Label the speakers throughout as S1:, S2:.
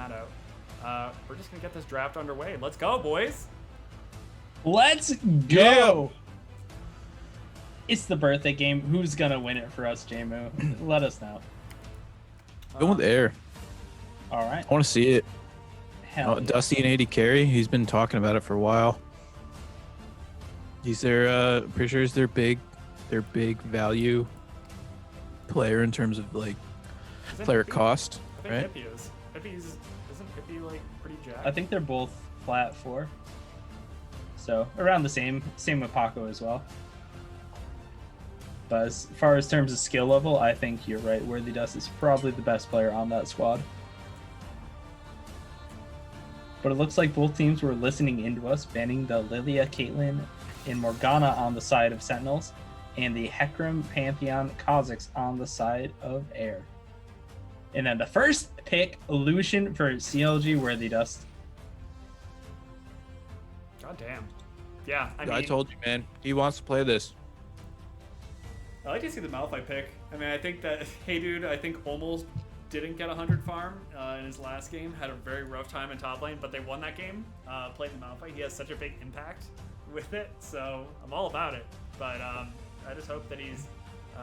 S1: that out. We're just gonna get this draft underway. Let's go, boys.
S2: Let's go. It's the birthday game. Who's gonna win it for us, JMO? Let us know.
S3: Go with air.
S2: All right.
S3: I want to see it.
S2: Hell yeah.
S3: Dusty and 80 carry. He's been talking about it for a while. He's their pretty sure he's their big value player in terms of like player cost.
S1: I
S3: right?
S1: think Hippie is. Isn't Hippie like pretty jacked?
S2: I think they're both flat 4. So around the same with Paco as well. But as far as terms of skill level, I think you're right. Worthy Dust is probably the best player on that squad. But it looks like both teams were listening into us, banning the Lilia, Caitlyn, and Morgana on the side of Sentinels, and the Hecarim, Pantheon, Kha'Zix on the side of Air. And then the first pick, Illusion for CLG Worthy Dust.
S1: God damn. Yeah,
S3: I told you, man. He wants to play this.
S1: I like to see the Malphite pick. I mean, I think that Hey Dude, I think almost didn't get 100 farm in his last game. Had a very rough time in top lane, but they won that game. Played the Malphite. He has such a big impact with it, so I'm all about it. But I just hope that he's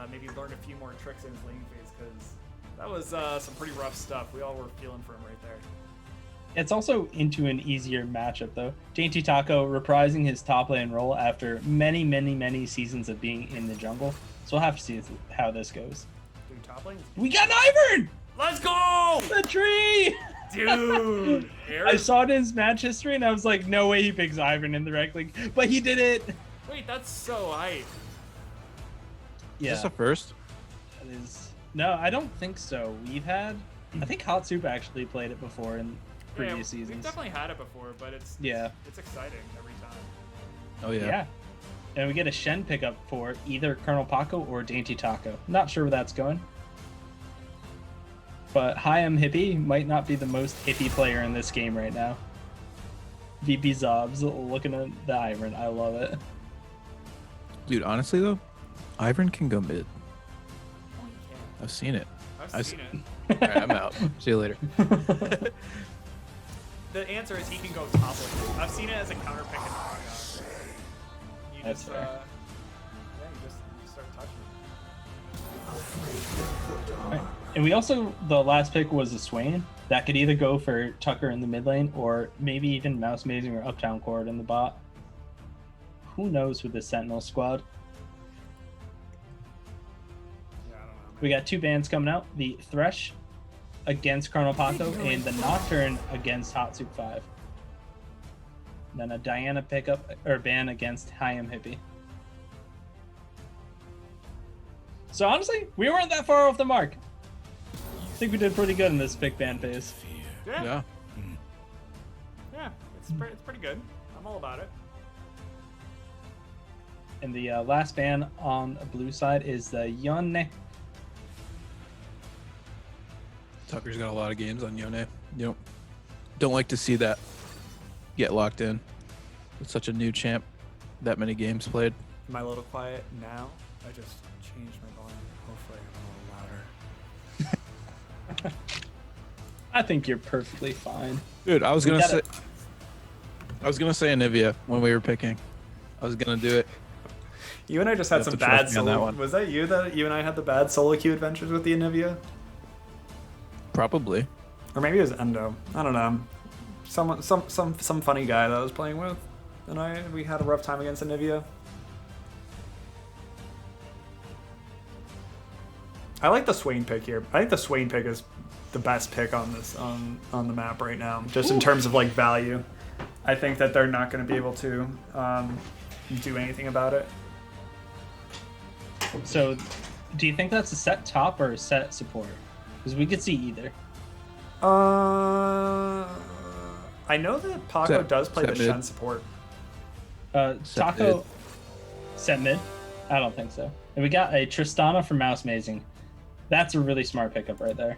S1: maybe learned a few more tricks in his lane phase, because that was some pretty rough stuff. We all were feeling for him right there.
S2: It's also into an easier matchup, though. Dainty Taco reprising his top lane role after many seasons of being in the jungle. So we'll have to see how this goes.
S1: Dude, top lane?
S2: We got Ivern!
S1: Let's go!
S2: The tree!
S1: Dude!
S2: I saw it in his match history, and I was like, no way he picks Ivern in the rec league. But he did it!
S1: Wait, that's so hype.
S2: Yeah.
S3: Is this a first?
S2: That is... No, I don't think so. We've had... I think Hot Soup actually played it before in previous seasons.
S1: We've definitely had it before, but it's exciting every time.
S3: Oh, yeah.
S2: Yeah. And we get a Shen pickup for either Colonel Paco or Dainty Taco. Not sure where that's going. But Hi-Am Hippie might not be the most hippie player in this game right now. VP Zobs looking at the Ivern. I love it.
S3: Dude, honestly, though, Ivern can go mid.
S1: Oh, you can.
S3: I've seen it.
S1: I've seen it.
S3: All right, I'm out. See you later.
S1: The answer is he can go top lane. I've seen it as a counter pick in Argon. You
S2: That's
S1: just,
S2: fair.
S1: you start touching it.
S2: Right. And we also, the last pick was a Swain. That could either go for Tucker in the mid lane or maybe even Mouse Mazing or Uptown Cord in the bot. Who knows with the Sentinel squad?
S1: Yeah, I don't know, man.
S2: We got 2 bans coming out. The Thresh against Colonel Paco and the Nocturne against Hot Soup 5. Then a Diana pickup or ban against Hi-Am Hippie. So honestly, we weren't that far off the mark. I think we did pretty good in this pick ban phase.
S1: Yeah, it's pretty good. I'm all about it.
S2: And the last ban on the blue side is the Yone.
S3: Tucker's got a lot of games on Yone. You don't like to see that get locked in. It's such a new champ. That many games played.
S1: Am I a little quiet now? I just changed my volume. Hopefully I'm a little louder.
S2: I think you're perfectly fine.
S3: Dude, I was gonna say Anivia when we were picking. I was gonna do it.
S1: You and I just had
S3: You have
S1: some
S3: to trust
S1: bad
S3: me on that
S1: solo.
S3: one.
S1: Was that you and I had the bad solo queue adventures with the Anivia?
S3: Probably.
S1: Or maybe it was Endo. I don't know. Some funny guy that I was playing with, and we had a rough time against Anivia. I like the Swain pick here. I think the Swain pick is the best pick on this on the map right now, just in terms of like value. I think that they're not going to be able to do anything about it.
S2: So, do you think that's a set top or a set support? Because we could see either.
S1: I know that Paco does play the
S3: set mid.
S1: Shen support.
S3: Set
S2: Taco
S3: mid.
S2: set mid? I don't think so. And we got a Tristana for Mouse Mazing. That's a really smart pickup right there.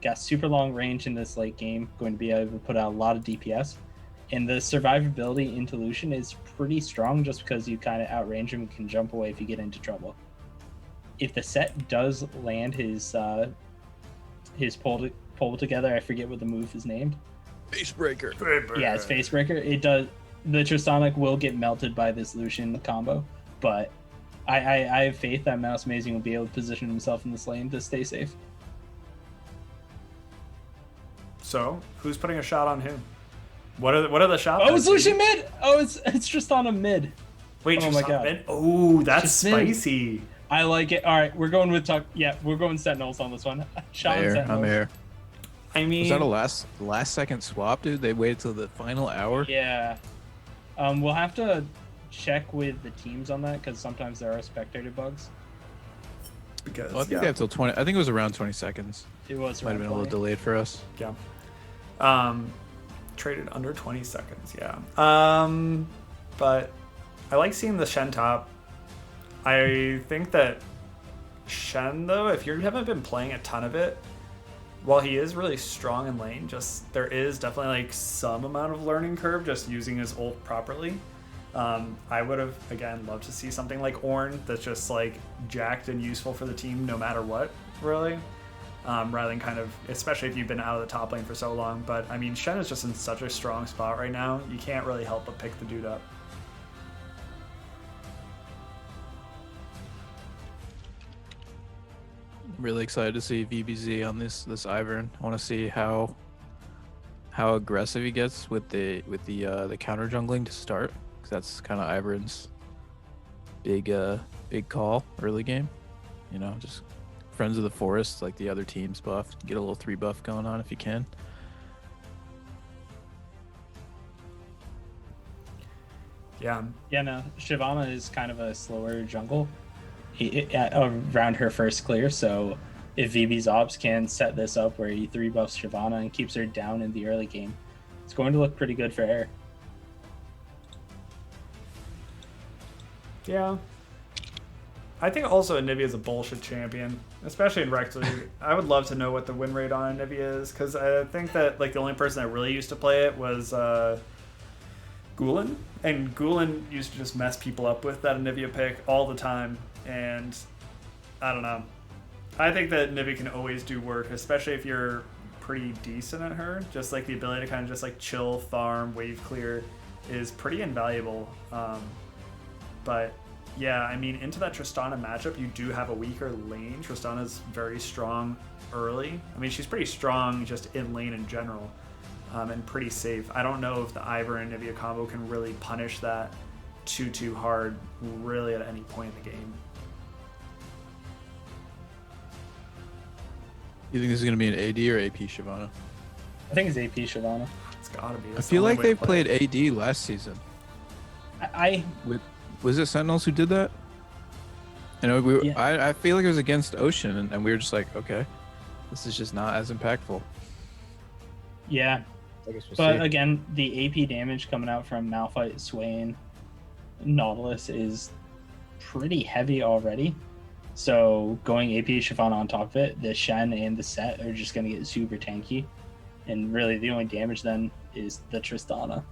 S2: Got super long range in this late game, going to be able to put out a lot of DPS. And the survivability into Lucian is pretty strong just because you kind of outrange him and can jump away if you get into trouble. If the set does land his pull together. I forget what the move is named.
S3: Facebreaker.
S2: Yeah, it's Facebreaker. It does. The Tristana will get melted by this Lucian combo, but I have faith that Mouse Amazing will be able to position himself in this lane to stay safe.
S1: So, who's putting a shot on who? What are the shots?
S2: Oh, it's Lucian mid. Oh, it's Tristana mid.
S1: Wait,
S2: oh my god.
S1: Mid? Oh, that's
S2: Just
S1: spicy.
S2: Mid. I like it. All right, we're going with we're going Sentinels on this one. Sentinels.
S3: I'm here.
S1: I mean,
S3: was that a last second swap, dude? They waited till the final hour.
S2: Yeah. We'll have to check with the teams on that because sometimes there are spectator bugs.
S1: Because
S3: I think they have till 20. I think it was around 20 seconds.
S2: It was.
S3: Might have been a little delayed for us.
S1: Yeah. Traded under 20 seconds. Yeah. But I like seeing the Shen top. I think that Shen, though, if you haven't been playing a ton of it, while he is really strong in lane, just there is definitely like some amount of learning curve just using his ult properly. I would have, again, loved to see something like Ornn that's just like jacked and useful for the team no matter what, really. Rather than kind of, especially if you've been out of the top lane for so long. But I mean, Shen is just in such a strong spot right now, you can't really help but pick the dude up.
S3: Really excited to see VBZ on this Ivern. I want to see how aggressive he gets with the counter jungling to start, because that's kind of Ivern's big call early game. You know, just Friends of the Forest, like the other team's buff. Get a little 3 buff going on if you can.
S1: Yeah.
S2: Yeah, no. Shyvana is kind of a slower jungle around her first clear, so if VB's ops can set this up where he 3 buffs Shyvana and keeps her down in the early game, it's going to look pretty good for her.
S1: Yeah. I think also Anivia is a bullshit champion, especially in Rect League. I would love to know what the win rate on Anivia is, because I think that like the only person that really used to play it was Gulen, and Gulen used to just mess people up with that Anivia pick all the time, and I don't know. I think that Anivia can always do work, especially if you're pretty decent at her. Just like the ability to kind of just like chill, farm, wave clear is pretty invaluable. But yeah, I mean, into that Tristana matchup, you do have a weaker lane. Tristana's very strong early. I mean, she's pretty strong just in lane in general, and pretty safe. I don't know if the Ivern and Anivia combo can really punish that too hard, really, at any point in the game.
S3: You think this is going to be an AD or AP Shyvana?
S2: I think it's AP Shyvana.
S1: It's gotta be.
S3: I feel like they played AD last season. Was it Sentinels who did that? You know, I feel like it was against Ocean, and we were just like, okay, this is just not as impactful.
S2: Yeah, but again, the AP damage coming out from Malphite, Swain, Nautilus is pretty heavy already. So going AP Shyvana on top of it, the Shen and the Set are just going to get super tanky. And really the only damage then is the Tristana.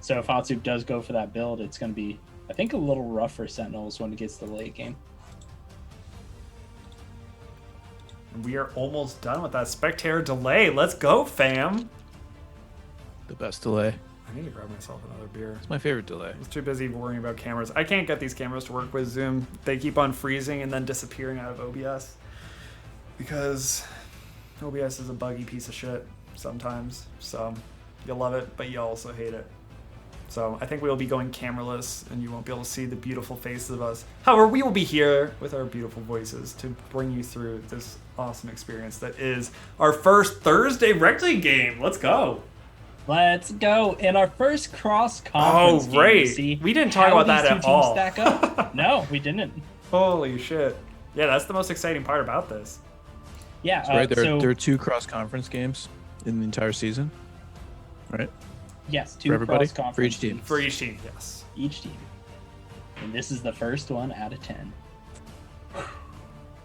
S2: So if Hatsup does go for that build, it's going to be, I think, a little rough for Sentinels when it gets to the late game.
S1: We are almost done with that Spectator delay. Let's go, fam.
S3: The best delay.
S1: I need to grab myself another beer.
S3: It's my favorite delay.
S1: I was too busy worrying about cameras. I can't get these cameras to work with Zoom. They keep on freezing and then disappearing out of OBS because OBS is a buggy piece of shit sometimes. So you'll love it, but you also hate it. So I think we will be going cameraless and you won't be able to see the beautiful faces of us. However, we will be here with our beautiful voices to bring you through this awesome experience that is our first Thursday Rec League game. Let's go.
S2: Let's go. In our first cross-conference game,
S1: right.
S2: See
S1: we didn't talk about that at all.
S2: Stack up? No, we didn't.
S1: Holy shit. Yeah, that's the most exciting part about this.
S2: Yeah.
S3: That's right. There are 2 cross-conference games in the entire season, right?
S2: Yes, 2
S3: for everybody?
S2: cross-conference
S3: For each team?
S2: games.
S1: For each team, yes.
S2: Each team. And this is the first one out of 10.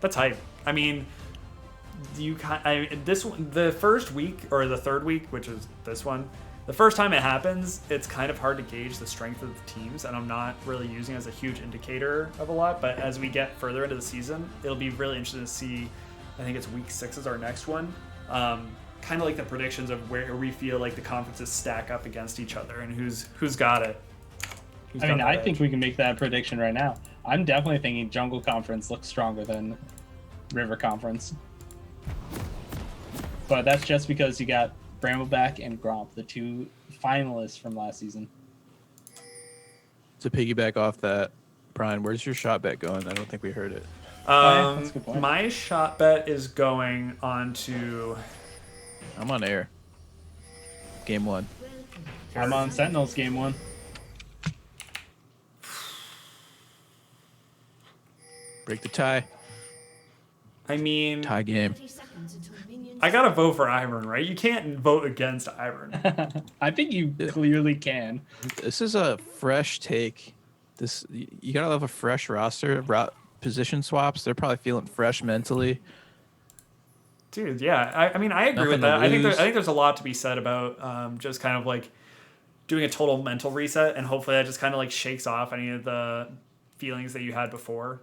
S1: That's hype. I mean, the first week or the third week, which is this one, the first time it happens, it's kind of hard to gauge the strength of the teams, and I'm not really using it as a huge indicator of a lot. But as we get further into the season, it'll be really interesting to see I think it's week 6 is our next one. Kind of like the predictions of where we feel like the conferences stack up against each other and who's got it.
S2: I think we can make that prediction right now. I'm definitely thinking Jungle Conference looks stronger than River Conference. But that's just because you got Brambleback and Gromp, the 2 finalists from last season.
S3: To piggyback off that, Brian, where's your shot bet going? I don't think we heard it.
S2: That's a good point.
S1: My shot bet is going on to...
S3: I'm on air. Game 1.
S2: I'm on Sentinels game 1.
S3: Break the tie.
S1: I mean...
S3: Tie game.
S1: I gotta vote for Ivern, right? You can't vote against Ivern.
S2: I think you clearly can.
S3: This is a fresh take. You gotta love a fresh roster. Position swaps. They're probably feeling fresh mentally.
S1: Dude, yeah. I mean, I agree with that. I think there's a lot to be said about just kind of like doing a total mental reset, and hopefully that just kind of like shakes off any of the feelings that you had before.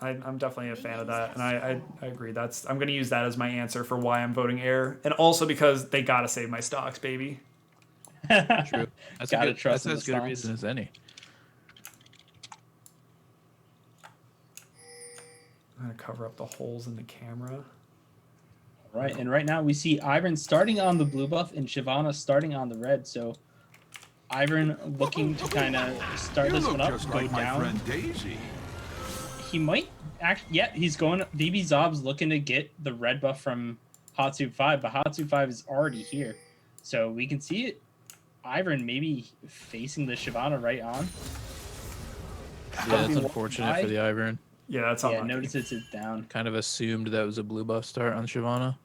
S1: I'm definitely a fan of that, and I agree. I'm going to use that as my answer for why I'm voting air, and also because they got to save my stocks, baby.
S3: True. That's as good a
S2: stocks.
S3: reason as any.
S1: I'm going to cover up the holes in the camera.
S2: Right, and right now we see Ivern starting on the blue buff and Shyvana starting on the red, so Ivern looking to kind of start this one up, go down. He might he's going. DB Zob's looking to get the red buff from Hot Soup 5, but Hot Soup 5 is already here. So we can see it. Ivern maybe facing the Shyvana right on.
S3: Yeah, that's unfortunate for the Ivern.
S1: Yeah, that's all.
S2: Yeah, notice it's down.
S3: Kind of assumed that was a blue buff start on Shyvana.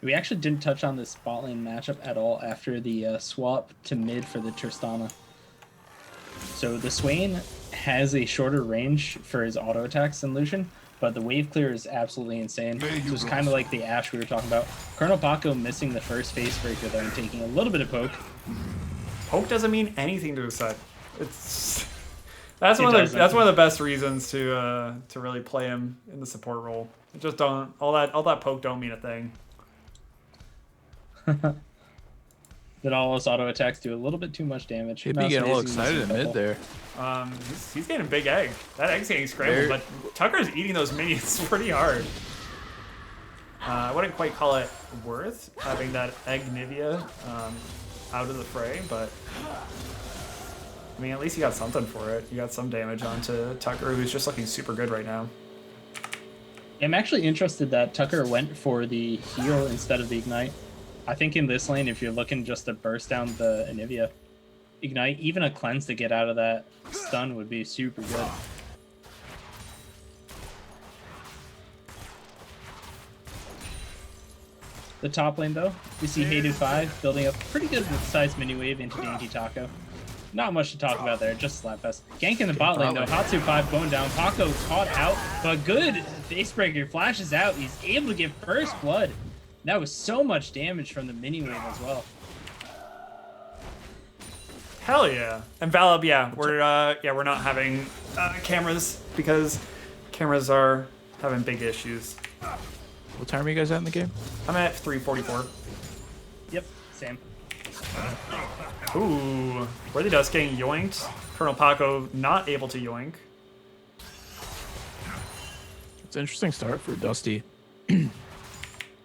S2: We actually didn't touch on this bot lane matchup at all after the swap to mid for the Tristana. So the Swain has a shorter range for his auto attacks than Lucian, but the wave clear is absolutely insane. So it's kind of like the Ashe we were talking about. Colonel Paco missing the first face breaker there and taking a little bit of poke.
S1: Poke doesn't mean anything to a set. That's one of the best reasons to really play him in the support role. It just don't all that poke don't mean a thing.
S2: That all those auto attacks do a little bit too much damage.
S3: He'd be getting a little excited in mid there.
S1: He's getting a big egg. That egg's getting scrambled, but Tucker's eating those minions pretty hard. I wouldn't quite call it worth having that egg Nivea out of the fray, but I mean, at least you got something for it. You got some damage onto Tucker, who's just looking super good right now.
S2: I'm actually interested that Tucker went for the heal instead of the ignite. I think in this lane, if you're looking just to burst down the Anivia, ignite, even a cleanse to get out of that stun would be super good. The top lane though, we see Haydu 5 building a pretty good sized mini wave into Dainty Taco. Not much to talk about there, just Slapfest. Gank in the bot lane though, Hatsu 5 going down, Paco caught out, but good Facebreaker flashes out, he's able to get first blood. That was so much damage from the mini wave as well.
S1: Hell yeah! And Valab, yeah, we're not having cameras because cameras are having big issues.
S3: What time are you guys at in the game?
S1: I'm at 3:44.
S2: Yep, same.
S1: Ooh, Worthy Dust getting yoinked. Colonel Paco not able to yoink.
S3: It's an interesting start for Dusty.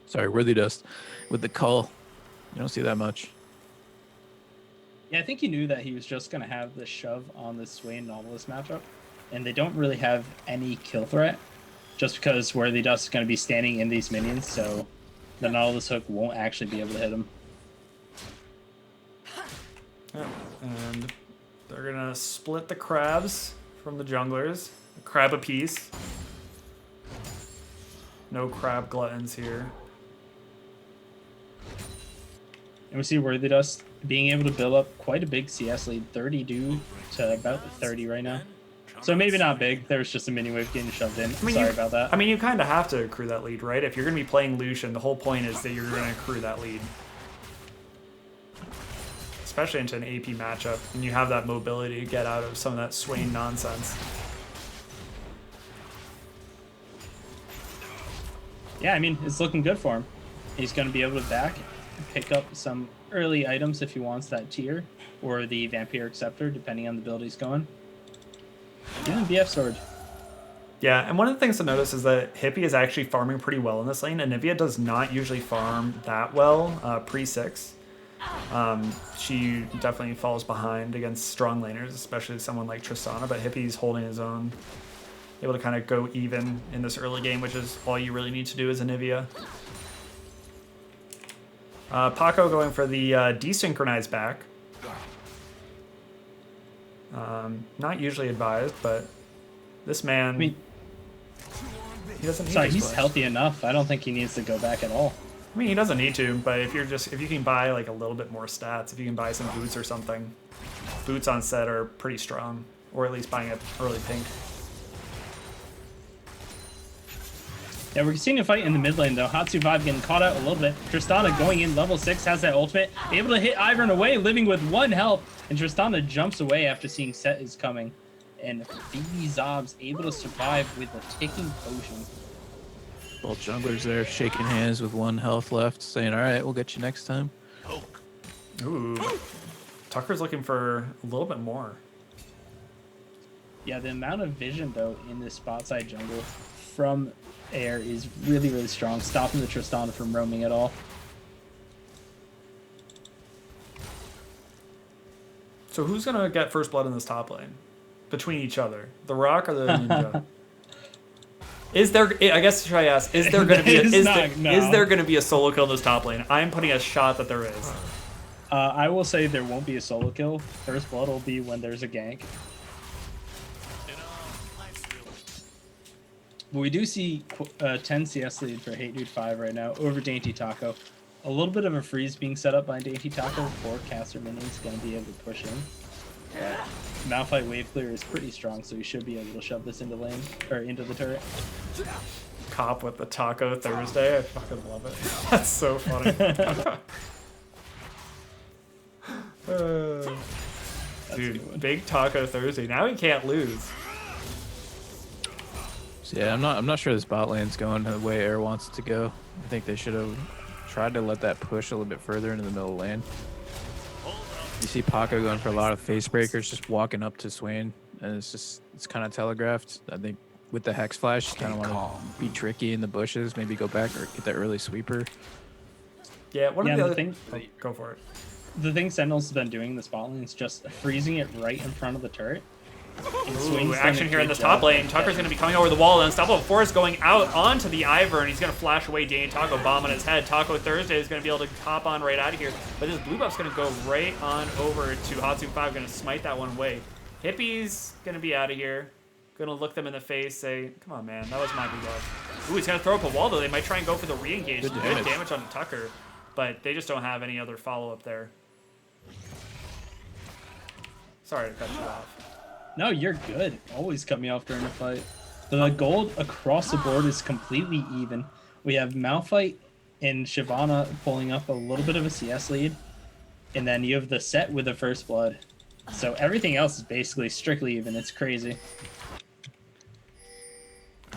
S3: Sorry, Worthy Dust with the cull. You don't see that much.
S2: Yeah, I think he knew that he was just going to have the shove on the Swain Nautilus matchup, and they don't really have any kill threat, just because Worthy Dust is going to be standing in these minions, so the Nautilus hook won't actually be able to hit him.
S1: Yeah, and they're going to split the crabs from the junglers. A crab apiece. No crab gluttons here.
S2: And we see Worthy Dust being able to build up quite a big CS lead, 32 to about 30 right now. So maybe not big, there was just a mini wave getting shoved in. Sorry about that.
S1: I mean, you kind of have to accrue that lead, right? If you're going to be playing Lucian, the whole point is that you're going to accrue that lead. especially into an AP matchup, and you have that mobility to get out of some of that Swain nonsense.
S2: Yeah, I mean, it's looking good for him. He's going to be able to pick up some early items if he wants that tier, or the Vampire Acceptor, depending on the build he's going. Even BF Sword.
S1: Yeah, and one of the things to notice is that Hippie is actually farming pretty well in this lane, and Nivea does not usually farm that well pre-6. She definitely falls behind against strong laners, especially someone like Tristana, but Hippie's holding his own, able to kind of go even in this early game, which is all you really need to do as a Nivea. Paco going for the desynchronized back. Not usually advised, but this man,
S2: I mean,
S1: he doesn't need
S2: sorry,
S1: to
S2: he's
S1: splash.
S2: healthy enough. I don't think he needs to go back at all.
S1: I mean, he doesn't need to, but if you can buy like a little bit more stats, if you can buy some boots or something, boots on set are pretty strong, or at least buying an early pink.
S2: Yeah, we're seeing a fight in the mid lane, though. Hatsu Vibe getting caught out a little bit. Tristana going in level 6, has that ultimate. Able to hit Ivern away, living with 1 health. And Tristana jumps away after seeing Set is coming. And BB Zob's able to survive with a ticking potion.
S3: Both junglers there shaking hands with 1 health left, saying, all right, we'll get you next time.
S1: Ooh. Tucker's looking for a little bit more.
S2: Yeah, the amount of vision, though, in this spot side jungle from air is really, really strong, stopping the Tristana from roaming at all.
S1: So who's going to get first blood in this top lane? Between each other? The Rock or the Ninja? Is there, I guess should I ask, is there going to be is there going to be a solo kill in this top lane? I'm putting a shot that there is.
S2: I will say there won't be a solo kill. First blood will be when there's a gank. But we do see 10 CS lead for Hate Dude 5 right now over Dainty Taco. A little bit of a freeze being set up by Dainty Taco before caster minions going to be able to push in. Malphite wave clear is pretty strong, so he should be able to shove this into lane or into the turret.
S1: Cop with the Taco Thursday. I fucking love it. That's so funny. Dude, big Taco Thursday. Now he can't lose.
S3: So yeah, I'm not sure this bot lane's going the way Air wants it to go. I think they should have tried to let that push a little bit further into the middle lane. You see Paco going for a lot of face breakers, just walking up to Swain, and it's kind of telegraphed. I think with the Hex Flash, you kind of want to be tricky in the bushes, maybe go back or get that early sweeper.
S1: Yeah, one of the other
S2: things.
S1: Oh, go for it.
S2: The thing Sentinels have been doing in this bot lane is just freezing it right in front of the turret.
S1: Ooh, action here in this top lane. Tucker's going to be coming over the wall. Unstoppable Force going out onto the Ivern. He's going to flash away Danny Taco, bomb on his head. Taco Thursday is going to be able to hop on right out of here. But this blue buff's going to go right on over to Hatsu 5, going to smite that one away. Hippie's going to be out of here. Going to look them in the face, say, come on, man, that was my blue buff. Ooh, he's going to throw up a wall, though. They might try and go for the re-engage. Good damage on Tucker, but they just don't have any other follow-up there. Sorry to cut you off.
S2: No, you're good. Always cut me off during a fight. The gold across the board is completely even. We have Malphite and Shyvana pulling up a little bit of a CS lead. And then you have the set with the first blood. So everything else is basically strictly even. It's crazy.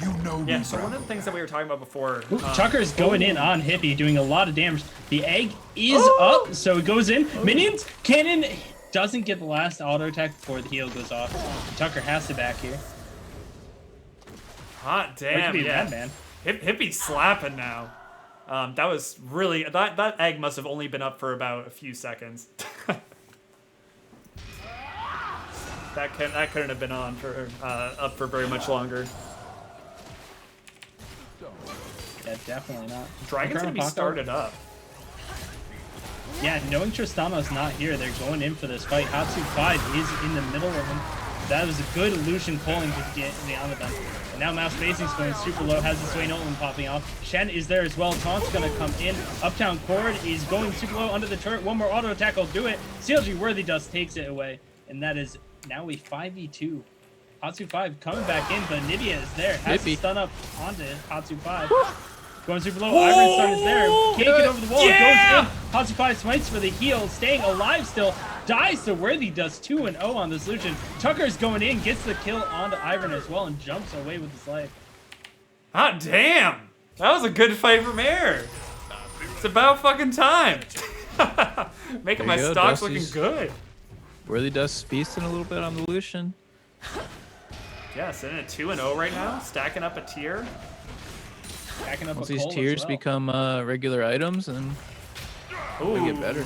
S1: Yeah, so one of the things that we were talking about before...
S2: Ooh, Tucker's going in on Hippie, doing a lot of damage. The egg is up, so it goes in. Minions, cannon... Doesn't get the last auto attack before the heal goes off. Tucker has to back here.
S1: Hot damn, yeah.
S2: Man.
S1: Hippie's slapping now. That was really... That egg must have only been up for about a few seconds. that couldn't have been on for up for very much longer.
S2: Yeah, definitely not.
S1: Dragon's going to be started up.
S2: Yeah, knowing Tristana's not here, they're going in for this fight. Hatsu 5 is in the middle of them. That was a good illusion pulling to get onto them. And now Mouse Basing's going super low, has the Swain Olin popping off. Shen is there as well. Taunt's going to come in. Uptown Cord is going super low under the turret. One more auto attack will do it. CLG Worthy Dust takes it away. And that is now a 5v2. Hatsu 5 coming back in, but Nivea is there. Has to stun up onto Hatsu 5. Going super low. Iron's son is there. Can't get over the wall.
S1: Yeah!
S2: Goes in. Hatsufai smites for the heal. Staying alive still. Dies to Worthy. Does 2-0 on this Lucian. Tucker's going in. Gets the kill onto Ivan as well and jumps away with his life.
S1: Hot damn! That was a good fight from Air. It's about fucking time. Making my stocks looking good.
S3: Worthy Dust feasting a little bit on the Lucian.
S1: Yeah, sitting at 2-0 right now, stacking up a tier.
S2: Stacking up
S3: Once
S2: a
S3: these
S2: Cole as
S3: tiers
S2: well.
S3: become regular items, and
S1: Ooh,
S3: they get better.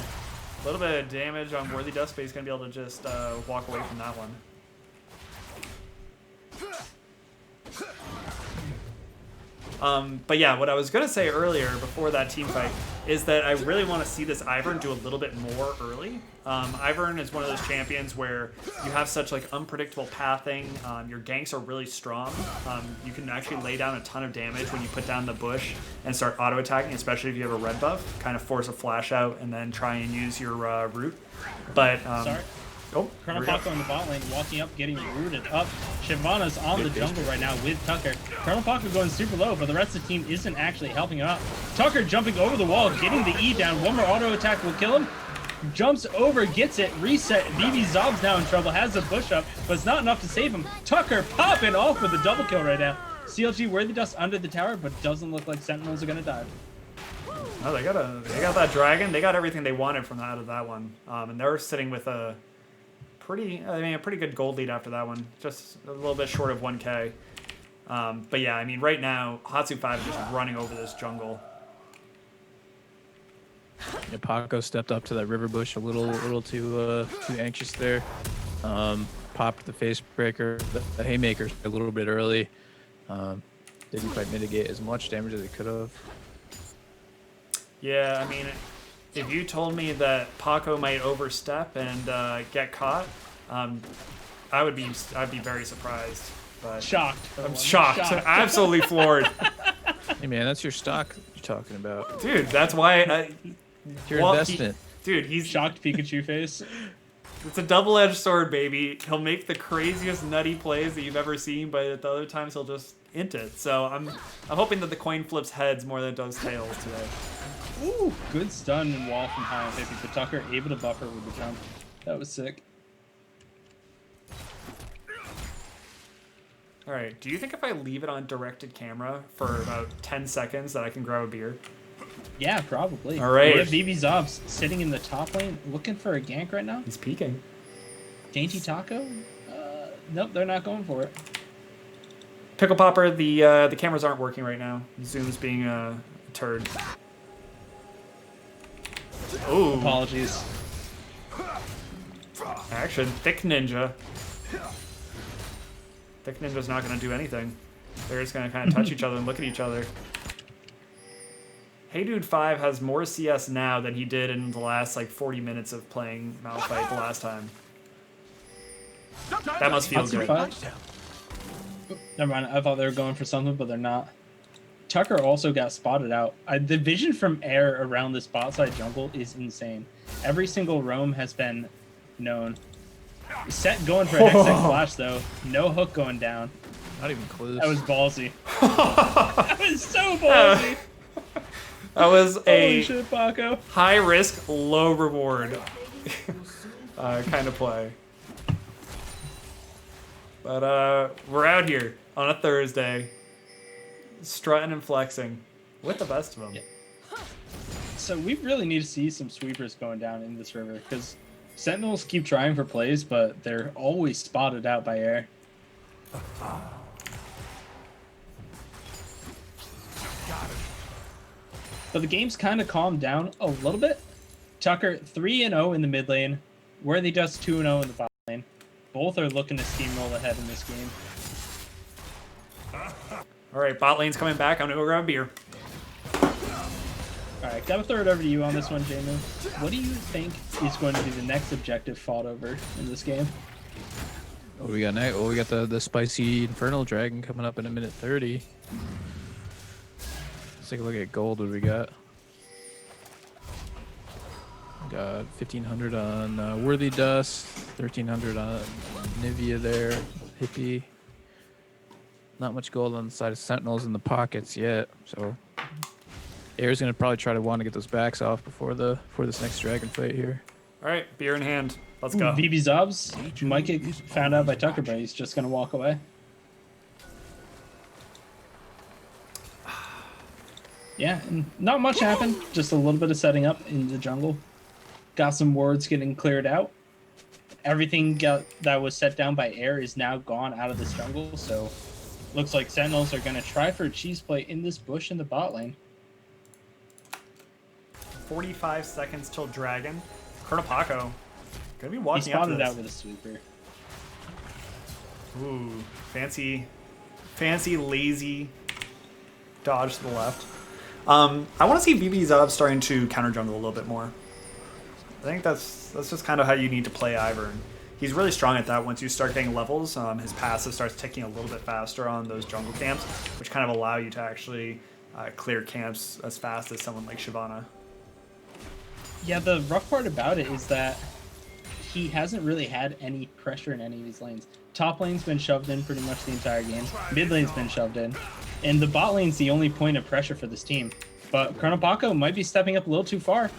S1: A little bit of damage on Worthy Dust, but he's gonna be able to just walk away from that one. But yeah, what I was gonna say earlier before that team fight is that I really want to see this Ivern do a little bit more early. Ivern is one of those champions where you have such like unpredictable pathing. Your ganks are really strong. You can actually lay down a ton of damage when you put down the bush and start auto attacking, especially if you have a red buff. Kind of force a flash out and then try and use your root. But
S2: Sorry.
S1: Oh,
S2: Colonel Paco in the bot lane, walking up, getting rooted up. Shyvana's on the jungle right now with Tucker. Colonel Paco going super low, but the rest of the team isn't actually helping him out. Tucker jumping over the wall, getting the E down. One more auto attack will kill him. Jumps over, gets it, reset. BB Zob's now in trouble, has the bush up, but it's not enough to save him. Tucker popping off with a double kill right now. CLG Worthy Dust under the tower, but doesn't look like Sentinels are gonna dive.
S1: Oh, they got that dragon. They got everything they wanted from out of that one, and they're sitting with a pretty good gold lead after that one. Just a little bit short of 1K. But yeah, I mean, right now Hatsu 5 is just running over this jungle.
S3: Yeah, Paco stepped up to that river bush a little too anxious there. Popped the face breaker, the haymaker a little bit early. Didn't quite mitigate as much damage as he could have.
S1: Yeah, I mean, if you told me that Paco might overstep and get caught, I'd be very surprised. But
S2: Shocked.
S1: I'm shocked. Absolutely floored.
S3: Hey man, that's your stock you're talking about.
S1: Dude, that's why.
S3: Your investment.
S1: He's
S2: Shocked Pikachu face.
S1: It's a double-edged sword, baby. He'll make the craziest nutty plays that you've ever seen, but at the other times he'll just int it. So I'm hoping that the coin flips heads more than it does tails today.
S2: Ooh, good stun and wall from high on 50, but Tucker able to buffer with the jump. That was sick.
S1: All right. Do you think if I leave it on directed camera for about 10 seconds that I can grab a beer?
S2: Yeah, probably.
S1: All right.
S2: We have BB Zobs sitting in the top lane, looking for a gank right now.
S1: He's peeking.
S2: Dainty Taco? Nope, they're not going for it.
S1: Pickle Popper, the cameras aren't working right now. Zoom's being a turd. Ooh.
S2: Apologies.
S1: Action. Thick Ninja. Thick Ninja's not going to do anything. They're just going to kind of touch each other and look at each other. Hey Dude 5 has more CS now than he did in the last like 40 minutes of playing Malphite the last time. That must feel good.
S2: Never mind, I thought they were going for something, but they're not. Tucker also got spotted out. The vision from air around this bot side jungle is insane. Every single roam has been known. Set going for a Hextech Flash though. No hook going down.
S3: Not even close.
S2: That was ballsy. That was so ballsy.
S1: That was a
S2: Holy shit, Paco.
S1: high risk, low reward kind of play. But we're out here on a Thursday, strutting and flexing with the best of them.
S2: Yeah. So we really need to see some sweepers going down in this river because Sentinels keep trying for plays, but they're always spotted out by air. But the game's kind of calmed down a little bit. Tucker 3-0 in the mid lane. Worthy Dust 2-0 in the bot lane. Both are looking to steamroll ahead in this game.
S1: All right, bot lane's coming back. I'm gonna go grab a beer.
S2: All right, gotta throw it over to you on this one, Jamu. What do you think is going to be the next objective fought over in this game?
S3: What do we got next? Well, we got the spicy infernal dragon coming up in a minute 30. Let's take a look at gold. What do we got? Got 1500 on Worthy Dust, 1300 on Nivea there, Hippie. Not much gold on the side of Sentinels in the pockets yet, so Air's gonna probably try to want to get those backs off before this next dragon fight here.
S1: All right, beer in hand. Let's go.
S2: VB Zobs might get found out by Tucker, but he's just gonna walk away. Yeah, and not much happened. Just a little bit of setting up in the jungle. Got some wards getting cleared out. Everything that was set down by Air is now gone out of this jungle, so looks like Sentinels are gonna try for a cheese plate in this bush in the bot lane.
S1: 45 seconds till dragon. Colonel Paco gonna be
S2: He
S1: walking up to
S2: spotted
S1: this.
S2: out with a sweeper.
S1: Ooh, fancy, lazy dodge to the left. I want to see VB Zob starting to counter jungle a little bit more. I think that's just kind of how you need to play Ivern. He's really strong at that. Once you start getting levels, his passive starts ticking a little bit faster on those jungle camps, which kind of allow you to actually clear camps as fast as someone like Shyvana.
S2: Yeah, the rough part about it is that he hasn't really had any pressure in any of these lanes. Top lane's been shoved in pretty much the entire game. Mid lane's been shoved in. And the bot lane's the only point of pressure for this team. But Colonel Paco might be stepping up a little too far.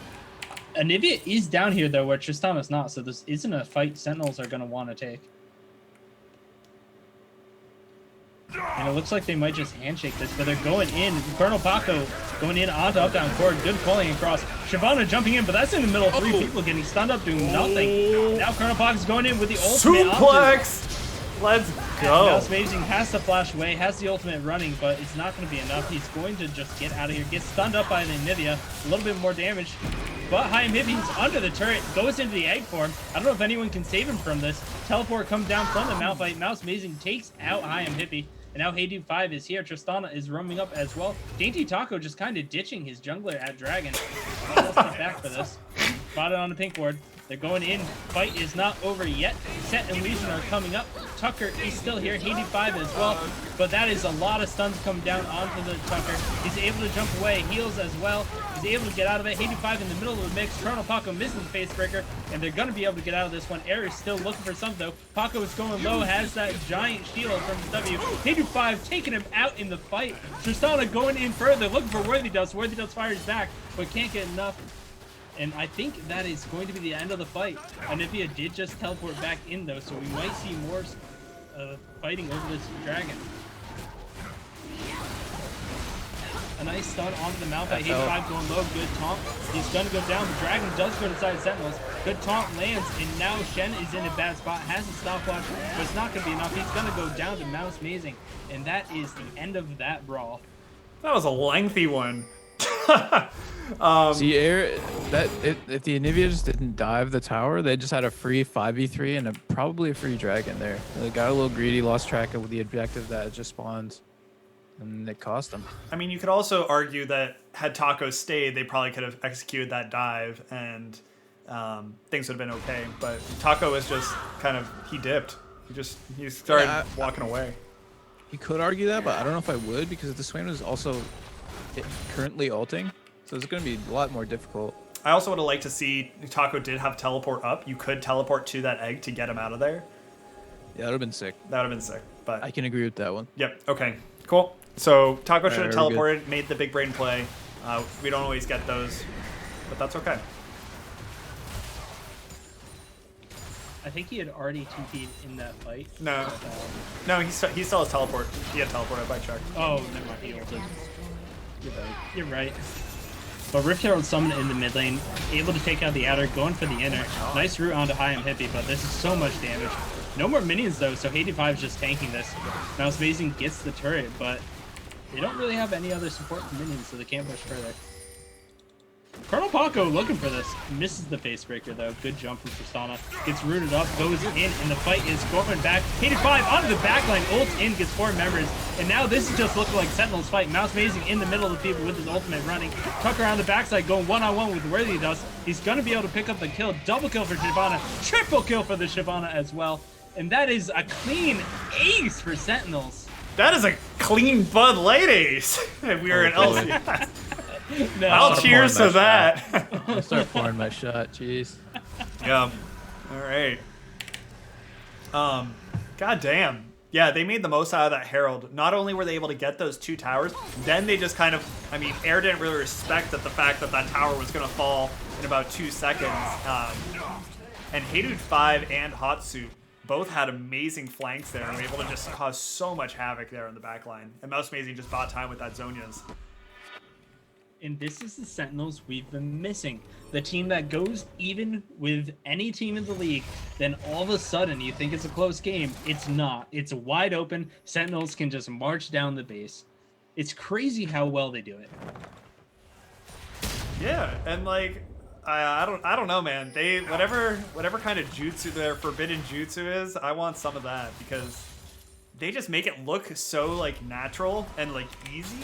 S2: Anivia is down here, though, where Tristana's not, so this isn't a fight Sentinels are going to want to take. And it looks like they might just handshake this, but they're going in. Colonel Paco going in onto up-down court. Good pulling across. Shyvana jumping in, but that's in the middle of three people getting stunned up, doing nothing. Now Colonel Paco's going in with the ultimate.
S1: Suplex! Let's go.
S2: Mouse Amazing has to flash away, has the ultimate running, but it's not going to be enough. He's going to just get out of here. Gets stunned up by the Anivia. A little bit more damage. But Hayam Hippie's under the turret, goes into the egg form. I don't know if anyone can save him from this. Teleport comes down from the Malphite. Mouse Amazing takes out Hayam Hippie. And now Hey Dude 5 is here. Tristana is roaming up as well. Dainty Taco just kind of ditching his jungler at Dragon. Let's get back for this. Spotted on the pink ward. They're going in. Fight is not over yet. Set and Legion are coming up. Tucker is still here. Hey Dude 5 as well. But that is a lot of stuns coming down onto the Tucker. He's able to jump away. Heals as well. He's able to get out of it. Hey Dude 5 in the middle of the mix. Colonel Paco misses the face breaker. And they're going to be able to get out of this one. Air is still looking for some though. Paco is going low. Has that giant shield from the W. Hey Dude 5 taking him out in the fight. Tristana going in further. Looking for Worthy Dust. Worthy Dust fires back. But can't get enough. And I think that is going to be the end of the fight. Anivia did just teleport back in though, so we might see more fighting over this dragon. A nice stun onto the Malphite. Hey 5 going low, good taunt. He's gonna go down. The dragon does go to side Sentinels. Good taunt lands, and now Shen is in a bad spot. Has a stopwatch, but it's not gonna be enough. He's gonna go down to Mouse Amazing, and that is the end of that brawl.
S1: That was a lengthy one.
S3: See, if the Anivia just didn't dive the tower, they just had a free 5v3 and probably a free dragon there. They got a little greedy, lost track of the objective that just spawned, and it cost them.
S1: I mean, you could also argue that had Taco stayed, they probably could have executed that dive and things would have been okay. But Taco was just kind of, he dipped. He started walking away.
S3: You could argue that, but I don't know if I would, because the Swain is also currently ulting, so it's going to be a lot more difficult.
S1: I also would have liked to see Taco did have teleport up. You could teleport to that egg to get him out of there.
S3: Yeah, that would have been sick.
S1: That would have been sick. But
S3: I can agree with that one.
S1: Yep. Okay. Cool. So Taco should have
S3: Very
S1: teleported, made the big brain play. We don't always get those, but that's okay.
S2: I think he had already 2P'd in that fight.
S1: No, he still has teleport. He had teleport up by check.
S2: Oh, never mind. He ulted. You're right. But Rift Herald summoned in the mid lane, able to take out the outer, going for the inner. Nice route onto Hayam Hippie, but this is so much damage. No more minions though, so 85 is just tanking this. Mouse Amazing gets the turret, but they don't really have any other support for minions, so they can't push further. Colonel Paco looking for this. Misses the face breaker though. Good jump from Tristana. Gets rooted up, goes in, and the fight is going back. 85 onto the backline, ults in, gets 4 members. And now this is just looking like Sentinels fight. Mouse Amazing in the middle of the people with his ultimate running. Tucker on the backside going one-on-one with Worthy Dust. He's going to be able to pick up the kill. Double kill for Shyvana. Triple kill for the Shyvana as well. And that is a clean ace for Sentinels.
S1: That is a clean Bud Light ace. If we were in LCS.
S2: No.
S1: I'll cheers to that.
S3: I'll start pouring my shot. Jeez.
S1: Yeah. All right. God damn. Yeah, they made the most out of that Herald. Not only were they able to get those 2 towers, then they just kind of, I mean, Air didn't really respect the fact that that tower was going to fall in about 2 seconds. And Heydude 5 and Hotsuit both had amazing flanks there and were able to just cause so much havoc there in the back line. And Mouse Amazing just bought time with that Zonia's.
S2: And this is the Sentinels we've been missing. The team that goes even with any team in the league, then all of a sudden you think it's a close game. It's not. It's wide open. Sentinels can just march down the base. It's crazy how well they do it.
S1: Yeah, and like I don't know, man. They whatever kind of jutsu their forbidden jutsu is, I want some of that because they just make it look so like natural and like easy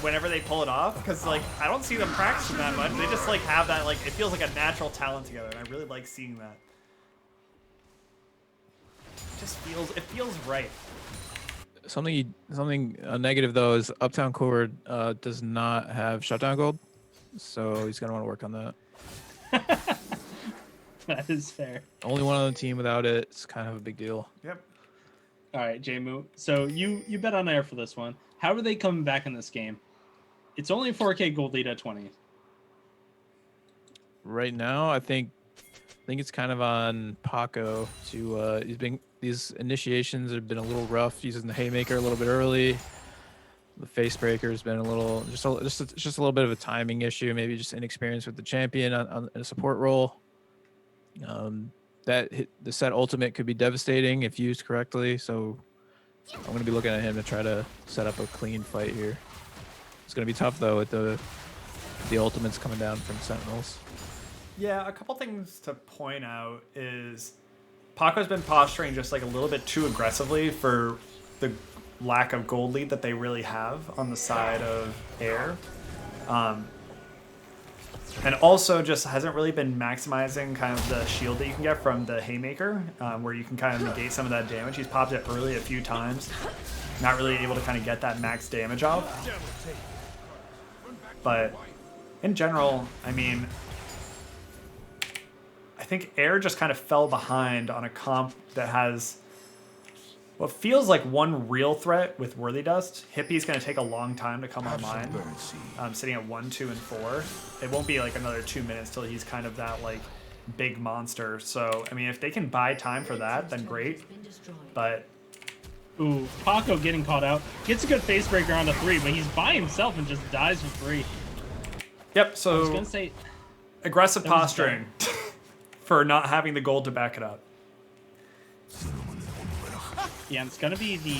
S1: whenever they pull it off. Because like I don't see them practicing that much. They just like have that like it feels like a natural talent together, and I really like seeing that. It feels right.
S3: Something negative though is Uptown Cord does not have shutdown gold, so he's gonna want to work on that.
S2: That is fair.
S3: Only one on the team without it. It's kind of a big deal.
S1: Yep.
S2: All right, Jmu. So you bet on Air for this one. How are they coming back in this game? It's only a 4K gold lead at 20.
S3: Right now, I think it's kind of on Paco to these initiations have been a little rough, using the haymaker a little bit early. The face breaker has been a little just a little bit of a timing issue, maybe just inexperience with the champion on a support role. The set ultimate could be devastating if used correctly, so I'm going to be looking at him to try to set up a clean fight here. It's going to be tough though with the ultimates coming down from Sentinels.
S1: Yeah, a couple things to point out is Paco's been posturing just like a little bit too aggressively for the lack of gold lead that they really have on the side of Air. And also just hasn't really been maximizing kind of the shield that you can get from the Haymaker, where you can kind of negate some of that damage. He's popped it early a few times, not really able to kind of get that max damage off. But in general, I mean, I think Air just kind of fell behind on a comp that has what feels like one real threat with Worthy Dust. Hippie's going to take a long time to come online. Sitting at 1, 2, and 4. It won't be like another 2 minutes till he's kind of that like big monster. So, I mean, if they can buy time for that, then great. But
S2: ooh, Paco getting caught out. Gets a good face breaker onto 3, but he's by himself and just dies for free.
S1: Yep, so
S2: I was gonna say,
S1: aggressive posturing for not having the gold to back it up.
S2: yeah, it's gonna be the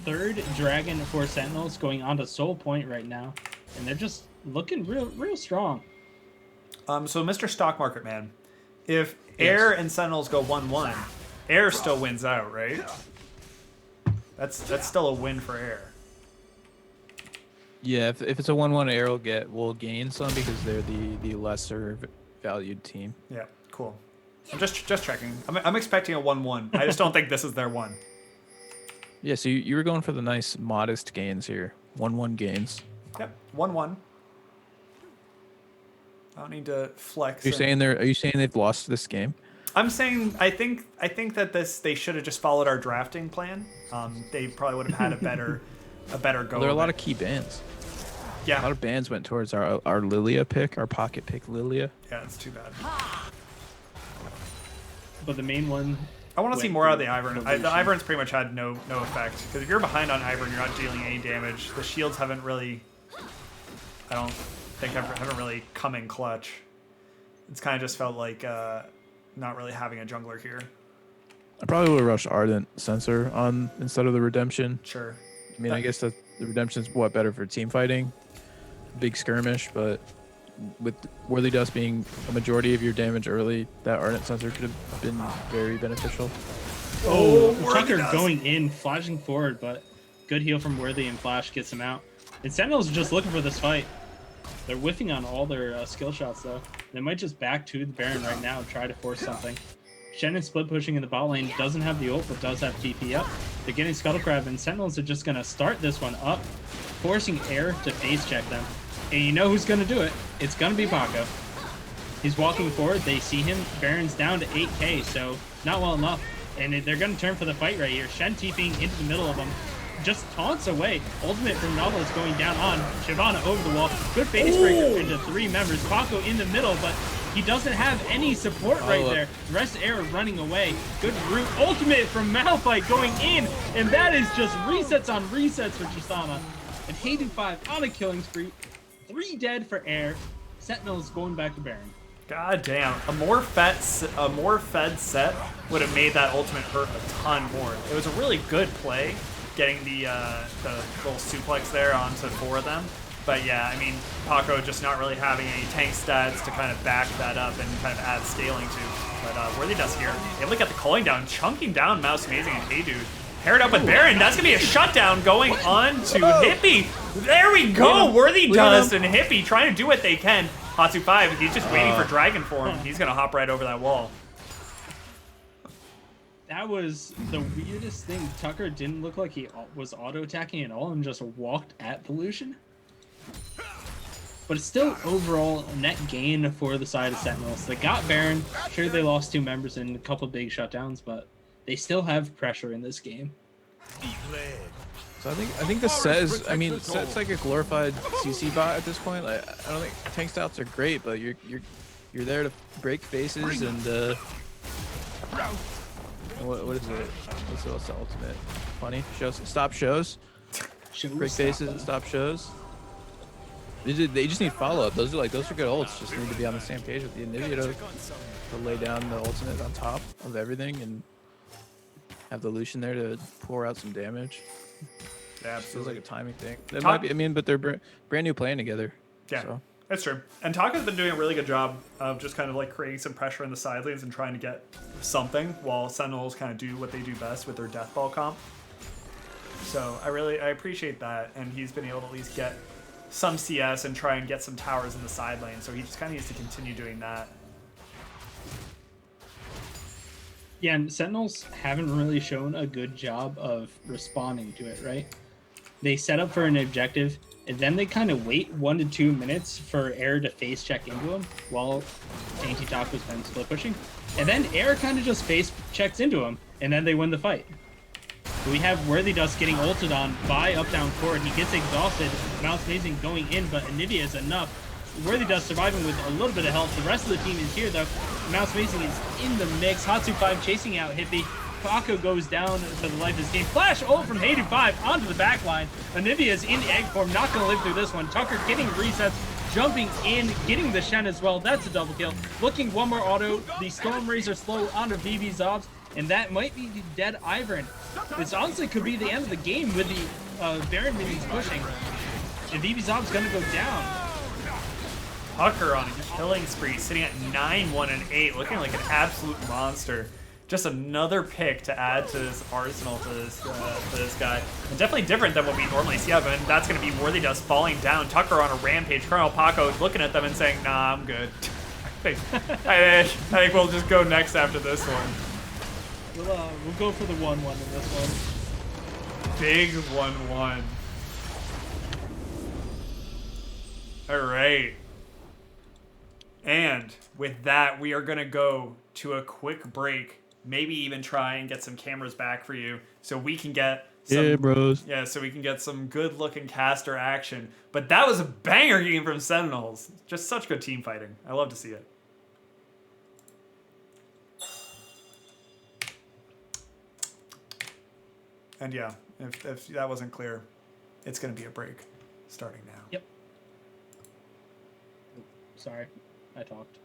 S2: third dragon for Sentinels going onto Soul Point right now, and they're just looking real strong.
S1: So Mr. Stock Market Man, if Air and Sentinels go 1-1, Air still wins out, right? That's still a win for Air.
S3: Yeah, if it's a 1-1, Air will gain some because they're the lesser valued team.
S1: Yeah, cool. I'm just checking. I'm expecting a 1-1. I just don't think this is their one.
S3: Yeah, so you were going for the nice modest gains here. 1-1 gains.
S1: Yep, 1-1. I don't need to flex.
S3: Are you saying they've lost this game?
S1: I'm saying I think that they should have just followed our drafting plan. They probably would have had a better go.
S3: Well, there are a lot of key bans.
S1: Yeah.
S3: A lot of bans went towards our Lilia pick, our pocket pick Lilia.
S1: Yeah, it's too bad.
S2: But the main one,
S1: I want to see more out of the Ivern. The Ivern's pretty much had no effect. Because if you're behind on Ivern, you're not dealing any damage. The shields haven't really, I don't think, haven't really come in clutch. It's kind of just felt like not really having a jungler here.
S3: I probably would have rushed Ardent Sensor on instead of the Redemption.
S1: Sure.
S3: I mean, I guess the Redemption's better for team fighting, big skirmish, but with Worthy Dust being a majority of your damage early, that Ardent Sensor could have been very beneficial.
S2: oh Tucker going in, flashing forward, but good heal from Worthy and Flash gets him out. And Sentinels are just looking for this fight. They're whiffing on all their skill shots, though. They might just back to the Baron right now and try to force something. Shannon split pushing in the bot lane, doesn't have the ult, but does have TP up. They're getting Scuttle Crab, and Sentinels are just going to start this one up, forcing Air to face check them. And you know who's going to do it. It's going to be Paco. He's walking forward. They see him. Baron's down to 8k, so not well enough. And they're going to turn for the fight right here. Shen TPing into the middle of them. Just taunts away. Ultimate from Novel is going down on Shyvana over the wall. Good face breaker into 3 members. Paco in the middle, but he doesn't have any support right there. The rest of Air running away. Good root. Ultimate from Malphite going in. And that is just resets on resets for Tristana. And Hayden 5 on a killing spree. 3 dead for Air. Sentinels going back to Baron.
S1: God damn. A more fed set would have made that ultimate hurt a ton more. It was a really good play getting the little suplex there onto 4 of them. But yeah, I mean, Paco just not really having any tank stats to kind of back that up and kind of add scaling to. But Worthy Dust here, able to get the calling down, chunking down Mouse Amazing and Hey Dude. Paired up with Baron, that's gonna be a shutdown going on to Hippie. There we go, Worthy Dust and Hippie trying to do what they can. Hatsu 5, he's just waiting for Dragon form. He's gonna hop right over that wall.
S2: That was the weirdest thing. Tucker didn't look like he was auto-attacking at all and just walked at Pollution. But it's still overall a net gain for the side of Sentinels. They got Baron. Sure, they lost 2 members in a couple big shutdowns, but they still have pressure in this game.
S3: So I think the set is, I mean, set's like a glorified CC bot at this point. Like, I don't think tank stats are great, but you're there to break faces and what is it? What's the ultimate? Funny shows, stop shows, break faces and stop shows. They just need follow up. Those are good ults. Just need to be on the same page with the Anivia to lay down the ultimate on top of everything and have the Lucian there to pour out some damage.
S1: Yeah, absolutely.
S3: Feels like a timing thing. That might be, I mean, but they're brand new playing together.
S1: Yeah,
S3: so.
S1: That's true. And Taka's been doing a really good job of just kind of like creating some pressure in the side lanes and trying to get something while Sentinels kind of do what they do best with their death ball comp. So I appreciate that, and he's been able to at least get some CS and try and get some towers in the side lane. So he just kind of needs to continue doing that.
S2: Yeah, and Sentinels haven't really shown a good job of responding to it, right? They set up for an objective, and then they kind of wait 1 to 2 minutes for Air to face check into him while Dainty Taco's been split pushing. And then Air kind of just face checks into him, and then they win the fight. We have Worthy Dust getting ulted on by up down forward. He gets exhausted. Mouse Amazing going in, but Anivia is enough. Worthy Dust surviving with a little bit of health. The rest of the team is here, though. Mouse Amazing is in the mix. Hatsu 5 chasing out Hippie. Paco goes down to the life of his game. Flash ult from Hayden 5 onto the back line. Anivia is in egg form, not going to live through this one. Tucker getting resets, jumping in, getting the Shen as well. That's a double kill. Looking one more auto. The Storm Razor slow onto VB Zobs, and that might be the dead Ivern. This honestly could be the end of the game with the Baron minions pushing. And VB Zob's going to go down.
S1: Tucker on a killing spree, sitting at 9-1-8, looking like an absolute monster. Just another pick to add to this arsenal to this guy. And definitely different than what we normally see of him. And that's going to be Worthy Dust falling down. Tucker on a rampage. Colonel Paco looking at them and saying, nah, I'm good. I think we'll just go next after this one.
S2: We'll go for the 1-1 in this one.
S1: Big 1-1. All right. And with that, we are going to go to a quick break. Maybe even try and get some cameras back for you so we can get some, so we can get some good-looking caster action. But that was a banger game from Sentinels. Just such good team fighting. I love to see it. And yeah, if that wasn't clear, it's going to be a break starting now.
S2: Yep. Sorry, I talked.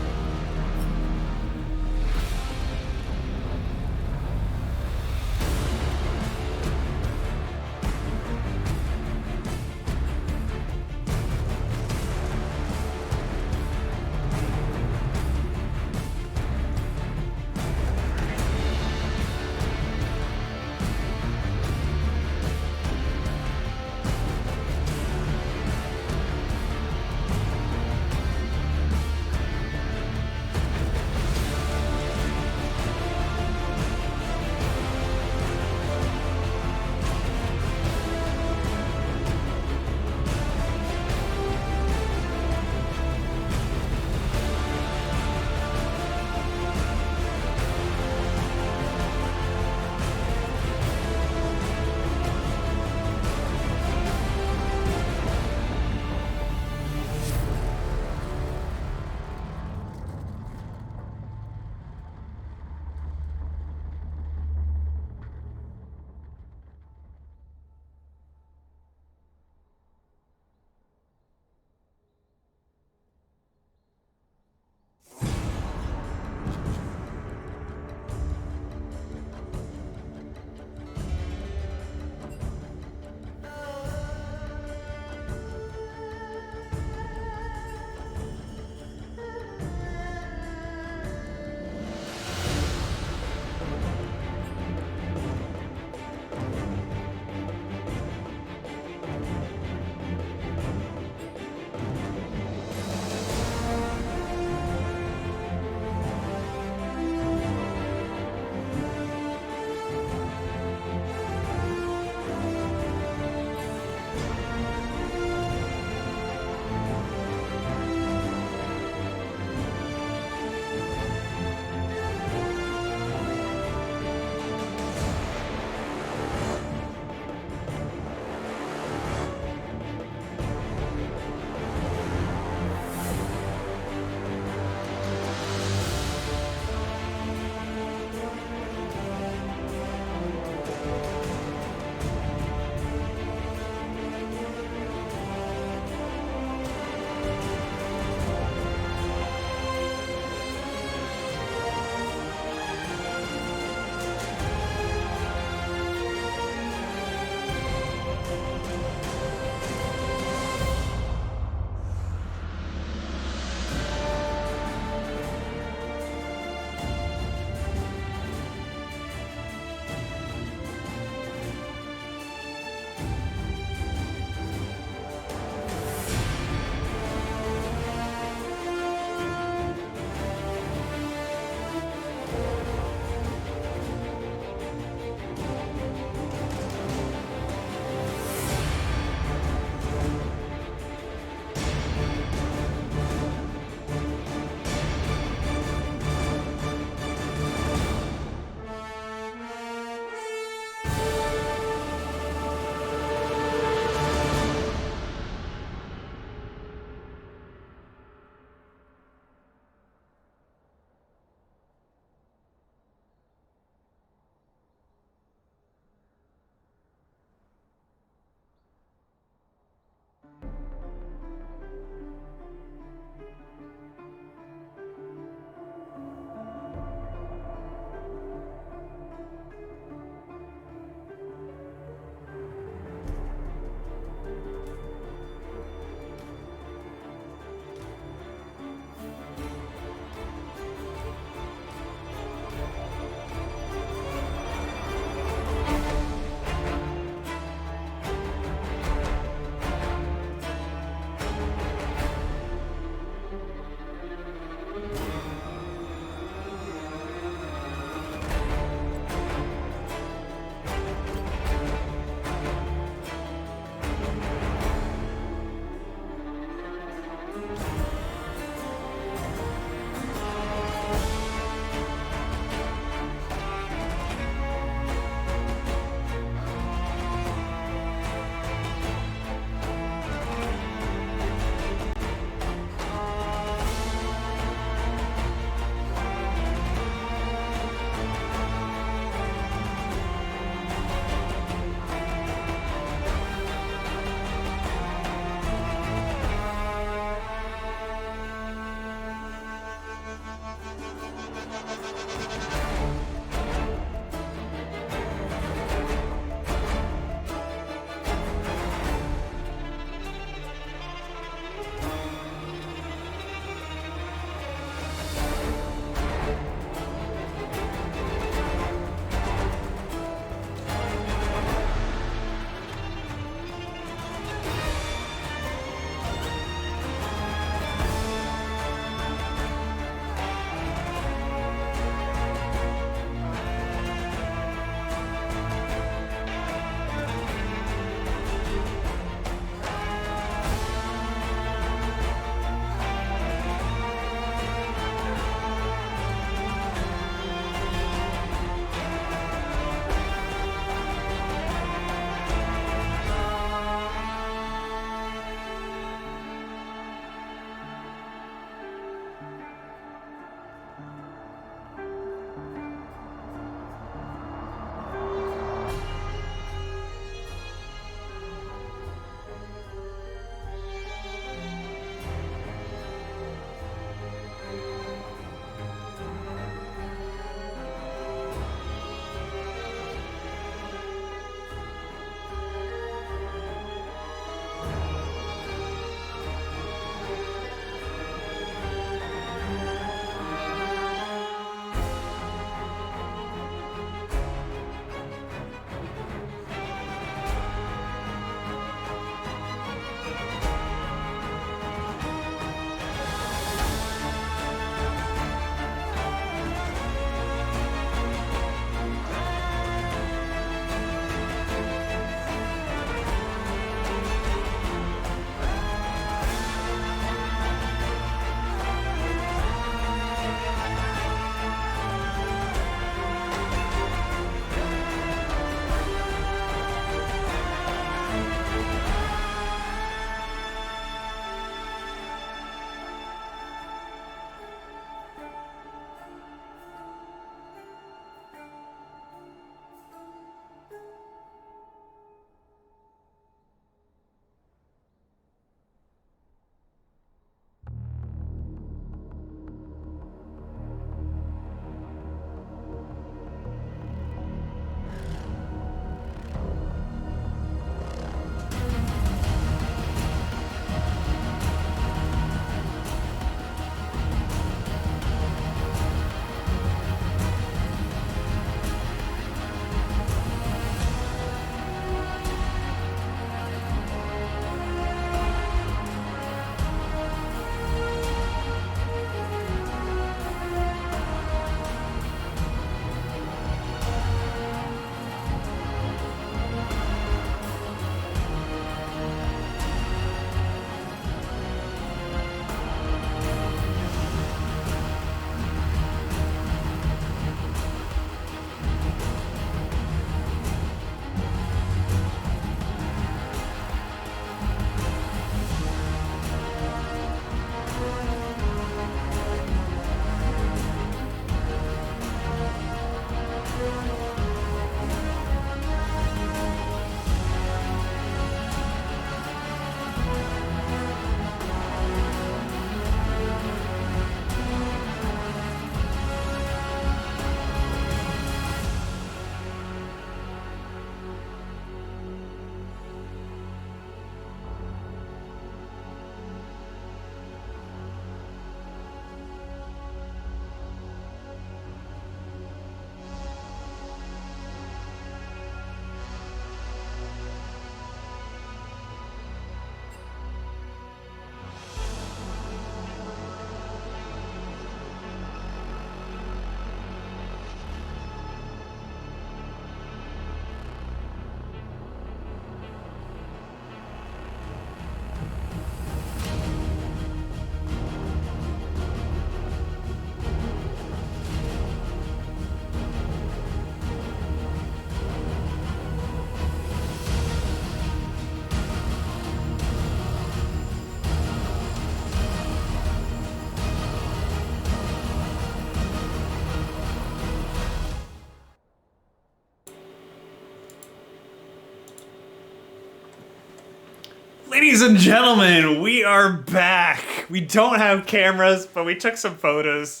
S1: Ladies and gentlemen, we are back. We don't have cameras, but we took some photos.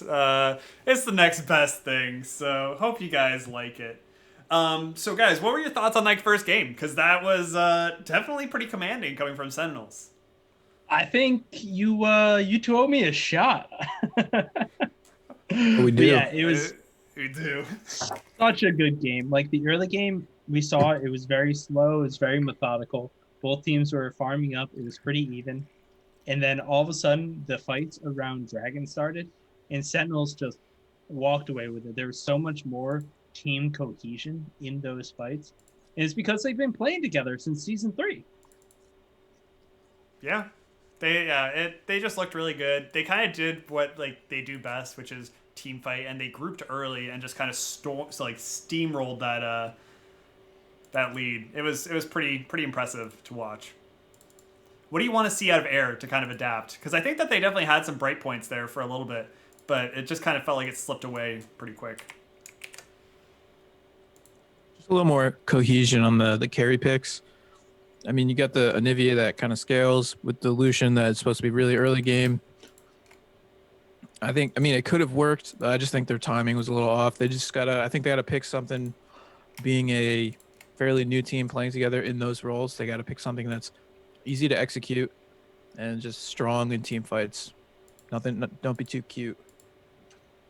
S1: It's the next best thing, so hope you guys like it. So guys, what were your thoughts on that first game? Because that was definitely pretty commanding coming from Sentinels.
S2: I think you two owe me a shot.
S3: We do.
S2: Yeah, it was
S1: We do.
S2: such a good game. Like the early game, we saw it was very slow, it was very methodical. Both teams were farming up. It was pretty even. And then all of a sudden, the fights around Dragon started, and Sentinels just walked away with it. There was so much more team cohesion in those fights. And it's because they've been playing together since season 3.
S1: Yeah. They just looked really good. They kind of did what like they do best, which is team fight, and they grouped early and just kind of steamrolled that lead. It was pretty impressive to watch. What do you want to see out of Air to kind of adapt? Because I think that they definitely had some bright points there for a little bit, but it just kind of felt like it slipped away pretty quick.
S3: Just a little more cohesion on the carry picks. I mean, you got the Anivia that kind of scales with the Lucian that's supposed to be really early game. I mean, it could have worked. I just think their timing was a little off. I think they got to pick something. Being a fairly new team playing together in those roles, they got to pick something that's easy to execute and just strong in team fights. Don't be too cute.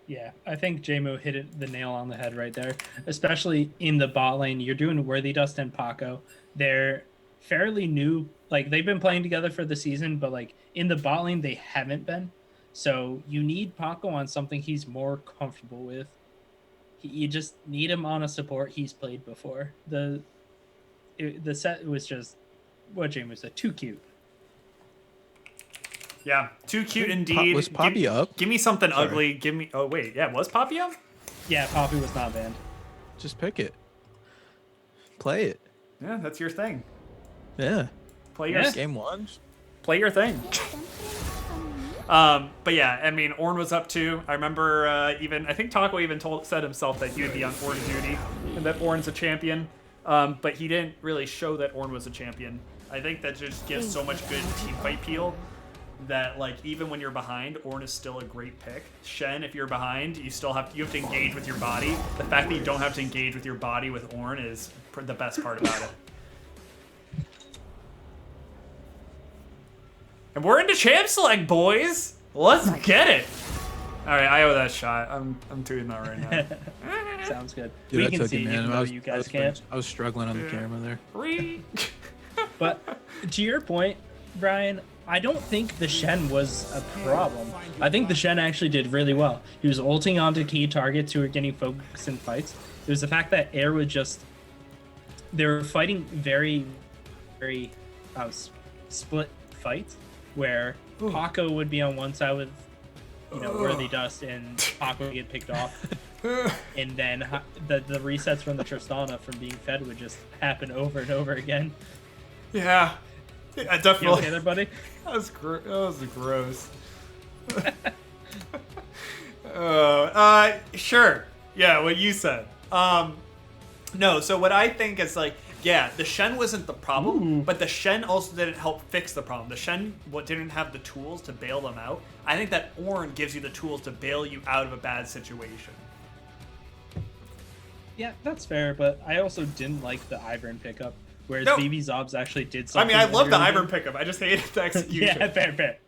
S2: Yeah, I think JMO hit the nail on the head right there, especially in the bot lane. You're doing Worthy Dust and Paco. They're fairly new. Like, they've been playing together for the season, but like in the bot lane, they haven't been. So you need Paco on something he's more comfortable with. You just need him on a support he's played before. The set was just, what JMO said, too cute.
S1: Yeah, too cute indeed.
S3: Was Poppy up?
S1: Give me something ugly. Give me. Oh wait, yeah, was Poppy up?
S2: Yeah, Poppy was not banned.
S3: Just pick it. Play it.
S1: Yeah, that's your thing.
S3: Yeah.
S1: Play your
S3: Game 1.
S1: Play your thing. But yeah, I mean, Ornn was up too. I remember I think Taco even said himself that he would be on Ornn duty and that Ornn's a champion. But he didn't really show that Ornn was a champion. I think that just gives so much good team fight peel that like even when you're behind, Ornn is still a great pick. Shen, if you're behind, you have to engage with your body. The fact that you don't have to engage with your body with Ornn is the best part about it. And we're into champ select, boys. Let's get it. All right, I owe that shot. I'm doing that right now.
S2: Sounds good.
S3: Dude,
S2: we
S3: I
S2: can
S3: took
S2: see
S3: it, man.
S2: even though you guys can't.
S3: I was struggling on the camera there.
S2: But to your point, Brian, I don't think the Shen was a problem. I think the Shen actually did really well. He was ulting onto key targets who were getting focused in fights. It was the fact that Air was just... They were fighting very, very split fights where Paco would be on one side with, Worthy Dust, and Paco would get picked off. And then the resets from the Tristana from being fed would just happen over and over again.
S1: Yeah. Yeah, definitely.
S2: You okay there, buddy?
S1: That was gross. Sure. Yeah, what you said. No, so what I think is like, yeah, the Shen wasn't the problem, but the Shen also didn't help fix the problem. The Shen didn't have the tools to bail them out. I think that Ornn gives you the tools to bail you out of a bad situation.
S2: Yeah, that's fair, but I also didn't like the Ivern pickup, whereas BB Zobs actually did something.
S1: I mean, I love the Ivern pickup. I just hated the execution.
S2: Yeah, fair.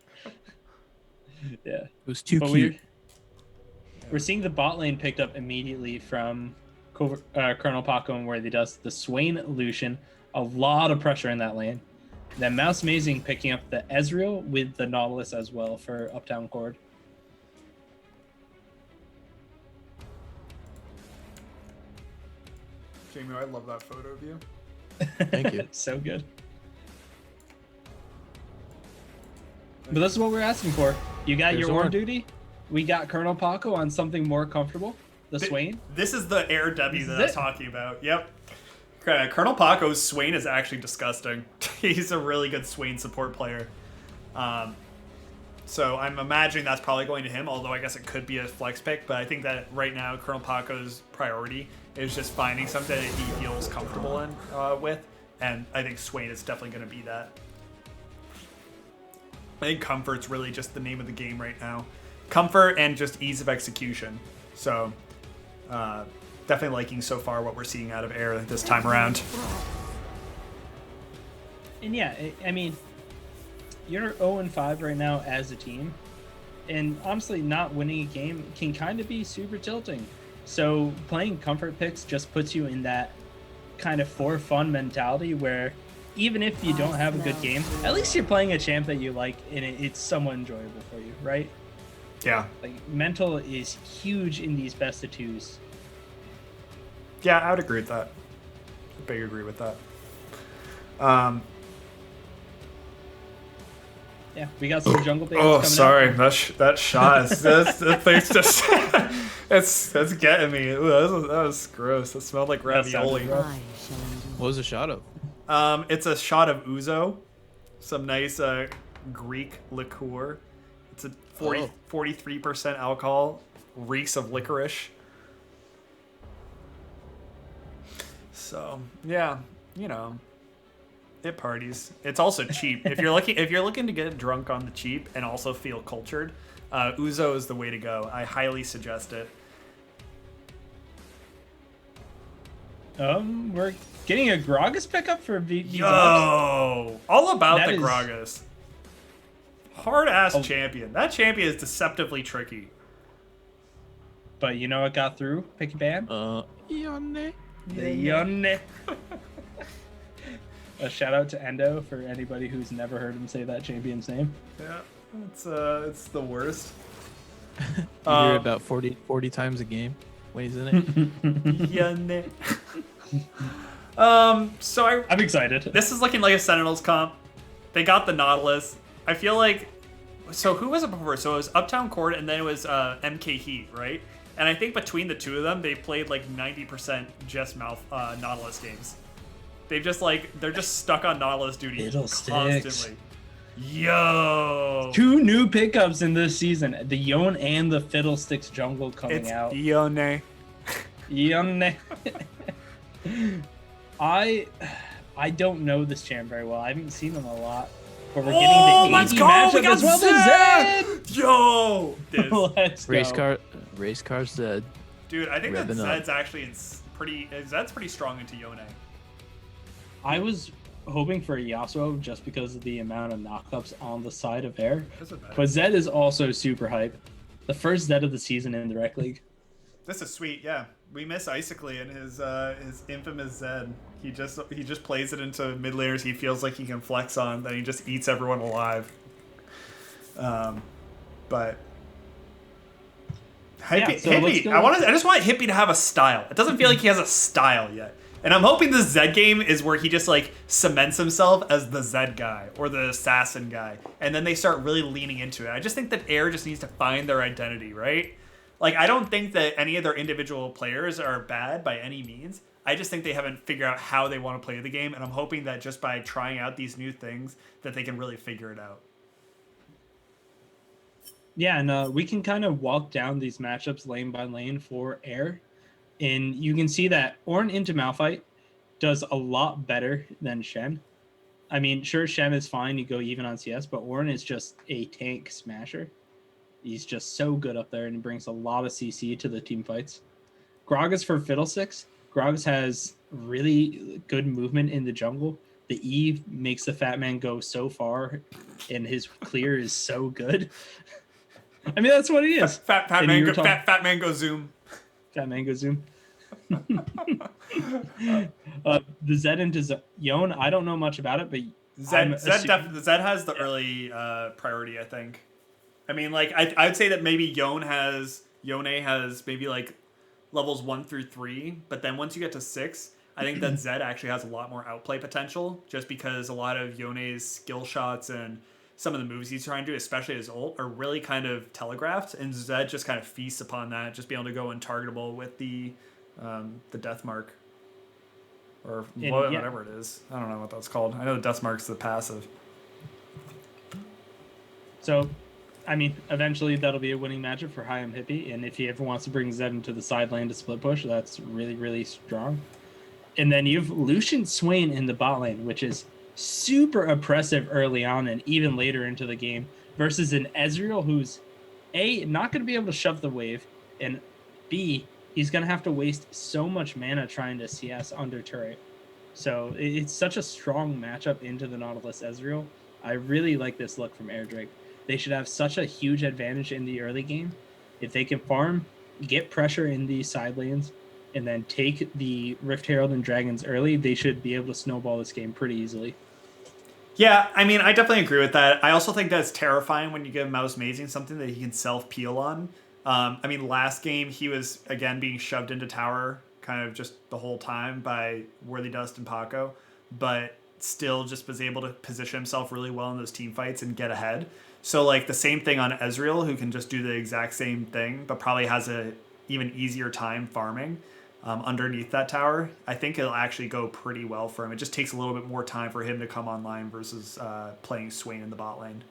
S2: Yeah.
S3: It was too cute.
S2: We're seeing the bot lane picked up immediately from Colonel Paco and Worthy Dust. The Swain Lucian, a lot of pressure in that lane. Then Mouse Amazing picking up the Ezreal with the Nautilus as well for Uptown Cord.
S1: Jamie, I love that photo of you.
S3: Thank you.
S2: So good. But this is what we're asking for. You got your Ornn duty. We got Colonel Paco on something more comfortable. The Swain.
S1: This is the Air W that I was talking about. Yep. Colonel Paco's Swain is actually disgusting. He's a really good Swain support player. So I'm imagining that's probably going to him, although I guess it could be a flex pick. But I think that right now Colonel Paco's priority is just finding something that he feels comfortable in with. And I think Swain is definitely going to be that. I think comfort's really just the name of the game right now. Comfort and just ease of execution. So, definitely liking so far what we're seeing out of Air this time around.
S2: And yeah, I mean, you're 0-5 right now as a team. And honestly, not winning a game can kind of be super tilting. So playing comfort picks just puts you in that kind of for fun mentality where even if you don't have a good game, at least you're playing a champ that you like and it's somewhat enjoyable for you, right?
S1: Yeah.
S2: Like mental is huge in these best of twos.
S1: Yeah, I would agree with that. I big agree with that.
S2: Yeah, we got some jungle bans
S1: Oh,
S2: coming
S1: sorry,
S2: out.
S1: that shot. That thing's just it's getting me. Ooh, that was gross. It smelled like ravioli.
S3: What was the shot of?
S1: It's a shot of ouzo, some nice Greek liqueur. It's a 43% alcohol, reeks of licorice. So yeah, you know, it parties. It's also cheap. If you're looking to get drunk on the cheap and also feel cultured, ouzo is the way to go. I highly suggest it.
S2: We're getting a Gragas pickup for VZ.
S1: Yo, all about
S2: That
S1: the
S2: is-
S1: Gragas. Hard ass champion. That champion is deceptively tricky.
S2: But you know what got through? Picky Ban?
S3: Yone.
S2: The Yone. A shout out to Endo for anybody who's never heard him say that champion's name.
S1: Yeah, it's the worst.
S3: You hear it about 40 times a game when he's in it.
S1: So
S2: I'm excited.
S1: this is looking like a Sentinels comp. They got the Nautilus. I feel like, so who was it before? So it was Uptown Court and then it was MK Heat, right? And I think between the two of them, they played like 90% just Nautilus games. They're just stuck on Nautilus duty
S2: Fiddlesticks.
S1: constantly. Yo!
S2: Two new pickups in this season. The Yone and the Fiddlesticks jungle coming
S1: It's
S2: out.
S1: Ione.
S2: Yone. I don't know this champ very well. I haven't seen him a lot. But we're getting the
S1: let's
S2: AD
S1: go!
S2: matchup
S1: We got
S2: as well
S1: Zed!
S2: as
S1: Yo! This-
S2: Let's go.
S3: Race car Zed.
S1: Dude, I think that
S3: Revving up.
S1: Zed's actually Zed's pretty strong into Yone.
S2: I was hoping for a Yasuo just because of the amount of knockups on the side of Air.
S1: Doesn't matter.
S2: But Zed is also super hype. The first Zed of the season in the Rec League.
S1: This is sweet, yeah. We miss Isically and his infamous Zed. He just plays it into mid laners he feels like he can flex on, then he just eats everyone alive. But
S2: Yeah, so let's
S1: Hippie,
S2: go.
S1: I just want Hippie to have a style. It doesn't feel like he has a style yet. And I'm hoping the Zed game is where he just like cements himself as the Zed guy or the assassin guy. And then they start really leaning into it. I just think that Air just needs to find their identity, right? Like, I don't think that any of their individual players are bad by any means. I just think they haven't figured out how they want to play the game. And I'm hoping that just by trying out these new things that they can really figure it out.
S2: Yeah, and we can kind of walk down these matchups lane by lane for Air. And you can see that Ornn into Malphite does a lot better than Shen. I mean, sure, Shen is fine. You go even on CS, but Ornn is just a tank smasher. He's just so good up there and he brings a lot of CC to the team fights. Gragas for Fiddlesticks. Gragas has really good movement in the jungle. The E makes the fat man go so far and his clear is so good. I mean, that's what he is.
S1: Fat
S2: And
S1: man,
S2: you were
S1: fat man go zoom.
S2: Fat Mango Zoom. The Zed into Yone, I don't know much about it, but
S1: Zed has the early priority, I think. I mean, like, I'd say that maybe Yone has maybe like levels 1 through 3, but then once you get to 6, I think that Zed actually has a lot more outplay potential, just because a lot of Yone's skill shots and some of the moves he's trying to do, especially his ult, are really kind of telegraphed, and Zed just kind of feasts upon that, just being able to go untargetable with the death mark. Or whatever it is. I don't know what that's called. I know the death mark's the passive.
S2: So, I mean, eventually that'll be a winning matchup for Hayam Hippie, and if he ever wants to bring Zed into the side lane to split push, that's really, really strong. And then you have Lucian Swain in the bot lane, which is super oppressive early on and even later into the game versus an Ezreal who's A, not going to be able to shove the wave, and B, he's going to have to waste so much mana trying to CS under turret. So it's such a strong matchup into the Nautilus Ezreal. I really like this look from Airdrake. They should have such a huge advantage in the early game. If they can farm, get pressure in the side lanes, and then take the Rift Herald and Dragons early, they should be able to snowball this game pretty easily.
S1: Yeah, I mean, I definitely agree with that. I also think that's terrifying when you give Mouse Mazing something that he can self-peel on. I mean, last game, he was, again, being shoved into tower kind of just the whole time by Worthy Dust and Paco, but still just was able to position himself really well in those team fights and get ahead. So, like, the same thing on Ezreal, who can just do the exact same thing, but probably has a even easier time farming underneath that tower. I think it'll actually go pretty well for him. It just takes a little bit more time for him to come online versus playing Swain in the bot lane.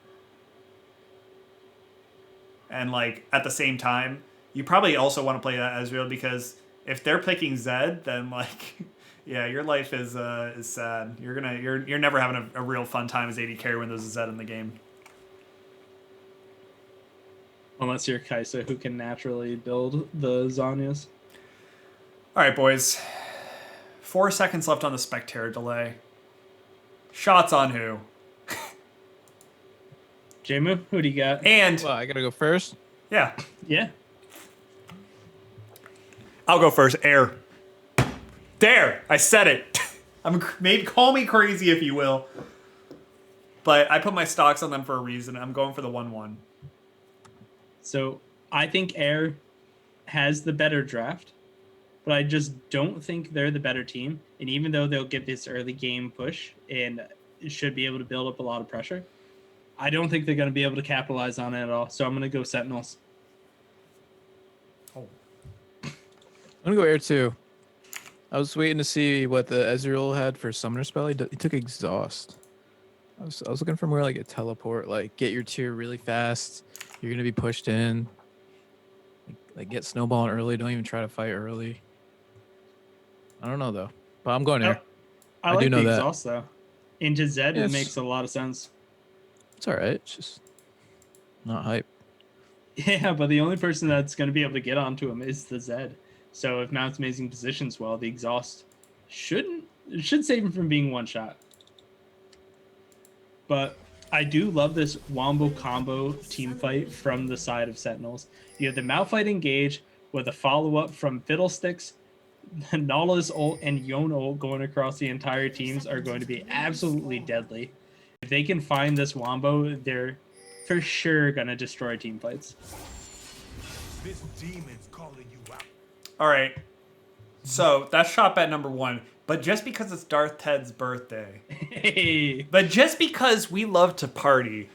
S1: And, like, at the same time, you probably also want to play that Ezreal because if they're picking Zed, then, like, yeah, your life is sad. You're never having a real fun time as AD carry when there's a Zed in the game.
S2: Unless you're Kaisa, who can naturally build the Zanyas.
S1: All right, boys. 4 seconds left on the Spectator delay. Shots on who?
S2: Jamu, who do you got?
S1: And
S3: Well, I gotta go first.
S1: yeah,
S2: Yeah.
S1: I'll go first. Air. There, I said it. Maybe call me crazy if you will, but I put my stocks on them for a reason. I'm going for the 1-1.
S2: So I think Air has the better draft, but I just don't think they're the better team. And even though they'll get this early game push and should be able to build up a lot of pressure, I don't think they're going to be able to capitalize on it at all. So I'm going to go Sentinels.
S1: Oh.
S3: I'm gonna go Air 2. I was waiting to see what the Ezreal had for Summoner spell. He took Exhaust. I was looking for more like a teleport, like get your tier really fast. You're gonna be pushed in. Like get snowballing early. Don't even try to fight early. I don't know though, but I'm going Air.
S2: I
S3: do
S2: like
S3: know
S2: the
S3: that.
S2: exhaust though. Into Zed,
S3: Yes.
S2: it makes a lot of sense.
S3: It's all right. It's just not hype.
S2: Yeah, but the only person that's going to be able to get onto him is the Zed. So if Mount's Amazing positions well, the exhaust should save him from being one shot. But I do love this Wombo combo team fight from the side of Sentinels. You have the Malphite engage with a follow-up from Fiddlesticks. The Nautilus ult and Yone ult going across the entire teams are going to be absolutely deadly. If they can find this Wombo, they're for sure going to destroy team fights.
S4: This demon's calling you out.
S1: All right. So that's shot bet number 1. But just because it's Darth Ted's birthday,
S2: Hey,
S1: but just because we love to party,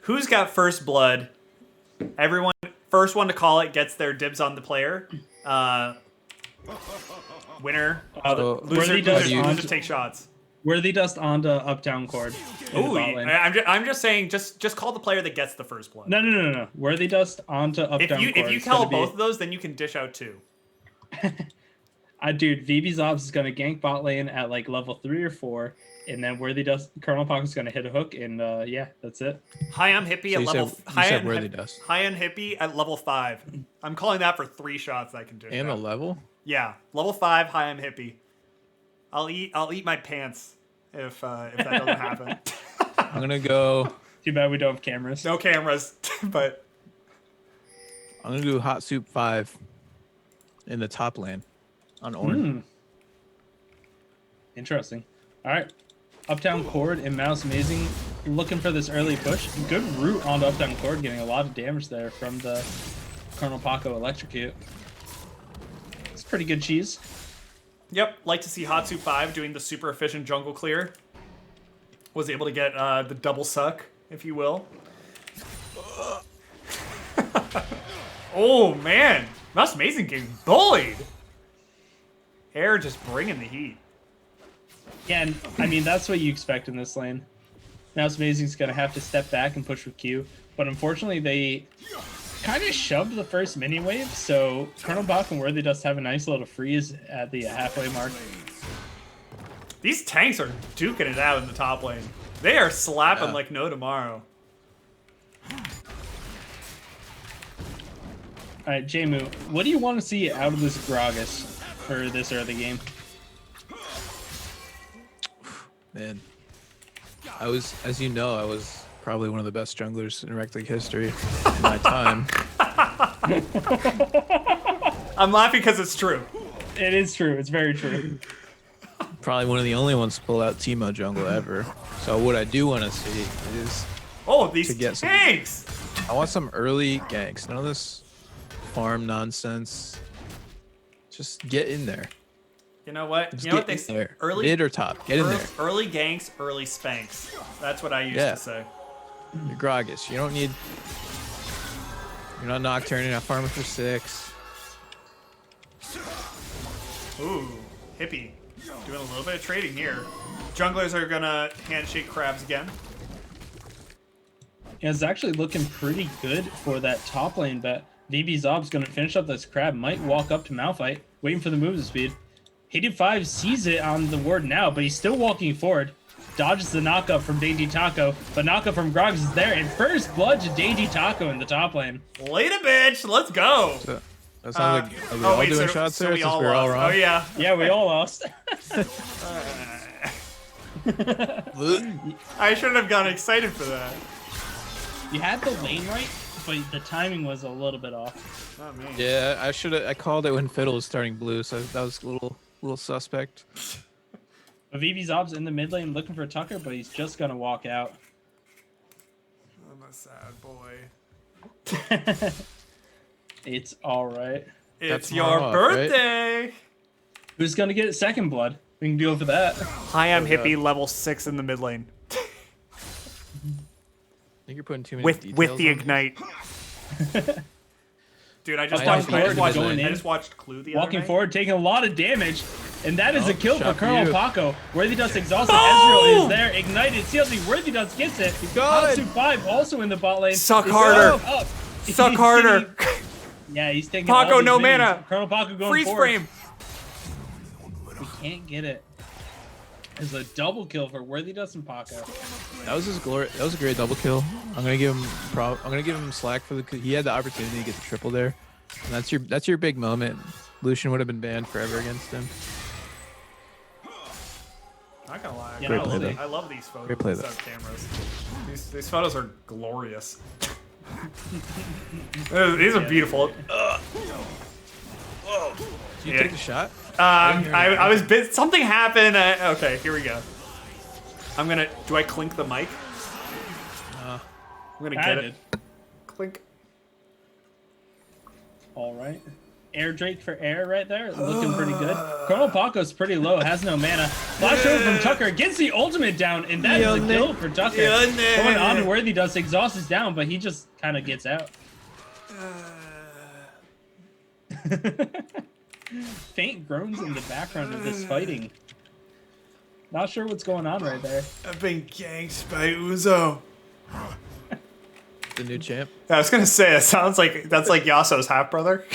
S1: who's got first blood? Everyone, first one to call it gets their dibs on the player. Winner.
S3: So,
S2: Worthy does
S1: Losers take shots.
S2: Worthy Dust onto Uptown Cord. in the
S1: Ooh,
S2: bot lane.
S1: I'm just saying, just call the player that gets the first blood.
S2: No. Worthy Dust onto Uptown Cord.
S1: If you call both of those, then you can dish out 2.
S2: Dude, VB's Ops is going to gank bot lane at like level 3 or 4, and then Worthy Dust, Colonel Pock is going to hit a hook, and yeah, that's it.
S1: High on Hippie
S3: So
S1: at
S3: you
S1: level.
S3: said- you
S1: High
S3: said
S1: on
S3: Worthy Dust.
S1: High on Hippie at level 5. I'm calling that for 3 shots that I can dish
S3: And a
S1: out.
S3: level.
S1: Yeah, level 5. High on Hippie. I'll eat my pants if that doesn't happen.
S3: I'm gonna go.
S2: Too bad we don't have cameras.
S1: No cameras, but
S3: I'm gonna do Hot Soup 5 in the top lane on Ornn.
S2: Interesting. All right. Uptown Cord and Mouse Amazing looking for this early push. Good route onto Uptown Cord, getting a lot of damage there from the Colonel Paco Electrocute. It's pretty good cheese.
S1: yep, like to see Hatsu 5 doing the super efficient jungle clear. Was able to get the double suck, if you will. Oh man, Mouse Amazing getting bullied. Air just bringing the heat.
S2: Yeah, and I mean, that's what you expect in this lane. Mouse Amazing's going to have to step back and push with Q, but unfortunately they kind of shoved the first mini wave, so Colonel Bach and Worthy Dust have a nice little freeze at the halfway mark.
S1: These tanks are duking it out in the top lane. They are slapping like no tomorrow.
S2: All right, Jmu, what do you want to see out of this Gragas for this early game?
S3: Man, I was, as you know, I was probably one of the best junglers in Rec League history in my time.
S1: I'm laughing because it's true.
S2: It is true. It's very true.
S3: Probably one of the only ones to pull out Teemo jungle ever. So what I do want to see is
S1: These
S3: to get some-
S1: tanks!
S3: I want some early ganks. None of this farm nonsense. Just get in there.
S1: You know what?
S3: Just
S1: You know what
S3: get
S1: they
S3: in there.
S1: early
S3: Mid or top. Get in there.
S1: Early ganks, early spanks. That's what I used to say.
S3: You're Gragas. You don't need. You're not Nocturne. You're not farming for 6.
S1: Ooh, hippie. Doing a little bit of trading here. Junglers are gonna handshake crabs again.
S2: Yeah, it's actually looking pretty good for that top lane bet. VB Zob's going to finish up this crab, might walk up to Malphite, waiting for the move speed. Hated 5 sees it on the ward now, but he's still walking forward. Dodges the knockup from Dainty Taco, but knockup from Groggs is there, and first blood to Dainty Taco in the top lane.
S1: Late a bitch, let's go.
S3: So, that sounds like are we all doing shots there?
S1: we
S3: Since
S1: all
S3: we're all
S1: lost.
S3: wrong.
S1: Oh yeah.
S2: Yeah, we all lost.
S1: I shouldn't have gotten excited for that.
S2: You had the lane right, but the timing was a little bit off.
S1: Not me.
S3: Yeah, I should have. I called it when Fiddle was starting blue, so that was a little suspect.
S2: But VB Zob's in the mid lane looking for Tucker, but he's just going to walk out.
S1: I'm a sad boy.
S2: It's all right.
S1: It's
S3: That's
S1: your
S3: my off, right?
S1: birthday.
S2: Who's going to get second blood? We can go for that.
S1: Hi, I'm hippie, level 6 in the mid lane.
S3: I think you're putting too many
S1: With
S3: details
S1: the
S3: on this.
S1: ignite. Dude, I just
S3: I
S1: watched
S3: know, going
S2: in.
S1: I just watched Clue the other
S2: Walking
S1: night.
S2: forward, taking a lot of damage. And that is
S3: Oh,
S2: a kill for
S3: shot for
S2: Colonel
S3: you.
S2: Paco. Worthy Dust exhausted.
S1: Boom!
S2: Ezreal is there. Ignited. CLC Worthy Dust gets it.
S3: got it.
S2: Hatsu 5 also in the bot lane.
S1: Suck
S2: He's
S1: harder.
S2: going up.
S1: Suck
S2: He's
S1: harder.
S2: taking- yeah, he's taking
S1: Paco,
S2: all these
S1: no
S2: minions.
S1: mana.
S2: Colonel Paco going
S1: Freeze
S2: forward.
S1: frame.
S2: He can't get it. It's a double kill for Worthy Dust and Paco.
S3: That was his glory. That was a great double kill. I'm gonna give him I'm gonna give him slack for the. He had the opportunity to get the triple there, and that's your big moment. Lucian would have been banned forever against him.
S1: Not gonna lie.
S2: Yeah, Great play,
S3: though.
S1: I love these photos.
S3: Great play,
S1: Instead
S3: though.
S1: of cameras. These photos are glorious. These are beautiful.
S3: Did you
S1: Yeah.
S3: take the shot?
S1: I was something happened. Okay, here we go. I'm gonna. Do I clink the mic? I'm gonna
S2: I
S1: get
S2: did.
S1: it. Clink.
S2: All right. Air Drake for air right there. Looking pretty good. Colonel Paco's pretty low. Has no mana. Flash over from Tucker. Gets the ultimate down. And that is a kill for Tucker. Going on to Worthy Dust. Exhaust is down, but he just kind of gets out. Faint groans in the background of this fighting. Not sure what's going on right there.
S1: I've been ganked by Uzo.
S3: The new champ.
S1: I was gonna say, it sounds like that's like Yasuo's half brother.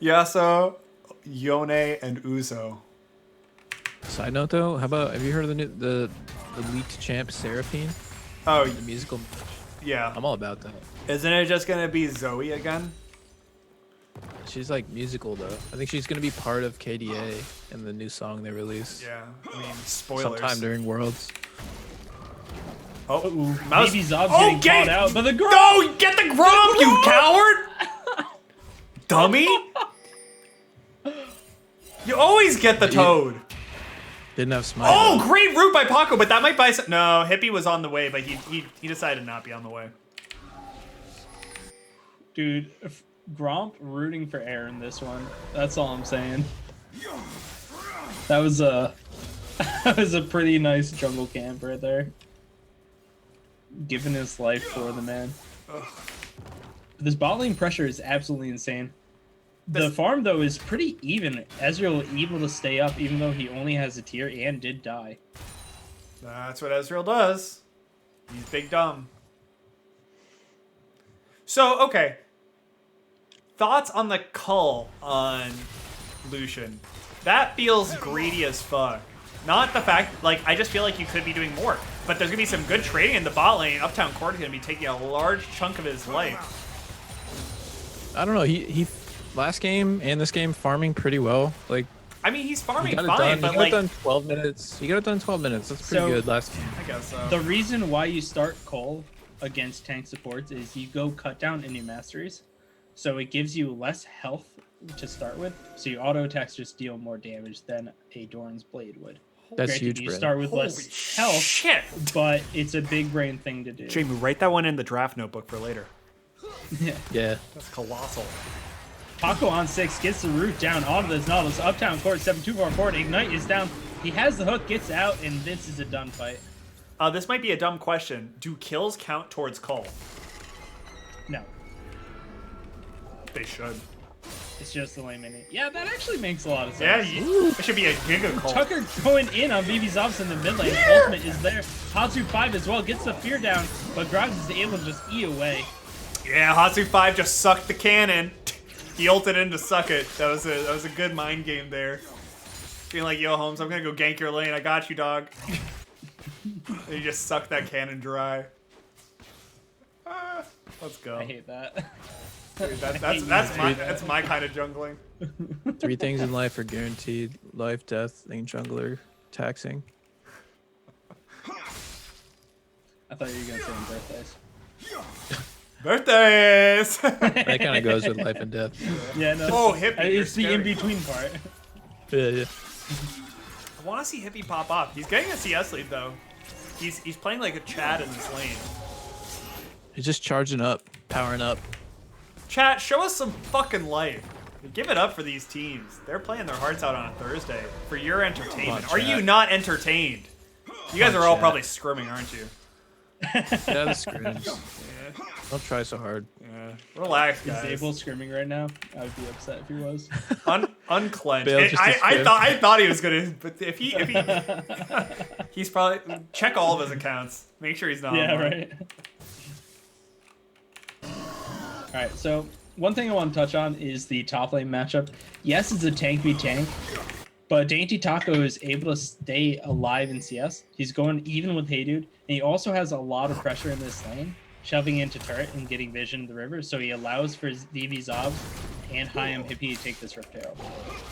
S1: Yasuo, Yone, and Uzo.
S3: Side note though, how about have you heard of the leaked champ Seraphine?
S1: Oh,
S3: The musical.
S1: yeah.
S3: I'm all about that.
S1: Isn't it just gonna be Zoe again?
S3: She's like musical though. I think she's gonna be part of KDA in the new song they released.
S1: Yeah. I mean, spoilers.
S3: Sometime during Worlds.
S1: Oh,
S2: Mouse. Maybe Zob's getting caught out, but the girl.
S1: Go get the Grom, you coward! Dummy! You always get the Toad.
S3: Didn't have smite.
S1: Oh, great route by Paco, but that might buy some. No, Hippie was on the way, but he decided not to be on the way.
S2: Dude, Gromp rooting for air in this one. That's all I'm saying. That was a that was a pretty nice jungle camp right there. Giving his life for the man. This bot lane pressure is absolutely insane. The farm though is pretty even. Ezreal able to stay up even though he only has a tier and did die.
S1: That's what Ezreal does. He's big dumb. So, okay. Thoughts on the cull on Lucian. That feels greedy as fuck. Not the fact, like, I just feel like you could be doing more. But there's going to be some good trading in the bot lane. Uptown Court is going to be taking a large chunk of his life.
S3: I don't know. He last game and this game farming pretty well. Like,
S1: I mean, he's farming
S3: he got it
S1: fine,
S3: done.
S1: but
S3: He got
S1: like...
S3: it done 12 minutes. He got it done 12 minutes. That's pretty good last game.
S1: I guess so.
S2: The reason why you start Cole against tank supports is you go cut down any masteries. So it gives you less health to start with. So your auto attacks just deal more damage than a Doran's Blade would.
S3: That's
S2: Granted,
S3: huge,
S2: you
S3: Brandon.
S2: start with
S1: Holy
S2: less health,
S1: shit!
S2: but it's a big brain thing to do.
S1: Jamie, write that one in the draft notebook for later.
S3: Yeah.
S1: That's colossal.
S2: Paco on 6 gets the root down onto this Nautilus. Uptown Court 7-2 forward. Ignite is down. He has the hook, gets out, and this is a done fight.
S1: This might be a dumb question. Do kills count towards call?
S2: No,
S1: They should.
S2: it's just the lane minute. Yeah, that actually makes a lot of
S1: Yeah,
S2: sense.
S1: it should be a giga call.
S2: Tucker going in on BB's ops in the mid lane. Ultimate is there. Hatsu 5 as well gets the fear down, but Grogs is able to just E away.
S1: Yeah, Hatsu 5 just sucked the cannon. He ulted in to suck it. That was a good mind game there. Being like, yo, Holmes, I'm gonna go gank your lane. I got you, dog. And he just sucked that cannon dry. Let's go.
S2: I hate that.
S1: Dude, that's my kind of jungling.
S3: 3 things in life are guaranteed: life, death, and jungler taxing.
S2: I thought you were gonna say on birthdays.
S1: Birthdays!
S3: That kind of goes with life and death.
S2: Yeah, no.
S1: Oh, Hippie, you're
S2: It's the
S1: scary.
S2: in-between part.
S3: Yeah.
S1: I want to see Hippie pop off. He's getting a CS lead, though. He's playing like a Chad in this lane.
S3: He's just charging up, powering up.
S1: Chat, show us some fucking life. Give it up for these teams. They're playing their hearts out on a Thursday for your entertainment.
S3: Come on,
S1: Are you
S3: chat.
S1: not entertained? You guys
S3: Come
S1: are
S3: on,
S1: all
S3: chat.
S1: probably scrimming, aren't you?
S3: Yeah, the screens. Don't try so hard.
S1: Yeah. Relax,
S2: Is
S1: guys.
S2: Zabel screaming right now? I would be upset if he was.
S1: Unclench.
S3: Bale just
S1: I thought he was gonna, but if he he's probably check all of his accounts. Make sure he's not.
S2: Yeah,
S1: online.
S2: right. Alright, so one thing I want to touch on is the top lane matchup. Yes, it's a tank v tank, but Dainty Taco is able to stay alive in CS. He's going even with Hey Dude, and he also has a lot of pressure in this lane, shoving into turret and getting vision in the river, so he allows for his DV Zobs and Hayam Hippie to take this Rift Herald.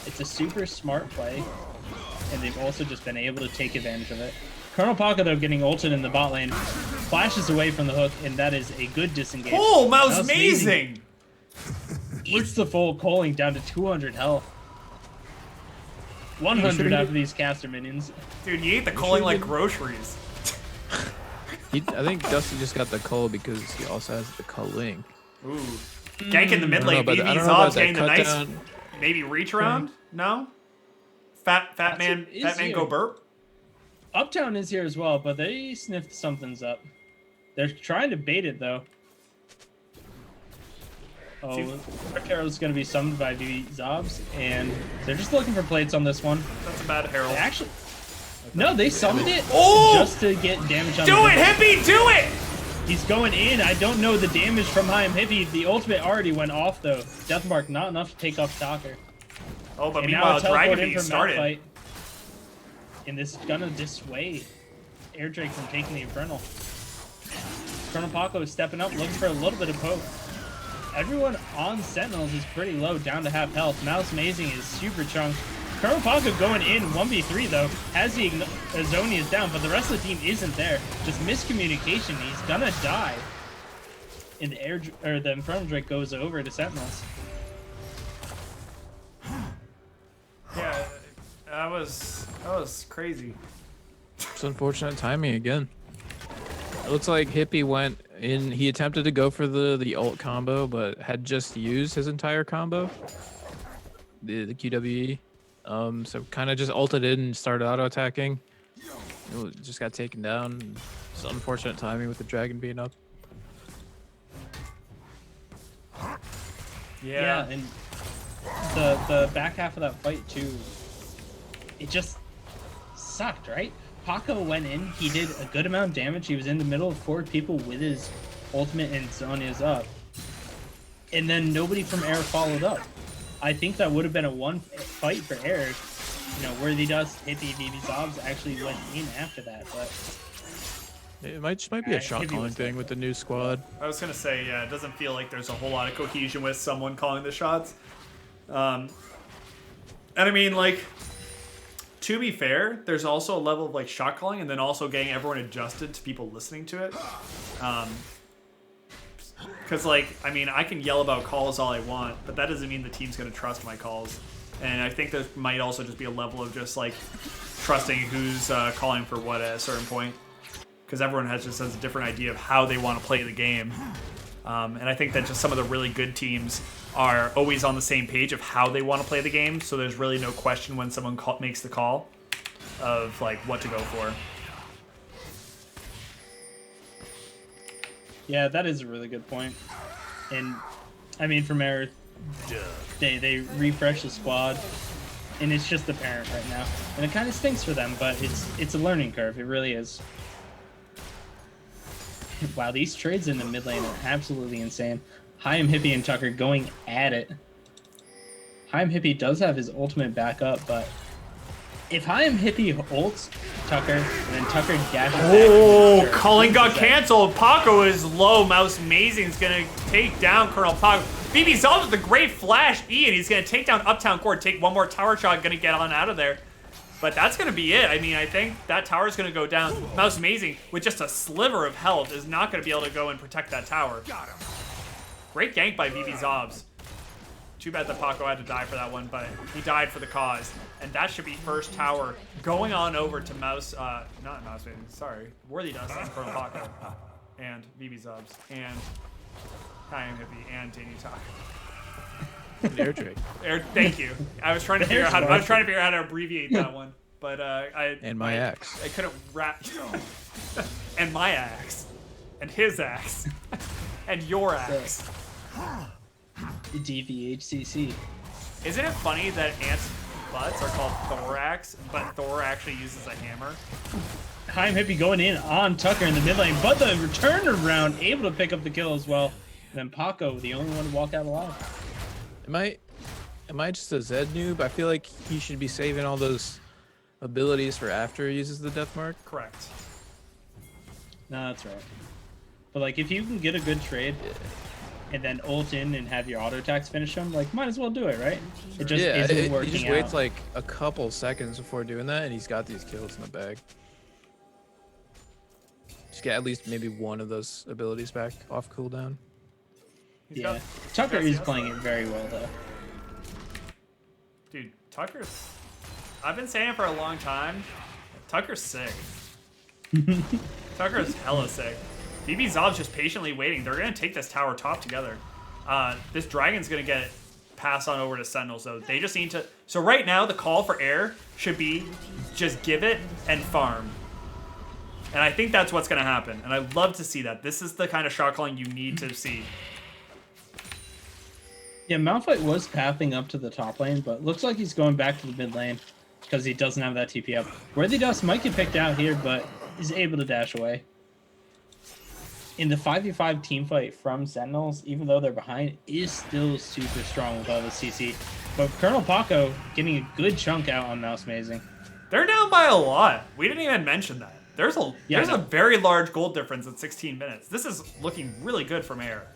S2: It's a super smart play, and they've also just been able to take advantage of it. Colonel Paco, though, getting ulted in the bot lane, flashes away from the hook, and that is a good disengage.
S1: Oh,
S2: That
S1: Mouse
S2: was
S1: amazing!
S2: Eats the full Coling down to 200 health. 100 after these caster minions.
S1: Dude, you ate the calling like groceries.
S3: I think Dusty just got the cull because he also has the culling.
S1: Ooh. Gank in the mid lane.
S3: I
S1: BB
S3: don't know about
S1: Zob's
S3: that
S1: getting the
S3: cut
S1: nice
S3: down.
S1: maybe reach around? No? Fat man
S2: is
S1: fat man go
S2: here.
S1: burp?
S2: Uptown is here as well, but they sniffed something's up. They're trying to bait it, though. Oh, Rift Herald's going to be summoned by VV Zobs, and they're just looking for plates on this one.
S1: That's a bad herald.
S2: They actually... No, they summoned it
S1: Oh!
S2: just to get damage on
S1: Do
S2: the
S1: it,
S2: villain.
S1: Hippie! Do it!
S2: He's going in. I don't know the damage from Hayam Hippie. The ultimate already went off, though. Deathmark not enough to take off Stalker.
S1: Oh, but
S2: And now
S1: meanwhile,
S2: a teleport
S1: Dragon
S2: in
S1: Beat
S2: for
S1: started.
S2: Malphite. And this is gonna dissuade Air Drake from taking the Infernal. Colonel Paco is stepping up, looking for a little bit of poke. Everyone on Sentinels is pretty low, down to half health. Mouse Amazing is super chunked. Colonel Paco going in 1v3 though, has the Azonius down, but the rest of the team isn't there. Just miscommunication. He's gonna die. And the Infernal Drake goes over to Sentinels.
S1: Yeah, that was crazy.
S3: It's unfortunate timing again. It looks like Hippie went in. He attempted to go for the ult combo, but had just used his entire combo, the QWE. So kind of just ulted in and started auto attacking. Just got taken down. It's unfortunate timing with the dragon being up.
S1: Yeah.
S2: And the back half of that fight too, it just sucked, right? Paco went in, he did a good amount of damage, he was in the middle of 4 people with his ultimate and Zonia's up. And then nobody from Air followed up. I think that would have been a one fight for Air Worthy Dust, Hippie, VB Zobs actually went in after that, but
S3: It might be a shot calling thing with the new squad.
S1: I was gonna say, yeah, it doesn't feel like there's a whole lot of cohesion with someone calling the shots. And I mean, like, to be fair, there's also a level of like shot calling and then also getting everyone adjusted to people listening to it. Because like, I mean, I can yell about calls all I want, but that doesn't mean the team's gonna trust my calls. And I think there might also just be a level of just like trusting who's calling for what at a certain point. Because everyone has a different idea of how they want to play the game. And I think that just some of the really good teams are always on the same page of how they want to play the game, so there's really no question when someone makes the call of like what to go for.
S2: yeah, that is a really good point. And I mean, from Air, they refresh the squad, and it's just apparent right now, and it kind of stinks for them, but it's a learning curve. It really is. Wow, these trades in the mid lane are absolutely insane. Hyam, Hippie, and Tucker going at it. Hyam Hippie does have his ultimate back up, but if Hyam Hippie ults Tucker, and then Tucker dashes back...
S1: Oh, calling got canceled. Paco is low. Mouse Amazing's going to take down Colonel Paco. BB Zobs with a great flash E, and he's going to take down Uptown Court, take one more tower shot, going to get on out of there. But that's going to be it. I mean, I think that tower's going to go down. Mouse Amazing, with just a sliver of health, is not going to be able to go and protect that tower. Great gank by BB Zobs. Too bad that Paco had to die for that one, but he died for the cause. And that should be first tower going on over to not Mouse Amazing, sorry. Worthy Dust and Colonel Paco. And BB Zobs. And Kaim Hippie. And Danny Talk.
S3: Air Drake.
S1: Thank you. I was trying to figure out how to abbreviate that one, but
S3: and my axe.
S1: I couldn't wrap. And my axe, and his axe, and your axe.
S2: DVHCC.
S1: Isn't it funny that ants' butts are called thorax, but Thor actually uses a hammer?
S2: Hyam Hippie going in on Tucker in the mid lane, but the return around able to pick up the kill as well. And then Paco, the only one to walk out alive.
S3: Am I just a Zed noob? I feel like he should be saving all those abilities for after he uses the death mark.
S1: Correct.
S2: No, that's right. But like, if you can get a good trade and then ult in and have your auto attacks finish them, like, might as well do it, right? It just isn't working
S3: he just
S2: out.
S3: waits like a couple seconds before doing that, and he's got these kills in the bag. Just get at least maybe one of those abilities back off cooldown.
S2: Yeah, Tucker is playing it very well, though.
S1: Dude, Tucker's... I've been saying it for a long time. Tucker's sick. Tucker's hella sick. BB Zob's just patiently waiting. They're going to take this tower top together. This dragon's going to get passed on over to Sentinels, though. They just need to... So right now, the call for air should be just give it and farm. And I think that's what's going to happen. And I'd love to see that. This is the kind of shot calling you need to see.
S2: Yeah, Malphite was pathing up to the top lane, but looks like he's going back to the mid lane because he doesn't have that TP up. Worthy Dust might get picked out here, but is able to dash away. In the 5v5 team fight from Sentinels, even though they're behind, is still super strong with all the CC. But Colonel Paco getting a good chunk out on Mouse Amazing.
S1: They're down by a lot. We didn't even mention that. There's a very large gold difference at 16 minutes. This is looking really good from air.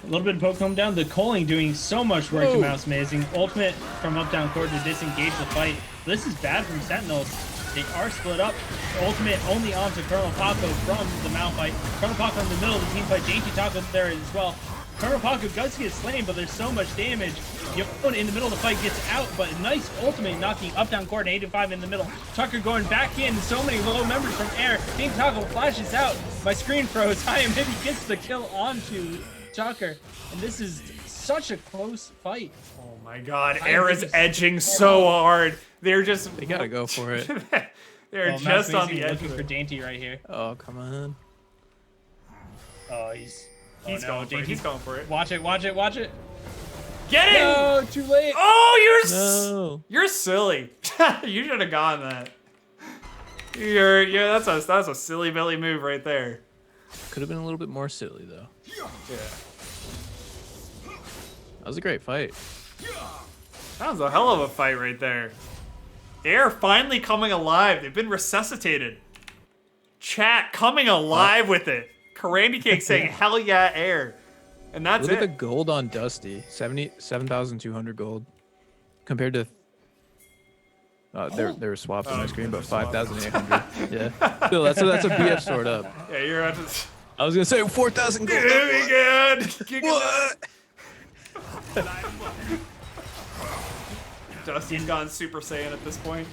S2: A little bit of poke home down. The Coling doing so much work to Mouse Amazing. Ultimate from up down court to disengage the fight. This is bad from Sentinels. They are split up. Ultimate only onto Colonel Paco from the Malphite. Colonel Paco in the middle of the team fight. Dainty Taco there as well. Colonel Paco does get slain, but there's so much damage. Yone in the middle of the fight gets out, but nice ultimate knocking up down court and 8-5 in the middle. Tucker going back in. So many low members from air. Dainty Taco flashes out. My screen froze. Hyam Hippie gets the kill onto Tucker, and this is such a close fight.
S1: Oh my god, air is edging so hard. They
S3: gotta go for it.
S1: They're just on the edge
S2: looking for Dainty right here.
S3: Oh, come on.
S2: Oh, he's
S1: going for it. He's going for it.
S2: Watch it, watch it, watch it.
S1: Get it!
S2: No, too late.
S1: Oh, you're silly. You should have gone that. That's a silly Billy move right there.
S3: Could have been a little bit more silly though.
S1: Yeah.
S3: That was a great fight.
S1: That was a hell of a fight right there. Air finally coming alive. They've been resuscitated. Chat coming alive with it. Karandy Cake saying, hell yeah, Air. And that's
S3: Look
S1: it.
S3: at the gold on Dusty. 7,200 gold. Compared to... they were swapped on my screen, but 5,800. Yeah. Still, that's a BF sword up.
S1: Yeah, you're at the...
S3: I was going to say 4,000 gold.
S1: What? Dusty's gone Super Saiyan at this point.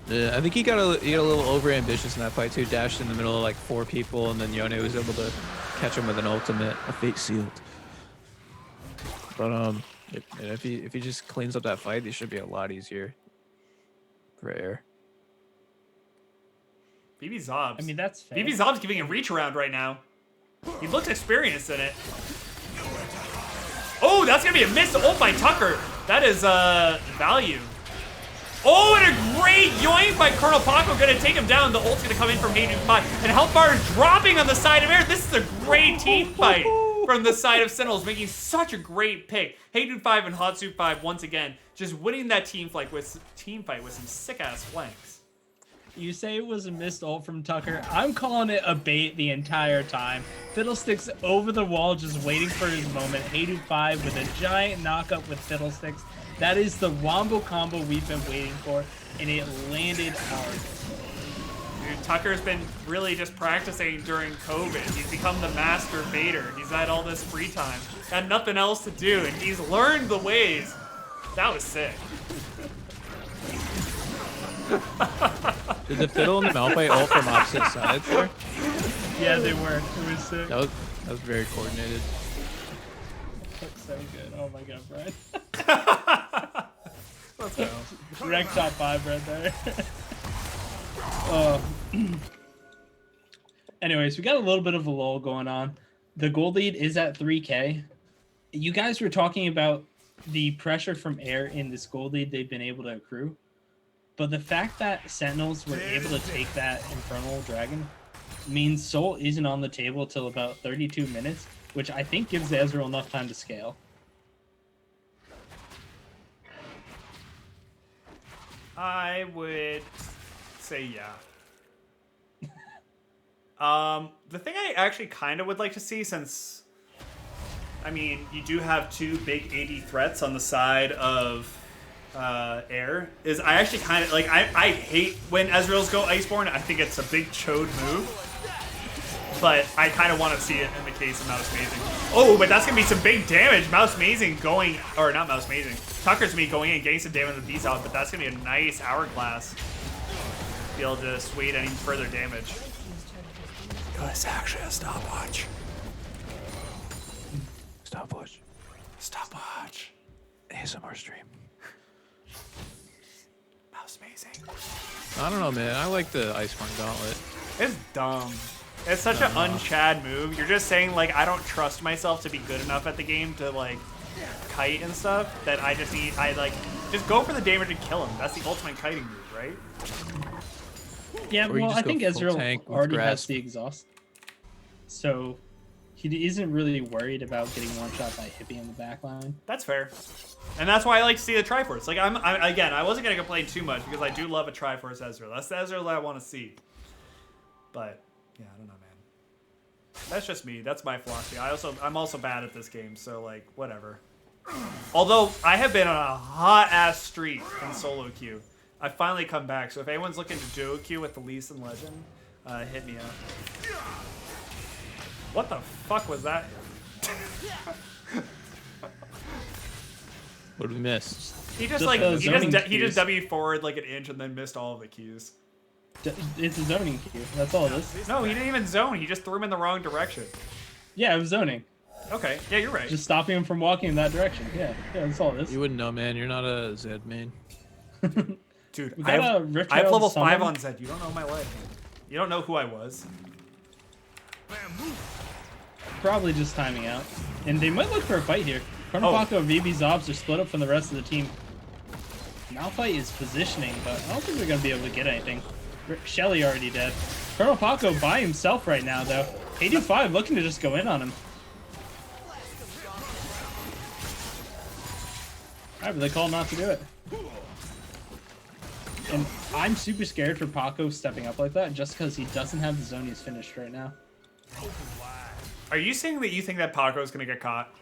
S3: Yeah, I think he got a little over ambitious in that fight too. Dashed in the middle of like 4 people, and then Yone was able to catch him with an ultimate, a fate sealed. But if he just cleans up that fight, it should be a lot easier for Air.
S1: BB Zobs.
S2: I mean, that's fair.
S1: BB Zob's giving a reach around right now. He looks experienced in it. Oh, that's gonna be a miss ult by Tucker. That is value. Oh, and a great yoink by Colonel Paco, gonna take him down. The ult's gonna come in from Hayden 5. And Health Bar is dropping on the side of Air. This is a great team fight from the side of Sentinels, making such a great pick. Hayden 5 and Hatsu 5 once again, just winning that team fight with some sick-ass flanks.
S2: You say it was a missed ult from Tucker. I'm calling it a bait the entire time. Fiddlesticks over the wall, just waiting for his moment. Hayden 5 with a giant knockup with Fiddlesticks. That is the wombo combo we've been waiting for, and it landed hard.
S1: Dude, Tucker's been really just practicing during COVID. He's become the master baiter. He's had all this free time. Got nothing else to do, and he's learned the ways. That was sick.
S3: Did the Fiddle and the Malphite ult from opposite sides there?
S2: Yeah, they were. It was sick.
S3: That was very coordinated.
S2: Looks so good. Oh my god, Brian.
S1: Let's go.
S2: Wreck top 5 right there. Anyways, we got a little bit of a lull going on. The gold lead is at 3K. You guys were talking about the pressure from Air in this gold lead they've been able to accrue. But the fact that Sentinels were able to take that Infernal Dragon means Soul isn't on the table till about 32 minutes, which I think gives Ezreal enough time to scale.
S1: I would say yeah. The thing I actually kind of would like to see, since, I mean, you do have 2 big AD threats on the side of Air, is I actually kind of, like, I hate when Ezreal's go Iceborne. I think it's a big chode move. But I kind of want to see it in the case of Mouse Mazing. Oh, but that's going to be some big damage. Mouse Mazing going, or not Mouse Mazing. Tucker's going to be going in, getting some damage with the beast out, but that's going to be a nice hourglass. Be able to sway any further damage. It's actually a stopwatch.
S3: Stopwatch.
S1: Stopwatch.
S3: ASMR stream.
S1: Mouse Mazing.
S3: I don't know, man. I like the Iceborne Gauntlet.
S1: It's dumb. It's such an un-Chad move. You're just saying, like, I don't trust myself to be good enough at the game to, like, kite and stuff, that I just need, just go for the damage and kill him. That's the ultimate kiting move, right?
S2: Yeah,
S3: Or you
S2: well,
S3: just
S2: I think
S3: go full
S2: Ezreal
S3: tank with
S2: already has
S3: grasp.
S2: the exhaust. So he isn't really worried about getting one-shot by Hippie in the backline.
S1: That's fair. And that's why I like to see the Triforce. Like, again, I wasn't going to complain too much because I do love a Triforce Ezreal. That's the Ezreal that I want to see. But, yeah, I don't know, man. That's just me. That's my philosophy. I'm also bad at this game, so, like, whatever. Although, I have been on a hot-ass streak in solo queue. I finally come back, so if anyone's looking to duo queue with the Lee Sin Legend, hit me up. What the fuck was that?
S3: What did we miss?
S1: He just,
S2: Just
S1: like,
S2: the zoning
S1: he just
S2: cues.
S1: W forward like an inch and then missed all of the cues.
S2: It's a zoning queue. That's all it is.
S1: No, he didn't even zone. He just threw him in the wrong direction.
S2: Yeah, it was zoning.
S1: Okay, yeah, you're right.
S2: Just stopping him from walking in that direction. Yeah, that's all it is.
S3: You wouldn't know, man. You're not a Zed main.
S1: Dude,
S2: We
S1: I
S2: got a
S1: have
S2: Rift
S1: level
S2: Herald
S1: 5
S2: summon.
S1: on Zed. You don't know my life. You don't know who I was.
S2: Probably just timing out. And they might look for a fight here. Chronopaco and VB Zobs are split up from the rest of the team. Malphite is positioning, but I don't think they're going to be able to get anything. Shelly already dead. Colonel Paco by himself right now, though. 85 looking to just go in on him. Alright, but they call not to do it. And I'm super scared for Paco stepping up like that just because he doesn't have the zonies finished right now.
S1: Are you saying that you think that Paco is going to get caught?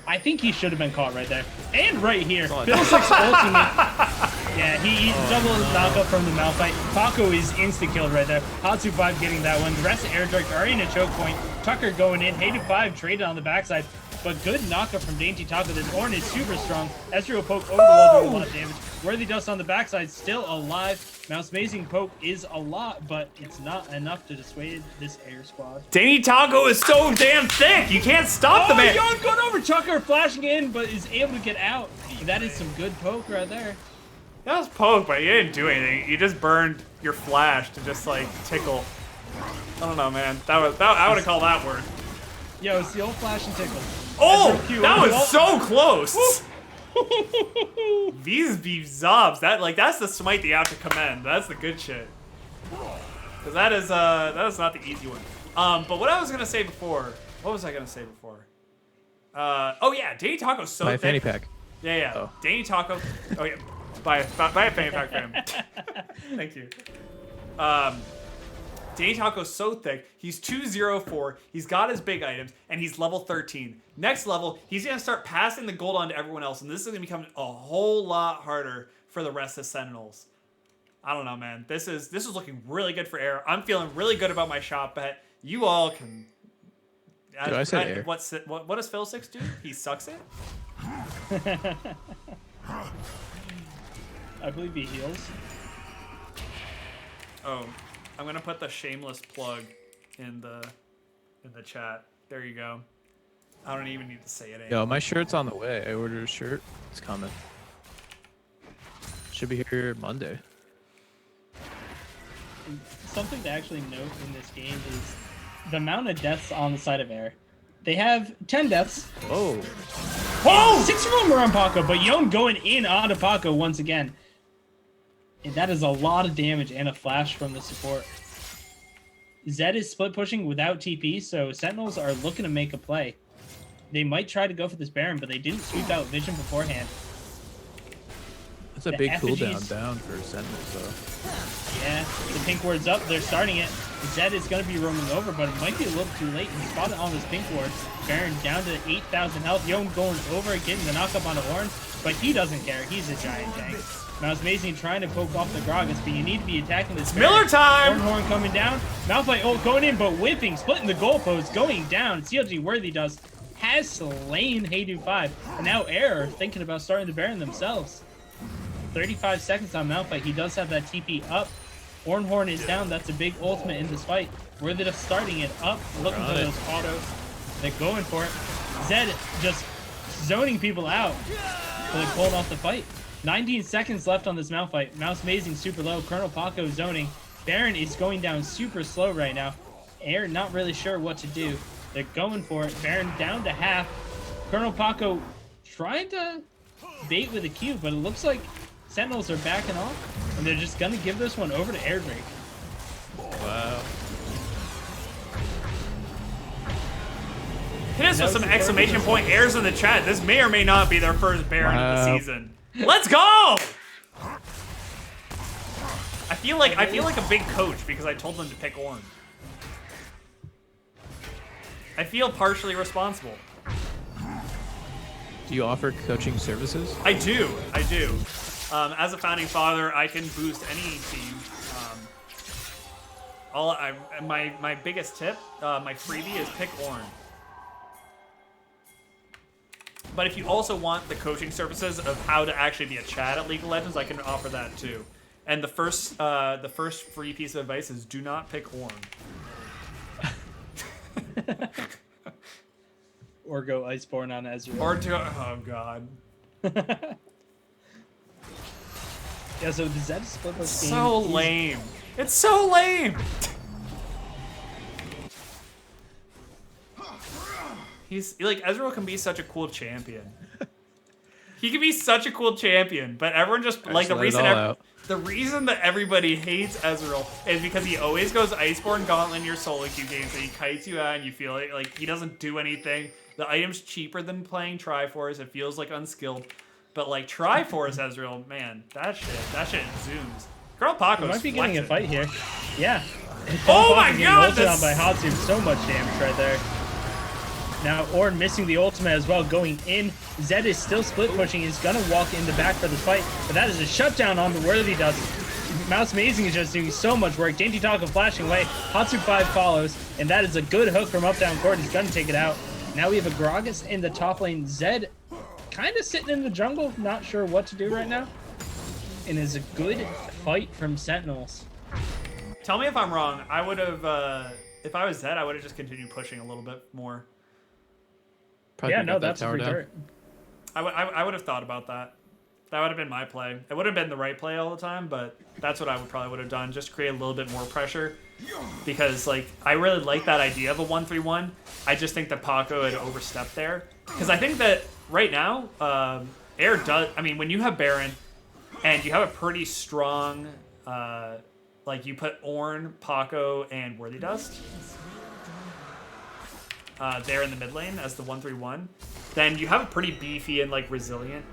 S2: I think he should have been caught right there. And right here. Feels like ultimate. Yeah, he double knockup from the Malphite. Paco is insta-killed right there. Hatsu 5 getting that one. The rest of Air Drake are in a choke point. Tucker going in. Hated 5 traded on the backside. But good knockup from Dainty Taco. This Ornn is super strong. Ezreal poke over the wall doing a lot of damage. Worthy Dust on the backside still alive. Mouse Amazing poke is a lot, but it's not enough to dissuade this air squad.
S1: Dainty Taco is so damn thick. You can't stop the man.
S2: Yon going over. Tucker flashing in, but is able to get out. That is some good poke right there.
S1: That was poke, but you didn't do anything. You just burned your flash to just like tickle. I don't know, man. I would have called that word.
S2: Yo, it's the old flash and tickle.
S1: Oh, that was so close. These be zobs. That's the smite that you have to commend. That's the good shit. Cause that is not the easy one. But what I was gonna say before, what was I gonna say before? Oh yeah, Dainty Taco's so
S3: Buy a
S1: thick.
S3: fanny pack.
S1: Yeah.
S3: Oh.
S1: Dainty Taco. Oh yeah, buy a fanny pack for him. Thank you. Dainty Taco's so thick. He's 204. He's got his big items, and he's level 13. Next level, he's gonna start passing the gold on to everyone else, and this is gonna become a whole lot harder for the rest of Sentinels. I don't know, man. This is looking really good for Air. I'm feeling really good about my shot bet. You all can.
S3: Dude, I said Air.
S1: What does Phil 6 do? He sucks it.
S2: I believe he heals.
S1: Oh, I'm gonna put the shameless plug in the chat. There you go. I don't even need to say it anymore.
S3: Yo, my shirt's on the way. I ordered a shirt. It's coming. Should be here Monday.
S2: Something to actually note in this game is the amount of deaths on the side of Air. They have 10 deaths.
S3: Oh.
S2: Oh! 6 of them are on Paco, but Yon going in onto Paco once again. And that is a lot of damage and a flash from the support. Zed is split pushing without TP, so Sentinels are looking to make a play. They might try to go for this Baron, but they didn't sweep out Vision beforehand.
S3: That's a
S2: The
S3: big
S2: effigies-
S3: cooldown down for Sentinels, though.
S2: Yeah, the pink ward's up. They're starting it. Zed is going to be roaming over, but it might be a little too late. He spotted on this pink ward. Baron down to 8,000 health. Yon going over, getting the knockup on the Ornn, but he doesn't care. He's a giant tank. Mouse Amazing trying to poke off the Gragas, but you need to be attacking this Baron.
S1: Miller time!
S2: Horn coming down. Malphite ult going in, but whipping, splitting the goalpost, going down. CLG Worthy Dust has slain Haydu 5. And now Air thinking about starting the Baron themselves. 35 seconds on Malphite. He does have that TP up. Horn is down. That's a big ultimate in this fight. Worthy Dust starting it up, looking for those autos. They're going for it. Zed just zoning people out. So they're pulling off the fight. 19 seconds left on this Malphite. Mouse Amazing super low. Colonel Paco zoning. Baron is going down super slow right now. Air not really sure what to do. They're going for it. Baron down to half. Colonel Paco trying to bait with a Q, but it looks like Sentinels are backing off, and they're just going to give this one over to Air Drake.
S3: Wow.
S1: Hit us with some exclamation point airs in the chat. This may or may not be their first Baron of the season. Let's go! I feel like a big coach because I told them to pick Ornn. I feel partially responsible.
S3: Do you offer coaching services?
S1: I do. As a founding father, I can boost any team. My biggest tip, my freebie is pick Ornn. But if you also want the coaching services of how to actually be a Chad at League of Legends, I can offer that too. And the first free piece of advice is do not pick Ornn.
S2: Or go Iceborne on Ezreal.
S1: Or to oh god.
S2: Yeah, so does that split this game?
S1: So lame. It's so lame. He's like Ezreal can be such a cool champion. He can be such a cool champion, but everyone just like the
S3: let it
S1: reason
S3: all out.
S1: The reason that everybody hates Ezreal is because he always goes Iceborne Gauntlet in your solo queue games, and he kites you out, and you feel like he doesn't do anything. The item's cheaper than playing Triforce. It feels like unskilled, but like Triforce Ezreal, man, that shit zooms. Colonel Paco's
S2: Might be getting a fight here. Yeah.
S1: Oh my god!
S2: Ulted on by Hatsu, so much damage right there. Now Ornn missing the ultimate as well, going in. Zed is still split pushing. He's gonna walk in the back for the fight, but that is a shutdown on the Worthy Dust. Mouse Amazing is just doing so much work. Dainty Taco flashing away. Hatsu 5 follows, and that is a good hook from up down court. He's gonna take it out. Now we have a Gragas in the top lane. Zed kind of sitting in the jungle, not sure what to do right now. And is a good fight from Sentinels.
S1: Tell me if I'm wrong. I would have, if I was Zed, I would have just continued pushing a little bit more.
S3: Probably
S2: Yeah, no,
S3: got that
S2: that's a
S3: tower
S2: free
S3: down.
S2: turret.
S1: I would have thought about that. That would have been my play. It would have been the right play all the time, but that's what I probably would have done. Just create a little bit more pressure. Because, like, I really like that idea of a 1-3-1. I just think that Paco had overstepped there. Because I think that right now, Air does... I mean, when you have Baron, and you have a pretty strong... like, you put Ornn, Paco, and Worthy Dust there in the mid lane as the 1-3-1, then you have a pretty beefy and, like, resilient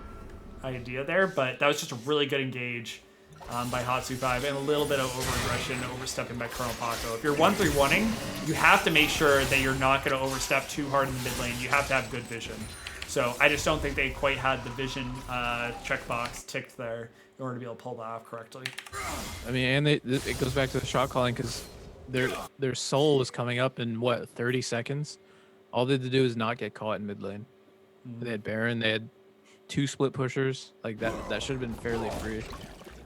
S1: idea there. But that was just a really good engage by Hatsu 5 and a little bit of over-aggression, overstepping by Colonel Paco. If you're 1-3-1ing, you have to make sure that you're not going to overstep too hard in the mid lane. You have to have good vision. So I just don't think they quite had the vision checkbox ticked there in order to be able to pull that off correctly.
S3: I mean, and it goes back to the shot calling because their soul is coming up in what 30 seconds. All they had to do is not get caught in mid lane. They had Baron, they had 2 split pushers. Like that should have been fairly free.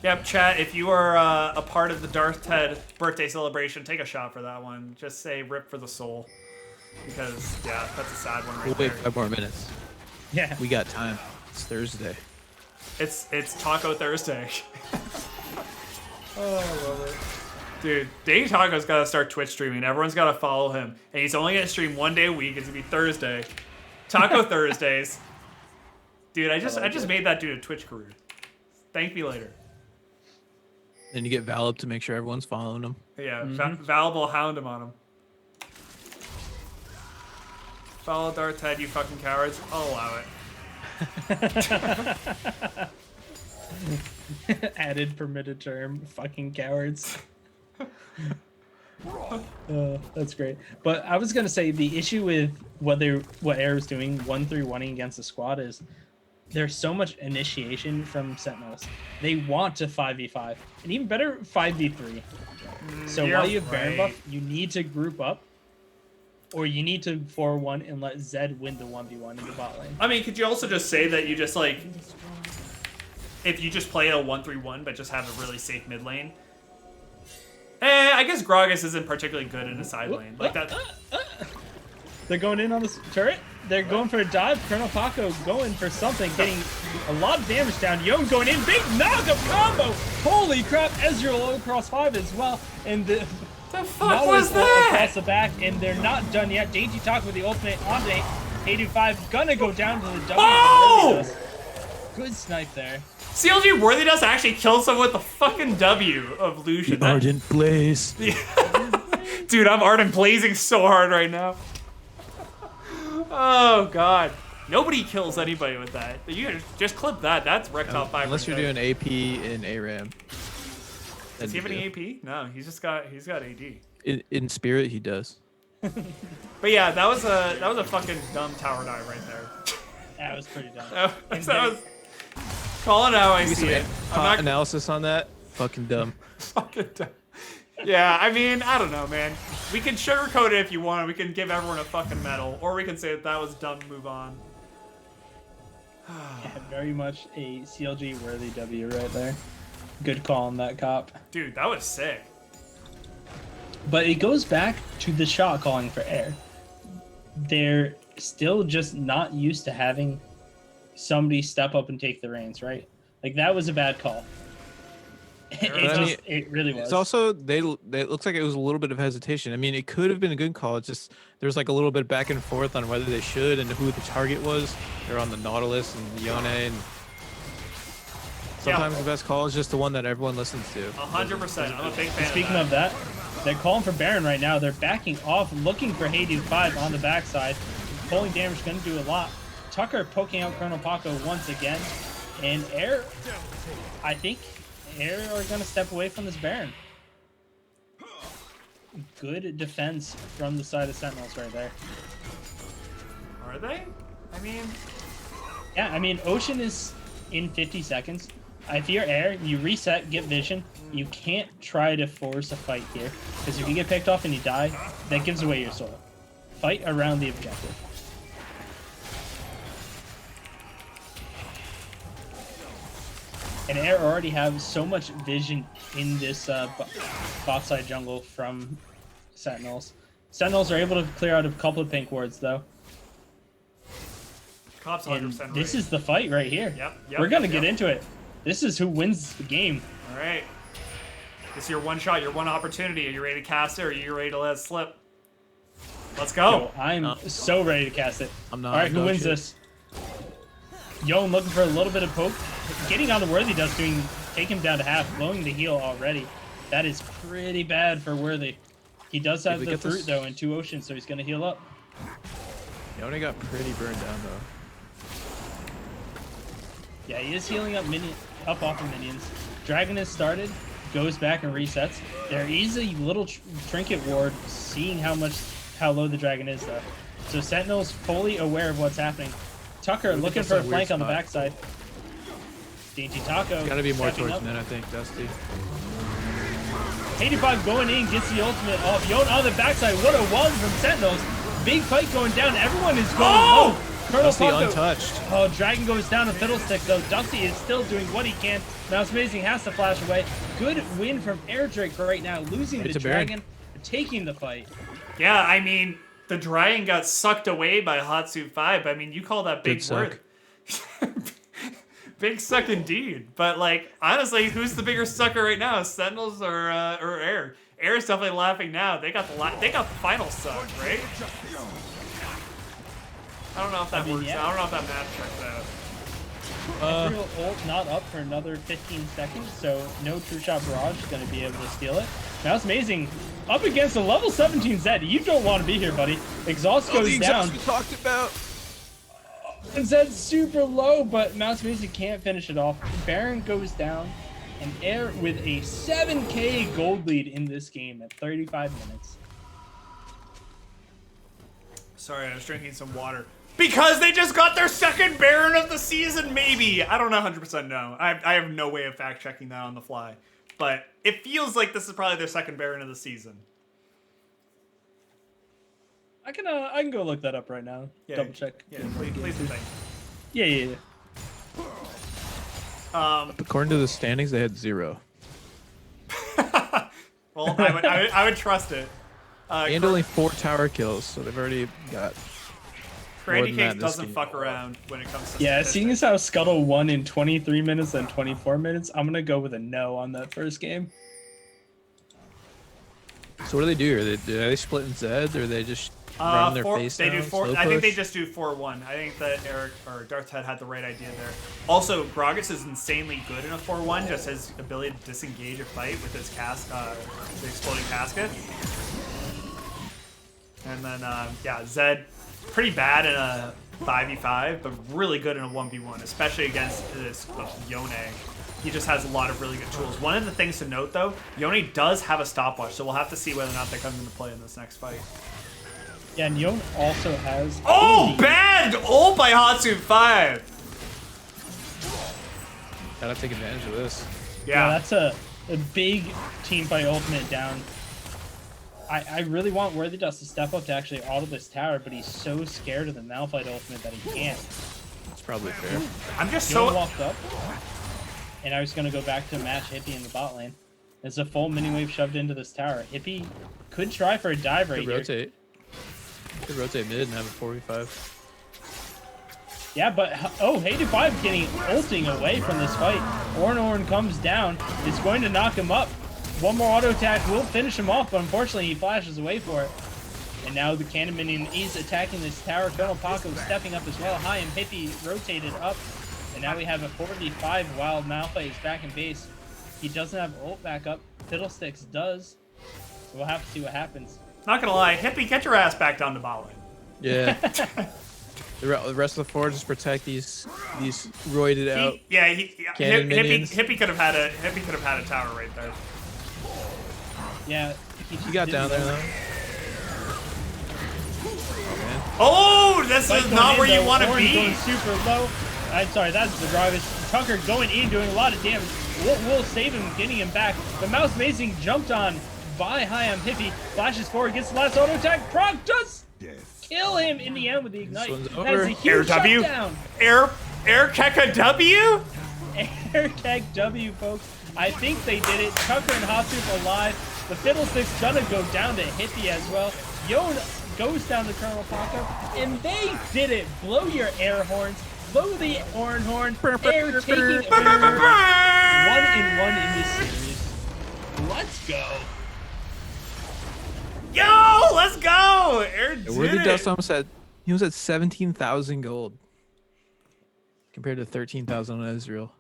S1: Yep, chat, if you are a part of the Darth Ted birthday celebration, take a shot for that one. Just say rip for the soul. Because, yeah, that's a sad one right
S3: We'll
S1: there.
S3: wait 5 more minutes.
S2: Yeah.
S3: We got time. It's Thursday.
S1: It's Taco Thursday. Oh, I love it. Dude, Dainty Taco's got to start Twitch streaming. Everyone's got to follow him. And he's only going to stream 1 day a week. It's going to be Thursday. Taco Thursdays. Dude, I just made that dude a Twitch career. Thank me later.
S3: Then you get Val up to make sure everyone's following him.
S1: Yeah, Val will hound him on him. Follow Darth Ted, you fucking cowards. I'll allow it.
S2: Added permitted term, fucking cowards. That's great. But I was gonna say the issue with what Air is doing 1-3-1ing against the squad is there's so much initiation from Sentinels. They want to 5v5 and even better 5v3. So
S1: You're
S2: while you have Baron
S1: right.
S2: buff, you need to group up, or you need to 4-1 and let Zed win the 1v1 in the bot lane.
S1: I mean, could you also just say that you just, like, if you just play a 1-3-1 but just have a really safe mid lane? I guess Gragas isn't particularly good in a side lane. Like that.
S2: They're going in on this turret. They're going for a dive. Colonel Paco going for something, getting a lot of damage down. Yon going in. Big knock-up combo. Holy crap. Ezreal across 5 as well. And the
S1: fuck was that?
S2: Across the back, and they're not done yet. Dainty Taco with the ultimate onto 85. Gonna go down to the W.
S1: Oh!
S2: Good snipe there.
S1: CLG Worthy Dust actually killed someone with the fucking W of Lucian.
S3: The Ardent Blaze.
S1: Dude, I'm ardent blazing so hard right now. Oh god. Nobody kills anybody with that. You just clip that. That's Rec Top 5.
S3: Unless you're doing AP in ARAM.
S1: Does he have any AP? No, he's got AD.
S3: In spirit, he does.
S1: But yeah, that was a fucking dumb tower dive right there.
S2: That was pretty dumb.
S1: that was calling out. I see it. I'm not
S3: Analysis on that. Fucking dumb.
S1: fucking dumb. Yeah, I mean, I don't know, man. We can sugarcoat it if you want. We can give everyone a fucking medal, or we can say that was dumb. Move on.
S2: Yeah, very much a CLG worthy W right there. Good call on that cop.
S1: Dude, that was sick.
S2: But it goes back to the shot calling for Air. They're still just not used to having somebody step up and take the reins, right? Like, that was a bad call. It really was.
S3: It's also they it looks like it was a little bit of hesitation. I mean, it could have been a good call. It's just there's like a little bit back and forth on whether they should and who the target was. They're on the Nautilus and Yone, and Sometimes the best call is just the one that everyone listens to.
S1: 100%. I'm a big fan
S2: Speaking of that, they're calling for Baron right now. They're backing off, looking for Haydu 5 on the backside. Pulling damage going to do a lot. Tucker poking out Colonel Paco once again. And Air, I think Air are going to step away from this Baron. Good defense from the side of Sentinels right there.
S1: Are they? I mean...
S2: Yeah, I mean, Ocean is in 50 seconds. If you're Air, you reset, get vision. You can't try to force a fight here. Because if you get picked off and you die, that gives away your soul. Fight around the objective. And Air already have so much vision in this bot side jungle from Sentinels. Sentinels are able to clear out a couple of pink wards, though.
S1: Cop's 100%
S2: And
S1: right.
S2: this is the fight right here.
S1: Yep,
S2: We're going to get into it. This is who wins the game.
S1: All right. This is your one shot, your one opportunity. Are you ready to cast it, or are you ready to let it slip? Let's go.
S2: Yo, I'm so ready to cast it.
S3: I'm not.
S2: All right, who
S3: dog
S2: wins
S3: shit.
S2: this? Yon looking for a little bit of poke. Getting on the Worthy does take him down to half, blowing the heal already. That is pretty bad for Worthy. He does have
S3: we
S2: the
S3: get
S2: fruit,
S3: this?
S2: though, in 2 oceans, so he's going to heal up.
S3: Yone got pretty burned down though.
S2: Yeah, he is healing up off of minions. Dragon has started, goes back and resets. There is a little trinket ward, seeing how low the dragon is, though. So Sentinel's fully aware of what's happening. Tucker looking
S3: that's
S2: for
S3: a
S2: a
S3: weird
S2: flank on the
S3: spot.
S2: backside. Dainty Taco.
S3: Gotta be more
S2: stepping
S3: towards
S2: up.
S3: mid, I think, Dusty.
S2: 85 going in, gets the ultimate off. Yon on the backside. What a one from Sentinels. Big fight going down. Everyone is going low. Colonel
S3: Dusty
S2: Paco.
S3: untouched.
S2: Oh, Dragon goes down to Fiddlestick, though. Dusty is still doing what he can. Mouse Amazing has to flash away. Good win from Air Drake right now, losing
S3: It's
S2: the
S3: a Baron.
S2: Dragon, taking the fight.
S1: Yeah, I mean, the Dragon got sucked away by Hatsu 5. I mean, you call that big
S3: Good suck.
S1: word. Big suck indeed. But, like, honestly, who's the bigger sucker right now? Sentinels or Air? Air's definitely laughing now. They got the final suck, right? I don't know if that works.
S2: yeah.
S1: I don't know if that math checks out.
S2: Ethereal ult not up for another 15 seconds, so no True Shot Barrage is going to be able to steal it. Mouse Amazing up against a level 17 Zed. You don't want to be here, buddy. Exhaust goes
S3: the
S2: down.
S3: exhaust we talked about.
S2: And Zed's super low, but Mouse Amazing can't finish it off. Baron goes down, and Air with a 7k gold lead in this game at 35 minutes.
S1: Sorry, I was drinking some water. Because they just got their second Baron of the season, maybe. I don't know 100% know. I have no way of fact checking that on the fly. But it feels like this is probably their second Baron of the season.
S2: I can go look that up right now.
S1: Yeah,
S2: Double check.
S1: Yeah, please do think.
S2: Yeah.
S3: According to the standings, they had 0.
S1: Well, I would trust it.
S3: And only 4 tower kills, so they've already got.
S1: Brandy
S3: more than that
S1: Cakes
S3: in this
S1: doesn't
S3: game.
S1: fuck around when it comes to
S2: Yeah,
S1: statistics.
S2: seeing as how Scuttle won in 23 minutes and 24 minutes, I'm gonna go with a no on that first game.
S3: So what do they do? Are they splitting Zed, or are they just running their face
S1: They
S3: down?
S1: do four.
S3: slow
S1: I think they
S3: push?
S1: just do 4-1. I think that Eric or Darth Head had the right idea there. Also, Gragas is insanely good in a 4-1. Just his ability to disengage a fight with his the exploding casket. And then yeah, Zed, pretty bad in a 5v5, but really good in a 1v1, especially against this Yone. He just has a lot of really good tools. One of the things to note, though, Yone does have a stopwatch, so we'll have to see whether or not that comes into play in this next fight.
S2: Yeah, and Yon also has.
S1: Oh, bad ult by Hatsu 5.
S3: Gotta take advantage of this.
S2: Yeah,
S1: Yeah.
S2: that's a big team fight ultimate down. I really want Worthy Dust to step up to actually auto this tower, but he's so scared of the Malphite ultimate that he can't.
S3: It's probably fair.
S1: I'm just
S2: Yon
S1: so...
S2: walked up, and I was going to go back to match Hippie in the bot lane. There's a full mini wave shoved into this tower. Hippie could try for a dive right
S3: Could
S2: here.
S3: rotate. Could rotate mid and have a 4v5.
S2: Yeah, but oh, Hayden 5 getting ulting away from this fight. Orn comes down. It's going to knock him up. One more auto attack will finish him off, but unfortunately he flashes away for it. And now the cannon minion is attacking this tower. Colonel Paco stepping up as well. High and Hippie rotated up. And now we have a 4v5 while Malphite is back in base. He doesn't have ult back up. Fiddlesticks does. So we'll have to see what happens.
S1: Not gonna lie, Hippie, get your ass back down to bot lane.
S3: Yeah. The rest of the floor just protect these roided out. Cannon minions.
S1: Hippie could have had a tower right there.
S2: Yeah.
S3: He got down there though.
S1: Oh, this
S2: Fight
S1: is
S2: going
S1: not
S2: in,
S1: where you
S2: though.
S1: want to
S2: Orange
S1: be.
S2: going super low. I'm sorry, that's the Dragus. Tucker going in, doing a lot of damage. Will save him, getting him back. The Mouse Amazing jumped on by Hayam Hippie. Flashes forward, gets the last auto attack. Proc does kill him in the end with the ignite. That is a huge
S1: W.
S2: shutdown.
S1: Air Keka W?
S2: Air Keg W, folks. I think they did it. Tucker and Hatsup alive. The Fiddlesticks gonna go down to Hippie as well. Yon goes down to Colonel Paco, and they did it. Blow your air horns. Blow the Oran horn. Air taking over. 1-1 in this series. Let's go.
S1: Yo, let's go! Air did
S3: Worthy
S1: it.
S3: Dust almost had, he was at 17,000 gold compared to 13,000 on Ezreal.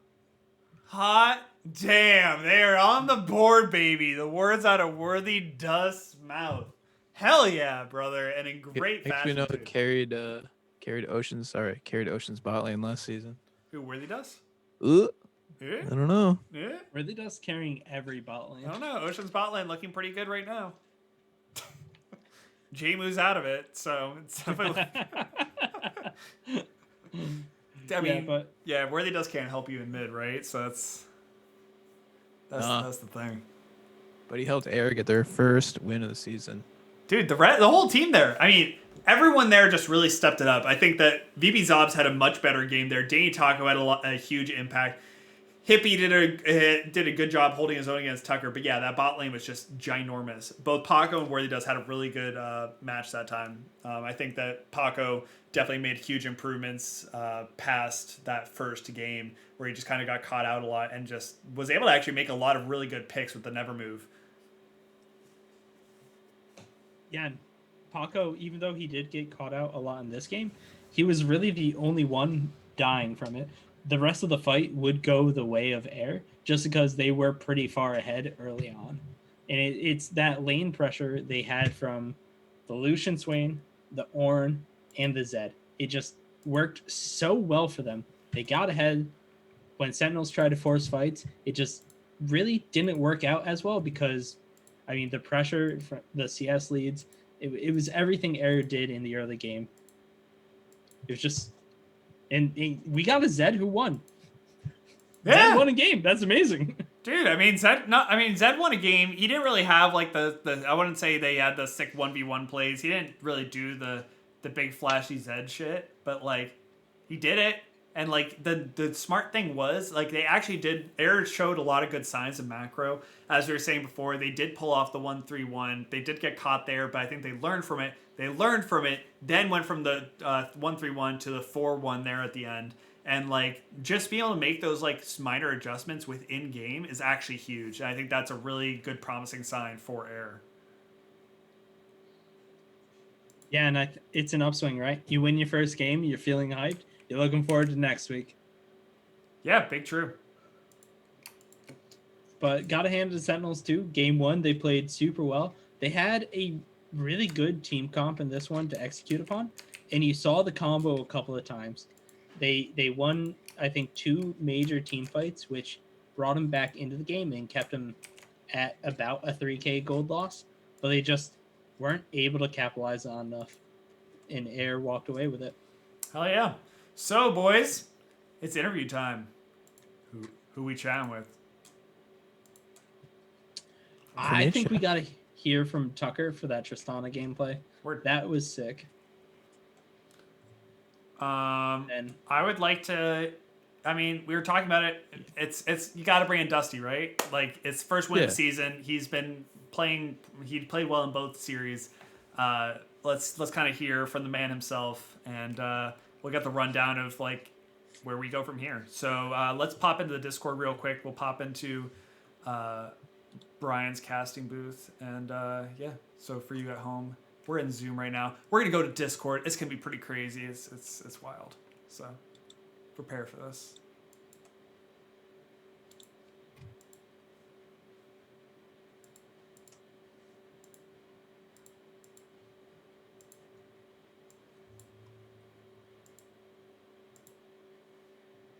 S1: Hot damn, they are on the board, baby. The words out of Worthy Dust's mouth. Hell yeah, brother, and in great
S3: I think
S1: fashion.
S3: we know
S1: too.
S3: that carried Ocean's bot lane last season.
S1: Who, Worthy Dust?
S3: I
S1: Yeah,
S3: don't know.
S1: yeah.
S2: Really does carrying every bot lane.
S1: I don't know. Ocean's bot lane looking pretty good right now. J-Moo's out of it, so it's definitely. I mean, Worthy Dust can't help you in mid, right? So that's the thing.
S3: But he helped Air get their first win of the season.
S1: Dude, the whole team there. I mean, everyone there just really stepped it up. I think that VB Zobs had a much better game there. Danny Taco had a huge impact. Hippie did a good job holding his own against Tucker. But yeah, that bot lane was just ginormous. Both Paco and Worthy Dust had a really good match that time. I think that Paco definitely made huge improvements past that first game where he just kind of got caught out a lot and just was able to actually make a lot of really good picks with the never move.
S2: Yeah, and Paco, even though he did get caught out a lot in this game, he was really the only one dying from it. The rest of the fight would go the way of Air just because they were pretty far ahead early on. And it's that lane pressure they had from the Lucian Swain, the Ornn, and the Zed. It just worked so well for them. They got ahead. When Sentinels tried to force fights, it just really didn't work out as well because, I mean, the pressure from the CS leads, it was everything Air did in the early game. It was just... And we got a Zed who won.
S1: Yeah.
S2: Zed won a game. That's amazing.
S1: Dude, I mean, Zed won a game. He didn't really have like the I wouldn't say they had the sick 1v1 plays. He didn't really do the big flashy Zed shit, but like he did it. And like the smart thing was like they actually did. Air showed a lot of good signs of macro. As we were saying before, they did pull off the 1-3-1. They did get caught there, but I think they learned from it. Then went from the 1-3-1 to the 4-1 there at the end. And like just being able to make those like minor adjustments within game is actually huge. And I think that's a really good promising sign for Air.
S2: Yeah, and it's an upswing, right? You win your first game, you're feeling hyped. You're looking forward to next week.
S1: Yeah, big true.
S2: But gotta hand it to Sentinels too. Game 1, they played super well. They had a really good team comp in this one to execute upon, and you saw the combo a couple of times. They won, I think, 2 major team fights, which brought them back into the game and kept them at about a 3K gold loss, but they just weren't able to capitalize on enough, and Air walked away with it.
S1: Hell yeah. So, boys, it's interview time. Who we chatting with?
S2: I think we gotta hear from Tucker for that Tristana gameplay. That was sick.
S1: And I would like to. I mean, we were talking about it. It's you got to bring in Dusty, right? Like it's first win of the season. He's been playing. He played well in both series. Let's kind of hear from the man himself, and we'll get the rundown of like where we go from here. So let's pop into the Discord real quick. We'll pop into Brian's casting booth, and yeah. So for you at home, we're in Zoom right now. We're gonna go to Discord. It's gonna be pretty crazy. It's wild. So prepare for this.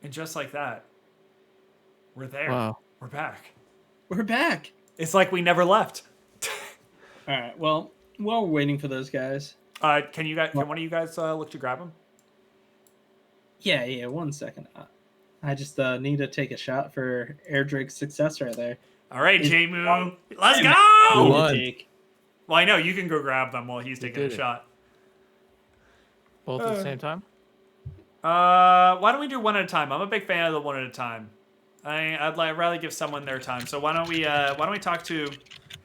S1: And just like that, we're there.
S3: Wow.
S1: We're back.
S2: We're back.
S1: It's like we never left.
S2: All right. Well, while we're waiting for those guys.
S1: Can one of you guys look to grab him?
S2: Yeah. 1 second. I just need to take a shot for Air Drake's success right there.
S1: All right, J-Moo. Let's
S3: Who
S1: go!
S3: won?
S1: Well, I know you can go grab them while he's taking a
S3: did it.
S1: shot.
S3: Both at the same time?
S1: Why don't we do one at a time? I'm a big fan of the one at a time. I'd rather give someone their time. So why don't we talk to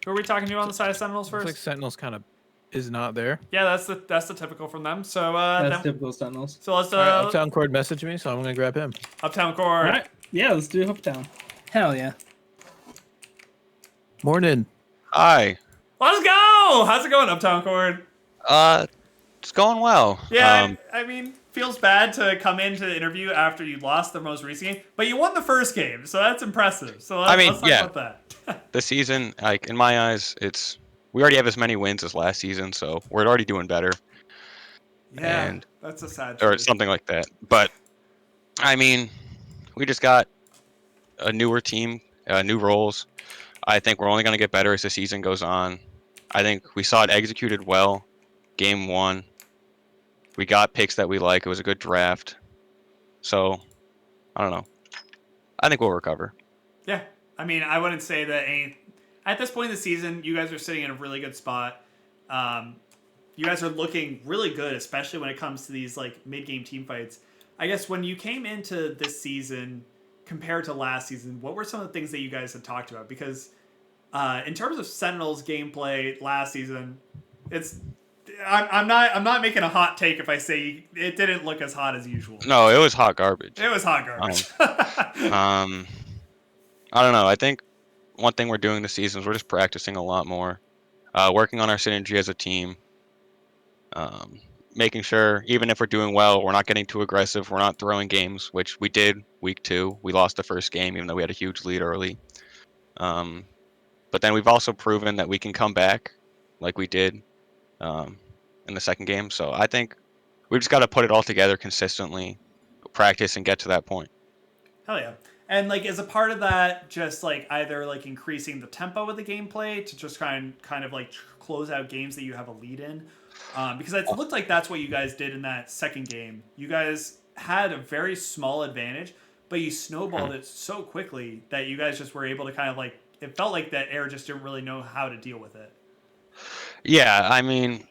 S1: who are we talking to on the side of Sentinels first?
S3: Looks like Sentinels kind of is not there.
S1: Yeah, that's the typical from them. So
S2: That's typical Sentinels.
S1: So let's
S3: All right, Uptown Cord messaged me, so I'm gonna grab him.
S1: Uptown Core.
S2: All right. Yeah, let's do Uptown. Hell yeah.
S3: Morning.
S5: Hi.
S1: Let's go! How's it going, Uptown Cord?
S5: It's going well.
S1: Yeah, I mean, feels bad to come into the interview after you lost the most recent game, but you won the first game, so that's impressive. So let's talk about that.
S5: The season, like in my eyes, we already have as many wins as last season, so we're already doing better.
S1: Yeah,
S5: And
S1: that's a sad
S5: or
S1: truth.
S5: something like that. But I mean, we just got a newer team, new roles. I think we're only going to get better as the season goes on. I think we saw it executed well. Game 1. We got picks that we like. It was a good draft. So, I don't know. I think we'll recover.
S1: Yeah, I mean, I wouldn't say that at this point in the season, you guys are sitting in a really good spot. You guys are looking really good, especially when it comes to these like mid-game team fights. I guess when you came into this season compared to last season, what were some of the things that you guys had talked about? Because in terms of Sentinels gameplay last season, I'm not making a hot take if I say it didn't look as hot as usual.
S5: No, it was hot garbage.
S1: It was hot garbage.
S5: I don't know. I think one thing we're doing this season is we're just practicing a lot more, working on our synergy as a team, making sure even if we're doing well, we're not getting too aggressive. We're not throwing games, which we did week 2. We lost the first game, even though we had a huge lead early. But then we've also proven that we can come back like we did in the second game. So I think we just got to put it all together consistently, practice, and get to that point.
S1: Hell yeah. And like as a part of that, just like either like increasing the tempo of the gameplay to just kind of like close out games that you have a lead in. Because it looked like that's what you guys did in that second game. You guys had a very small advantage, but you snowballed it so quickly that you guys just were able to kind of like, it felt like that Air just didn't really know how to deal with it.
S5: Yeah, I mean,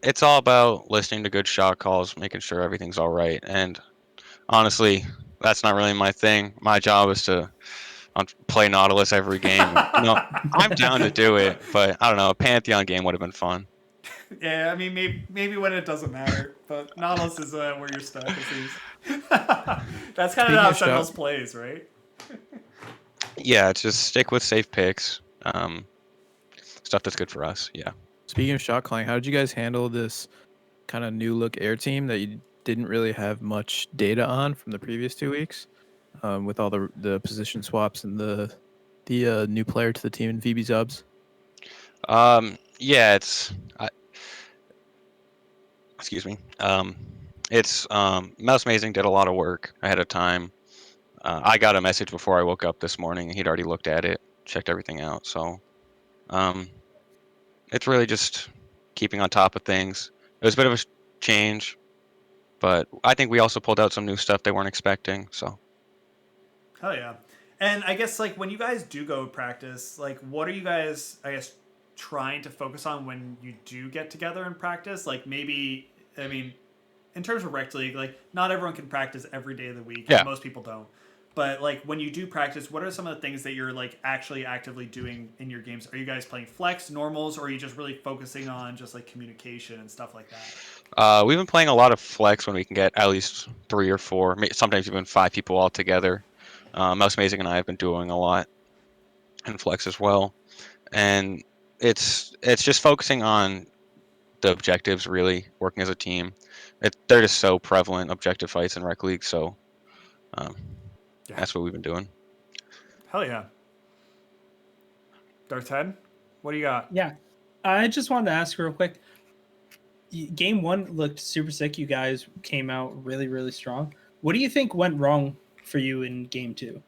S5: it's all about listening to good shot calls, making sure everything's all right. And honestly, that's not really my thing. My job is to play Nautilus every game. I'm down to do it, but I don't know. A Pantheon game would have been fun.
S1: Yeah, I mean, maybe when it doesn't matter, but Nautilus is where you're stuck, it seems. That's kind of how Sentinels plays, right?
S5: Yeah, it's just stick with safe picks. Stuff that's good for us. Yeah.
S3: Speaking of shot calling, how did you guys handle this kind of new look Air team that you didn't really have much data on from the previous 2 weeks, with all the position swaps and the new player to the team in VB Zubs?
S5: Yeah, excuse me. It's Mouse Amazing did a lot of work ahead of time. I got a message before I woke up this morning, and he'd already looked at it, checked everything out. So, it's really just keeping on top of things. It was a bit of a change, but I think we also pulled out some new stuff they weren't expecting. So,
S1: hell yeah. And I guess like when you guys do go practice, like what are you guys, I guess, trying to focus on when you do get together and practice? Like maybe, I mean, in terms of Rec League, like not everyone can practice every day of the week.
S5: Yeah.
S1: Most people don't. But like when you do practice, what are some of the things that you're like actually actively doing in your games? Are you guys playing flex, normals, or are you just really focusing on just like communication and stuff like that?
S5: we've been playing a lot of flex when we can get at least 3 or 4, sometimes even 5 people all together. Mouse Amazing and I have been doing a lot in flex as well, and it's just focusing on the objectives, really working as a team. They're just so prevalent, objective fights in Rec League, so that's what we've been doing.
S1: Hell yeah. Darth Head, what do you got?
S2: Yeah. I just wanted to ask real quick. Game 1 looked super sick. You guys came out really, really strong. What do you think went wrong for you in game 2?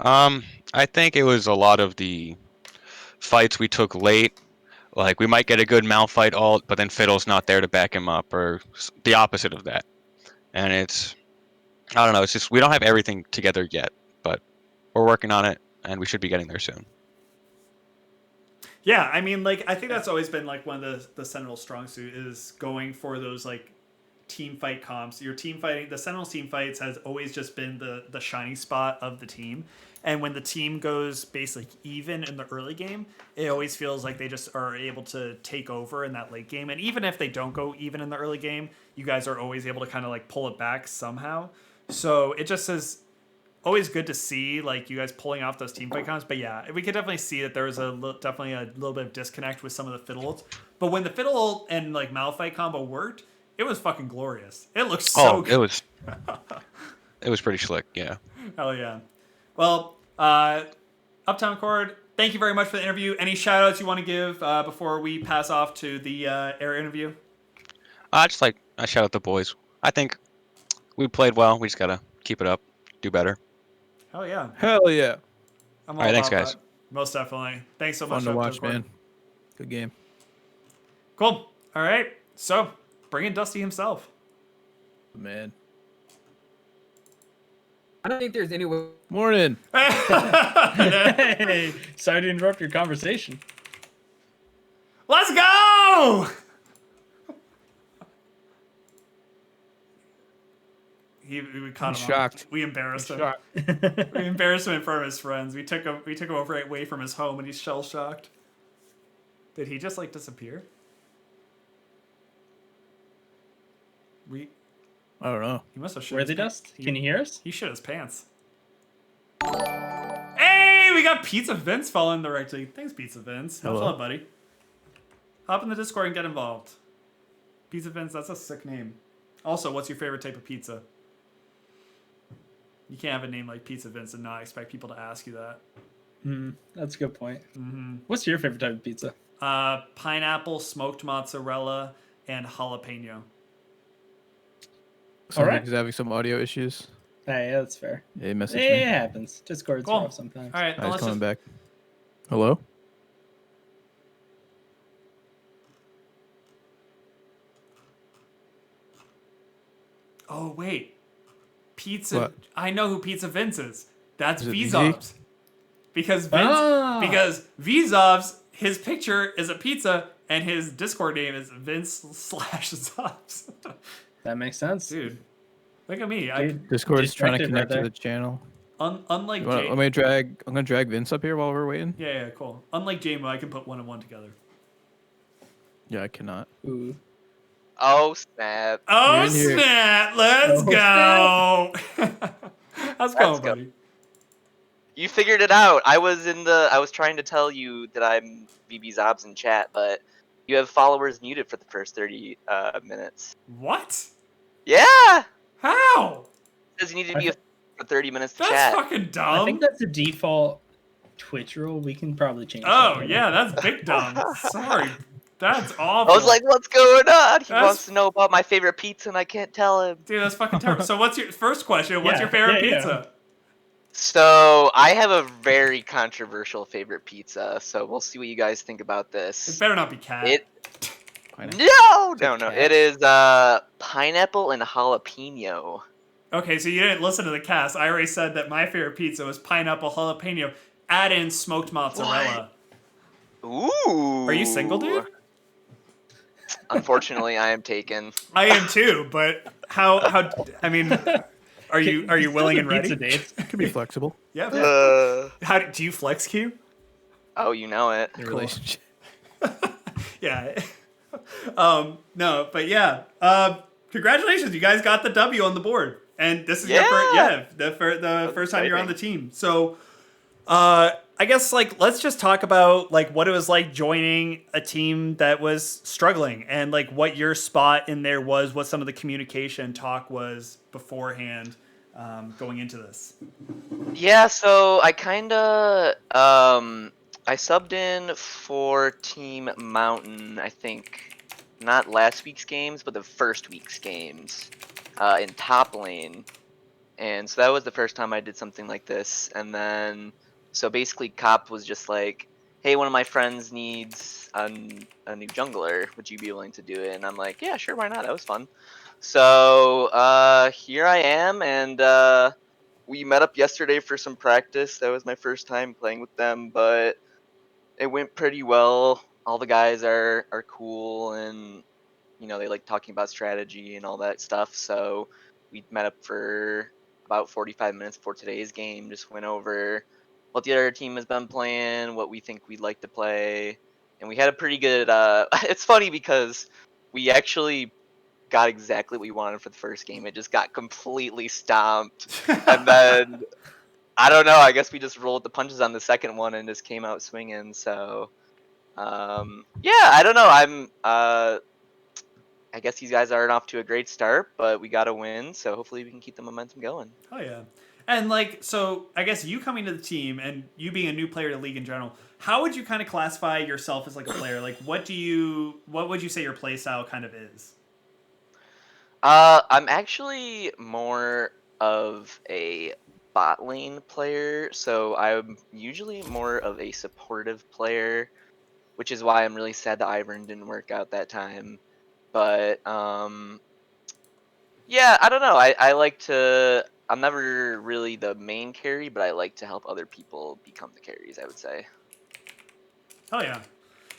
S5: I think it was a lot of the fights we took late. Like we might get a good Malphite ult, but then Fiddle's not there to back him up, or the opposite of that. And I don't know. It's just we don't have everything together yet, but we're working on it, and we should be getting there soon.
S1: Yeah, I mean, like I think that's always been like one of the Sentinel strong suit is going for those like team fight comps. Your team fighting, the Sentinels team fights has always just been the shining spot of the team. And when the team goes basically even in the early game, it always feels like they just are able to take over in that late game. And even if they don't go even in the early game, you guys are always able to kind of like pull it back somehow. So it just is always good to see like you guys pulling off those team fight comps. But yeah, we could definitely see that there was definitely a little bit of disconnect with some of the fiddle ults. But when the fiddle ult and like Malphite combo worked, it was fucking glorious. It looked so good.
S5: It was pretty slick, yeah.
S1: Hell yeah. Well, Uptown Cord, thank you very much for the interview. Any shout outs you want to give before we pass off to the air interview?
S5: I shout out the boys. I think we played well. We just gotta keep it up, do better.
S1: Hell yeah.
S3: Hell yeah.
S1: I'm
S5: All right, thanks,
S1: about
S5: guys.
S1: that. Most definitely. Thanks so
S3: Fun
S1: much.
S3: to
S1: Uptown
S3: watch,
S1: Cord.
S3: man. Good game.
S1: Cool. All right. So, bring in Dusty himself.
S3: Man.
S6: I don't think there's any way.
S3: Morning.
S2: Hey, sorry to interrupt your conversation.
S1: Let's go! We caught him
S3: shocked.
S1: We embarrassed him.
S3: Shocked.
S1: We embarrassed him in front of his friends. We took him away from his home, and he's shell shocked. Did he just like disappear? He
S3: I don't know.
S1: must have shit.
S2: Where
S1: his
S2: the
S1: pants.
S2: dust? Can you hear us?
S1: He shit his pants. Hey, we got Pizza Vince following directly. Thanks, Pizza Vince. Much
S3: Hello.
S1: love, buddy. Hop in the Discord and get involved. Pizza Vince, that's a sick name. Also, what's your favorite type of pizza? You can't have a name like Pizza Vince and not expect people to ask you that.
S2: That's a good point. What's your favorite type of pizza?
S1: Pineapple, smoked mozzarella, and jalapeno.
S3: Sounds
S2: right.
S3: like he's having some audio issues.
S2: Hey, that's fair.
S3: He messaged
S2: It
S3: me.
S2: happens. Discord's
S1: Cool.
S2: rough sometimes.
S1: All right,
S3: Oh, he's
S1: let's
S3: coming
S1: just...
S3: back. Hello?
S1: Oh, wait. Pizza...
S3: What?
S1: I know who Pizza Vince is. That's
S3: Is it
S1: Vzobs. Because Vzobs, his picture is a pizza, and his Discord name is Vince/Zobs.
S2: That makes sense.
S1: Dude, look at me.
S2: Dude,
S3: Discord is trying to
S2: distracted right
S3: connect to
S2: there.
S3: the channel.
S1: Unlike
S3: I'm
S1: Jay...
S3: gonna drag Vince up here while we're waiting.
S1: Yeah, cool. Unlike JMO, I can put one and one together.
S3: Yeah, I cannot.
S2: Ooh.
S7: Oh snap!
S1: Oh,
S3: You're in here.
S1: snap! Let's go! How's it going,
S7: go.
S1: buddy?
S7: You figured it out. I was trying to tell you that I'm BB Zobs in chat, but you have followers muted for the first 30 minutes.
S1: What?
S7: Yeah!
S1: How?
S7: Because you need to be for 30 minutes to
S1: That's
S7: chat.
S1: fucking
S2: I think
S1: dumb.
S2: that's the default Twitch rule. We can probably change
S1: Oh,
S2: that.
S1: yeah, that's big dumb. Sorry. That's awful.
S7: I was like, what's going on? He
S1: That's-
S7: wants to know about my favorite pizza and I can't tell him.
S1: Dude, that's fucking terrible. So what's your first question? What's
S2: Yeah,
S1: your favorite
S2: yeah, yeah.
S1: pizza?
S7: So, I have a very controversial favorite pizza, so we'll see what you guys think about
S1: It
S7: this.
S1: better not be cat.
S7: No! No.
S3: cat.
S7: It is pineapple and jalapeno.
S1: Okay, so you didn't listen to the cast. I already said that my favorite pizza was pineapple jalapeno. Add in smoked mozzarella.
S7: Ooh.
S1: Are you single, dude?
S7: Unfortunately, I am taken.
S1: I am too, but how I mean, are you willing and ready?
S2: Pizza dates.
S3: Could be flexible
S1: Yeah.
S7: Uh,
S1: How do you flex Q?
S7: oh, you know it.
S3: in a relationship.
S1: Yeah. No, but yeah. Congratulations, you guys got the W on the board, and this is your
S7: Yeah.
S1: the first time you're on the
S7: exciting.
S1: team. So, I guess like let's just talk about like what it was like joining a team that was struggling, and like what your spot in there was, what some of the communication talk was beforehand, going into this.
S7: Yeah, so I kinda I subbed in for Team Mountain, I think not last week's games, but the first week's games, in top lane. And so that was the first time I did something like this. And then, so basically, Cop was just like, hey, one of my friends needs a new jungler. Would you be willing to do it? And I'm like, yeah, sure, why not? That was fun. So here I am, and we met up yesterday for some practice. That was my first time playing with them, but it went pretty well. All the guys are cool, and they like talking about strategy and all that stuff. So we met up for about 45 minutes before today's game. Just went over what the other team has been playing, what we think we'd like to play, and we had a pretty good. It's funny because we actually got exactly what we wanted for the first game. It just got completely stomped, and then I don't know. I guess we just rolled the punches on the second one and just came out swinging. So yeah, I don't know. I guess these guys aren't off to a great start, but we got to win. So hopefully we can keep the momentum going.
S1: Oh yeah. And like, so I guess you coming to the team and you being a new player to League in general, how would you kind of classify yourself as like a player? Like, what would you say your play style kind of is?
S7: I'm actually more of a bot lane player, so I'm usually more of a supportive player, which is why I'm really sad that Ivern didn't work out that time. But yeah, I don't know. I like to. I'm never really the main carry, but I like to help other people become the carries, I would say.
S1: Oh yeah.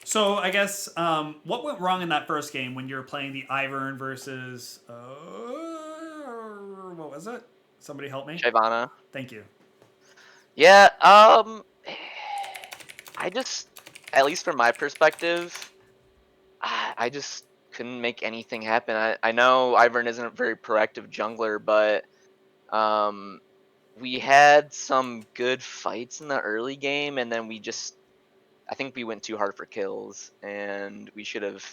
S1: So I guess what went wrong in that first game when you were playing the Ivern versus what was it? Somebody help me.
S7: Shyvana.
S1: Thank you.
S7: Yeah, I just, at least from my perspective, I just couldn't make anything happen. I know Ivern isn't a very proactive jungler, but we had some good fights in the early game, and then I think we went too hard for kills, and we should have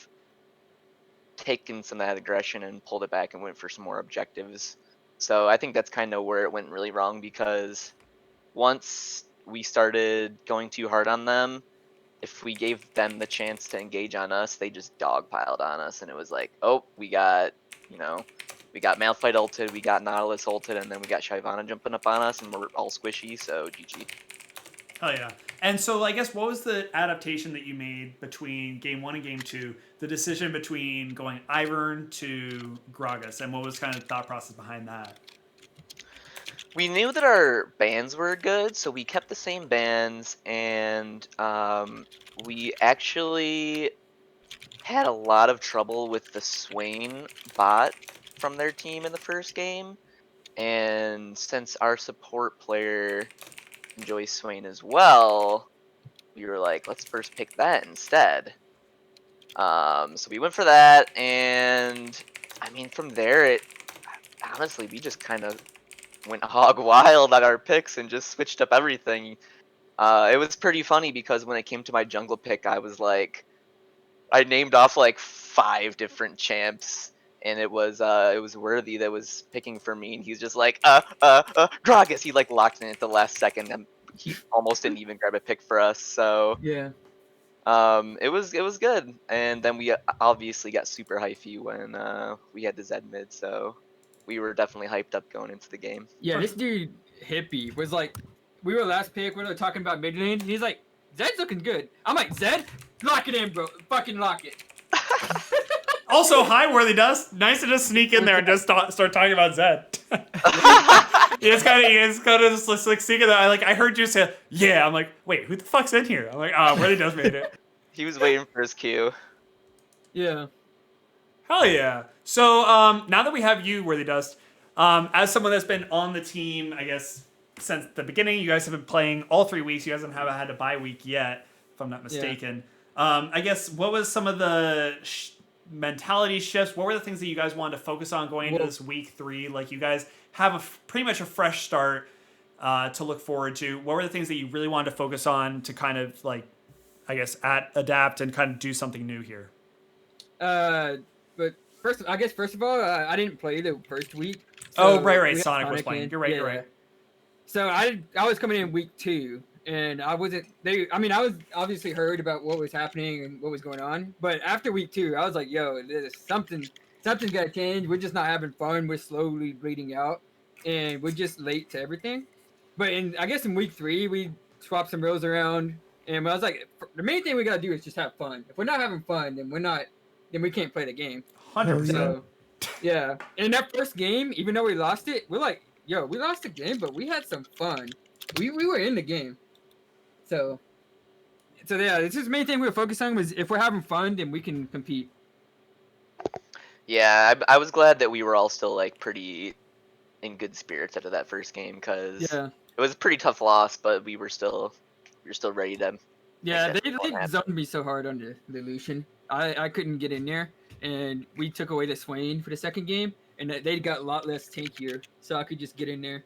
S7: taken some of that aggression and pulled it back and went for some more objectives. So I think that's kind of where it went really wrong, because once we started going too hard on them, if we gave them the chance to engage on us, they just dogpiled on us, and it was like, oh, we got Malphite ulted, we got Nautilus ulted, and then we got Shyvana jumping up on us, and we're all squishy, so GG.
S1: Oh yeah. And so I guess what was the adaptation that you made between game 1 and game 2? The decision between going Ivern to Gragas, and what was kind of the thought process behind that?
S7: We knew that our bans were good, so we kept the same bans, and we actually had a lot of trouble with the Swain bot from their team in the first game. And since our support player enjoys Swain as well, we were like, let's first pick that instead. So we went for that, and I mean, from there, honestly, we just kind of went hog wild on our picks and just switched up everything. It was pretty funny because when it came to my jungle pick, I named off like 5 different champs, and it was Worthy that was picking for me, and he's just like Gragas. He like locked in at the last second, and he almost didn't even grab a pick for us. So
S6: Yeah.
S7: it was good, and then we obviously got super hyphy when we had the Zed mid, so we were definitely hyped up going into the game.
S6: Yeah, this dude Hippie was like, we were last pick, we were talking about mid lane, and he's like, Zed's looking good. I'm like, Zed, lock it in, bro. Fucking lock it.
S1: Also, hi, Worthy Dust. Nice to just sneak in there and just start talking about Zed. It's kind of just like sneaking there. I heard you say, yeah. I'm like, wait, who the fuck's in here? I'm like, Worthy Dust made it.
S7: He was waiting for his cue.
S6: Yeah.
S1: Hell yeah. So now that we have you, Worthy Dust, as someone that's been on the team, I guess, since the beginning, you guys have been playing all 3 weeks. You guys haven't had a bye week yet, if I'm not mistaken. I guess, what was some of the mentality shifts? What were the things that you guys wanted to focus on going into this week 3? Like, you guys have pretty much a fresh start to look forward to. What were the things that you really wanted to focus on to kind of, like, I guess, adapt and kind of do something new here?
S6: But first of all, I didn't play the first week. So
S1: right. Sonic was playing. You're right.
S6: So I was coming in week 2, and I wasn't. I was obviously heard about what was happening and what was going on, but after week 2, I was like, yo, something's gotta change. We're just not having fun. We're slowly bleeding out. and we're just late to everything. But I guess in week 3 we swapped some roles around, and I was like, the main thing we gotta do is just have fun. If we're not having fun, then we can't play the game.
S1: 100%.
S6: So yeah, in that first game, even though we lost it, we're like, yo, we lost the game, but we had some fun. We were in the game. So yeah, this is the main thing we were focused on was if we're having fun, then we can compete.
S7: Yeah, I was glad that we were all still like pretty in good spirits after that first game because
S6: Yeah.
S7: it was a pretty tough loss, but we were still ready to.
S6: Yeah,
S7: that
S6: they
S7: happen.
S6: zoned me so hard on the Lucian. I couldn't get in there, and we took away the Swain for the second game, and they got a lot less tankier, so I could just get in there.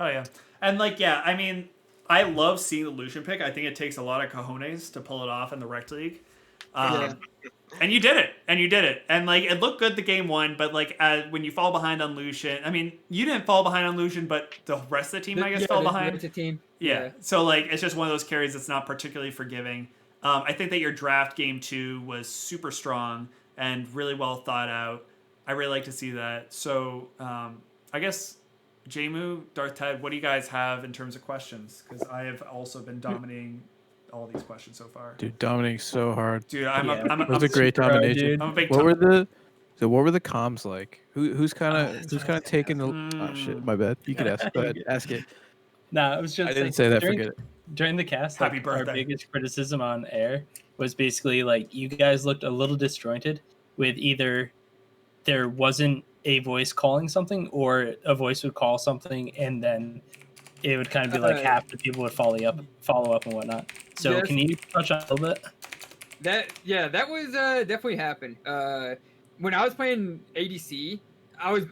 S1: Oh yeah, and like yeah, I mean, I love seeing the Lucian pick. I think it takes a lot of cojones to pull it off in the rec league.
S6: Yeah.
S1: And you did it, and like it looked good the game one, but like when you fall behind on Lucian, I mean, you didn't fall behind on Lucian, but the rest of the team, I guess, fell behind.
S6: The team.
S1: Yeah. So like it's just one of those carries that's not particularly forgiving. I think that your draft game 2 was super strong and really well thought out. I really like to see that. So I guess Jamu, Darth Ted, what do you guys have in terms of questions? Because I have also been dominating all these questions so far.
S3: Dude, dominating so hard.
S1: Dude,
S3: It was a great domination.
S1: I'm a big
S3: What were the comms like? Who's kind of taking the? Oh shit, my bad. You can ask. Go ahead, ask it.
S2: Nah, it was just
S3: I didn't
S2: like,
S3: say that.
S2: during,
S3: Forget it.
S2: during the cast.
S1: Happy
S2: Like, our
S1: birthday.
S2: biggest criticism on air was basically like you guys looked a little disjointed with either there wasn't a voice calling something or a voice would call something and then it would kind of be like half the people would follow up and whatnot. So
S6: Yes.
S2: can you touch on a little bit?
S6: That was definitely happened. When I was playing ADC,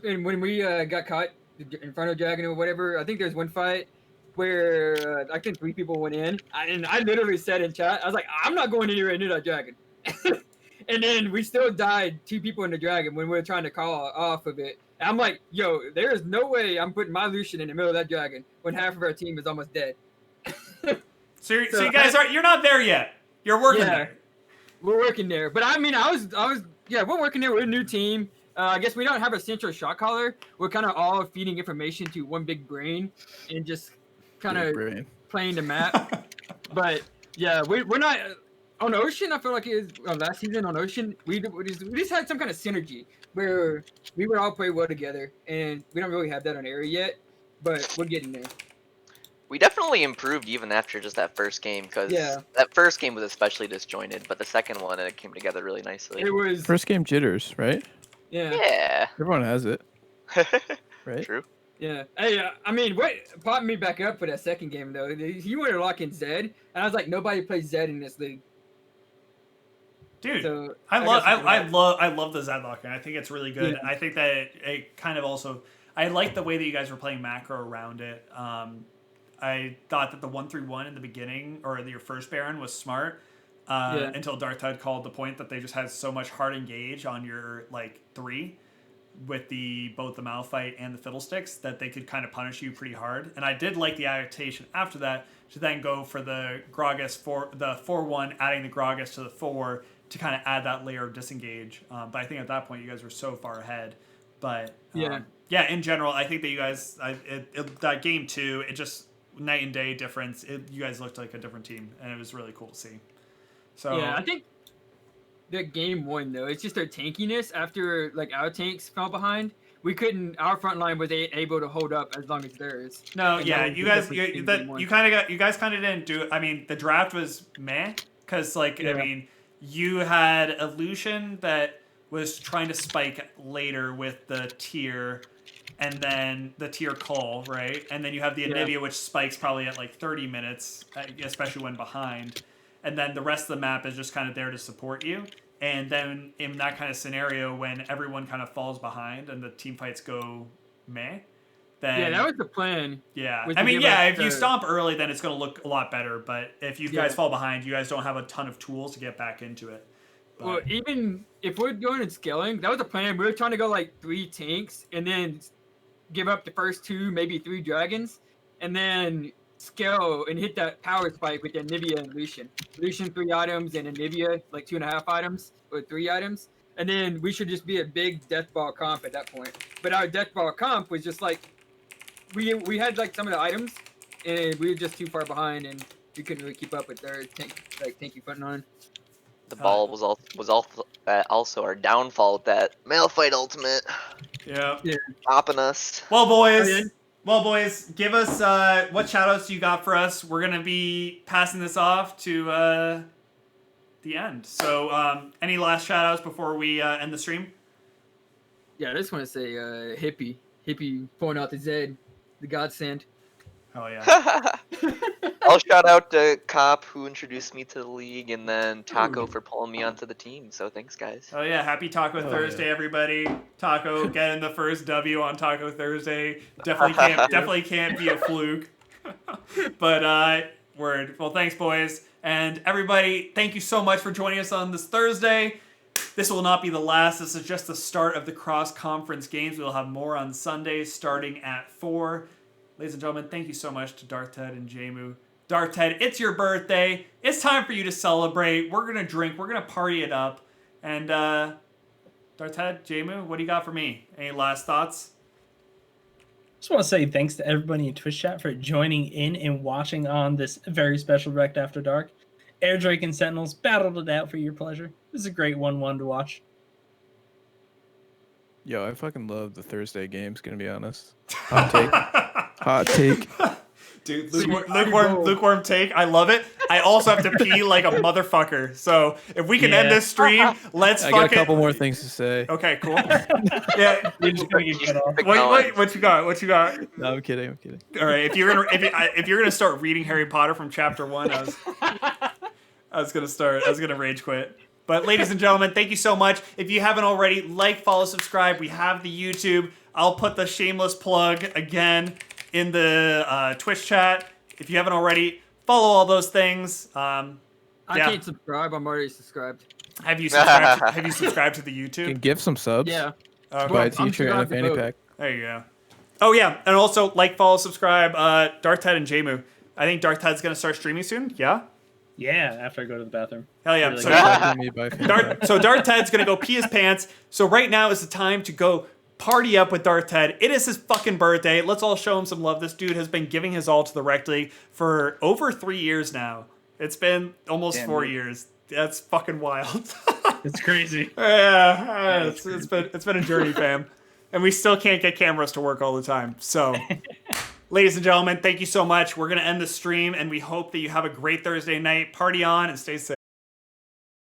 S6: when we got caught in front of Dragon or whatever. I think there's one fight where I think 3 people went in, and I literally said in chat, I was like, I'm not going anywhere near that dragon. And then we still died 2 people in the dragon when we were trying to call off of it. And I'm like, yo, there is no way I'm putting my Lucian in the middle of that dragon when half of our team is almost dead.
S1: So you guys you're not there yet. You're working there.
S6: We're working there. But I mean, I was we're working there. We're a new team. I guess we don't have a central shot caller. We're kind of all feeding information to one big brain and just kind of playing the map. But yeah, we're not on Ocean. I feel like it was last season on Ocean. We just had some kind of synergy where we would all play well together, and we don't really have that on Area yet, but we're getting there.
S7: We definitely improved even after just that first game because that first game was especially disjointed, but the second one it came together really nicely.
S6: It was
S3: First game jitters, right?
S7: Yeah.
S3: Everyone has it, right?
S7: True.
S6: Yeah. Hey, I mean, what popped me back up for that second game though? You were locking Zed, and I was like, nobody plays Zed in this league.
S1: Dude,
S6: So,
S1: I love the Zed locking. I think it's really good.
S6: Yeah.
S1: I think that it kind of also I like the way that you guys were playing macro around it. I thought that the 1-3-1 in the beginning or your first Baron was smart until Darth Tide called the point that they just had so much hard engage on your like 3 with both the Malphite and the Fiddlesticks that they could kind of punish you pretty hard. And I did like the adaptation after that to then go for the Gragas the 4-1, adding the Gragas to the 4 to kind of add that layer of disengage. But I think at that point you guys were so far ahead. But in general, I think that you guys that game 2, it just night and day difference. You guys looked like a different team, and it was really cool to see. So
S6: yeah, I think the game 1 though, it's just our tankiness after like our tanks fell behind. We couldn't. Our front line was able to hold up as long as theirs.
S1: No, yeah, you guys kind of didn't do it. I mean, the draft was meh because I mean, you had a Lucian that was trying to spike later with the tier. And then the tier call, right? And then you have the Anivia, which spikes probably at like 30 minutes, especially when behind. And then the rest of the map is just kind of there to support you. And then in that kind of scenario, when everyone kind of falls behind and the team fights go meh, then...
S6: Yeah, that was the plan.
S1: Yeah. I mean, if you stomp early, then it's going to look a lot better. But if you guys fall behind, you guys don't have a ton of tools to get back into it. But...
S6: Well, even if we're going and scaling, that was the plan. We were trying to go like 3 tanks and then give up the first 2, maybe 3 dragons, and then scale and hit that power spike with Anivia and Lucian. Lucian 3 items and Anivia like 2.5 items or 3 items. and then we should just be a big deathball comp at that point. But our deathball comp was just like we had like some of the items, and we were just too far behind, and we couldn't really keep up with their tanky fronting on.
S7: The ball was also our downfall with that Malphite ultimate
S1: Yeah.
S7: popping us.
S1: Well, boys.
S6: Oh, yeah.
S1: Well, boys, give us what shoutouts you got for us. We're gonna be passing this off to the end. So, any last shoutouts before we end the stream?
S6: Yeah, I just want to say hippie pulling out the Zed, the godsend.
S1: Oh yeah.
S7: I'll shout out to Cop who introduced me to the league, and then Taco for pulling me onto the team. So thanks, guys.
S1: Oh yeah, happy Taco Thursday, everybody. Taco getting the first W on Taco Thursday. Definitely can't be a fluke. But word. Well, thanks, boys. And everybody, thank you so much for joining us on this Thursday. This will not be the last. This is just the start of the cross-conference games. We'll have more on Sunday starting at 4. Ladies and gentlemen, thank you so much to Darth Ted and Jamu. Darth Ted, it's your birthday. It's time for you to celebrate. We're going to drink. We're going to party it up. And Darth Ted, Jamu, what do you got for me? Any last thoughts?
S2: Just want to say thanks to everybody in Twitch chat for joining in and watching on this very special Wrecked After Dark. Air Drake and Sentinels battled it out for your pleasure. This is a great 1-1 to watch.
S3: Yo, I fucking love the Thursday games, gonna be honest. Hot take. Hot take.
S1: Dude, lukewarm take. I love it. I also have to pee like a motherfucker. So if we can end this stream, let's
S3: I
S1: fucking...
S3: got a couple more things to say.
S1: Okay, cool. Yeah.
S2: You're just gonna get cut off.
S1: What you got? What you got?
S3: No, I'm kidding.
S1: All right. If you're gonna start reading Harry Potter from chapter 1, I was gonna rage quit. But ladies and gentlemen, thank you so much. If you haven't already, like, follow, subscribe. We have the YouTube. I'll put the shameless plug again in the Twitch chat. If you haven't already, follow all those things.
S6: I can't subscribe. I'm already subscribed.
S1: Have you subscribed to the YouTube?
S3: Can give some subs.
S6: Yeah.
S1: Okay.
S3: Buy a
S6: I'm
S3: t-shirt and a
S6: subscribed to
S3: fanny
S6: both.
S3: pack.
S1: There you go. Oh yeah, and also like, follow, subscribe. Darth Ted and Jamu. I think Darth Ted's gonna start streaming soon. Yeah.
S2: Yeah, after I go to the bathroom.
S1: Hell yeah.
S2: Really
S1: So,
S2: good.
S1: Darth Ted's gonna go pee his pants. So right now is the time to go party up with Darth Ted. It is his fucking birthday. Let's all show him some love. This dude has been giving his all to the Rec League for over 3 years now. It's been almost 4 years. That's fucking wild.
S2: It's crazy.
S1: Yeah, it's been a journey, fam. And we still can't get cameras to work all the time. So, ladies and gentlemen, thank you so much. We're going to end the stream, and we hope that you have a great Thursday night. Party on and stay safe.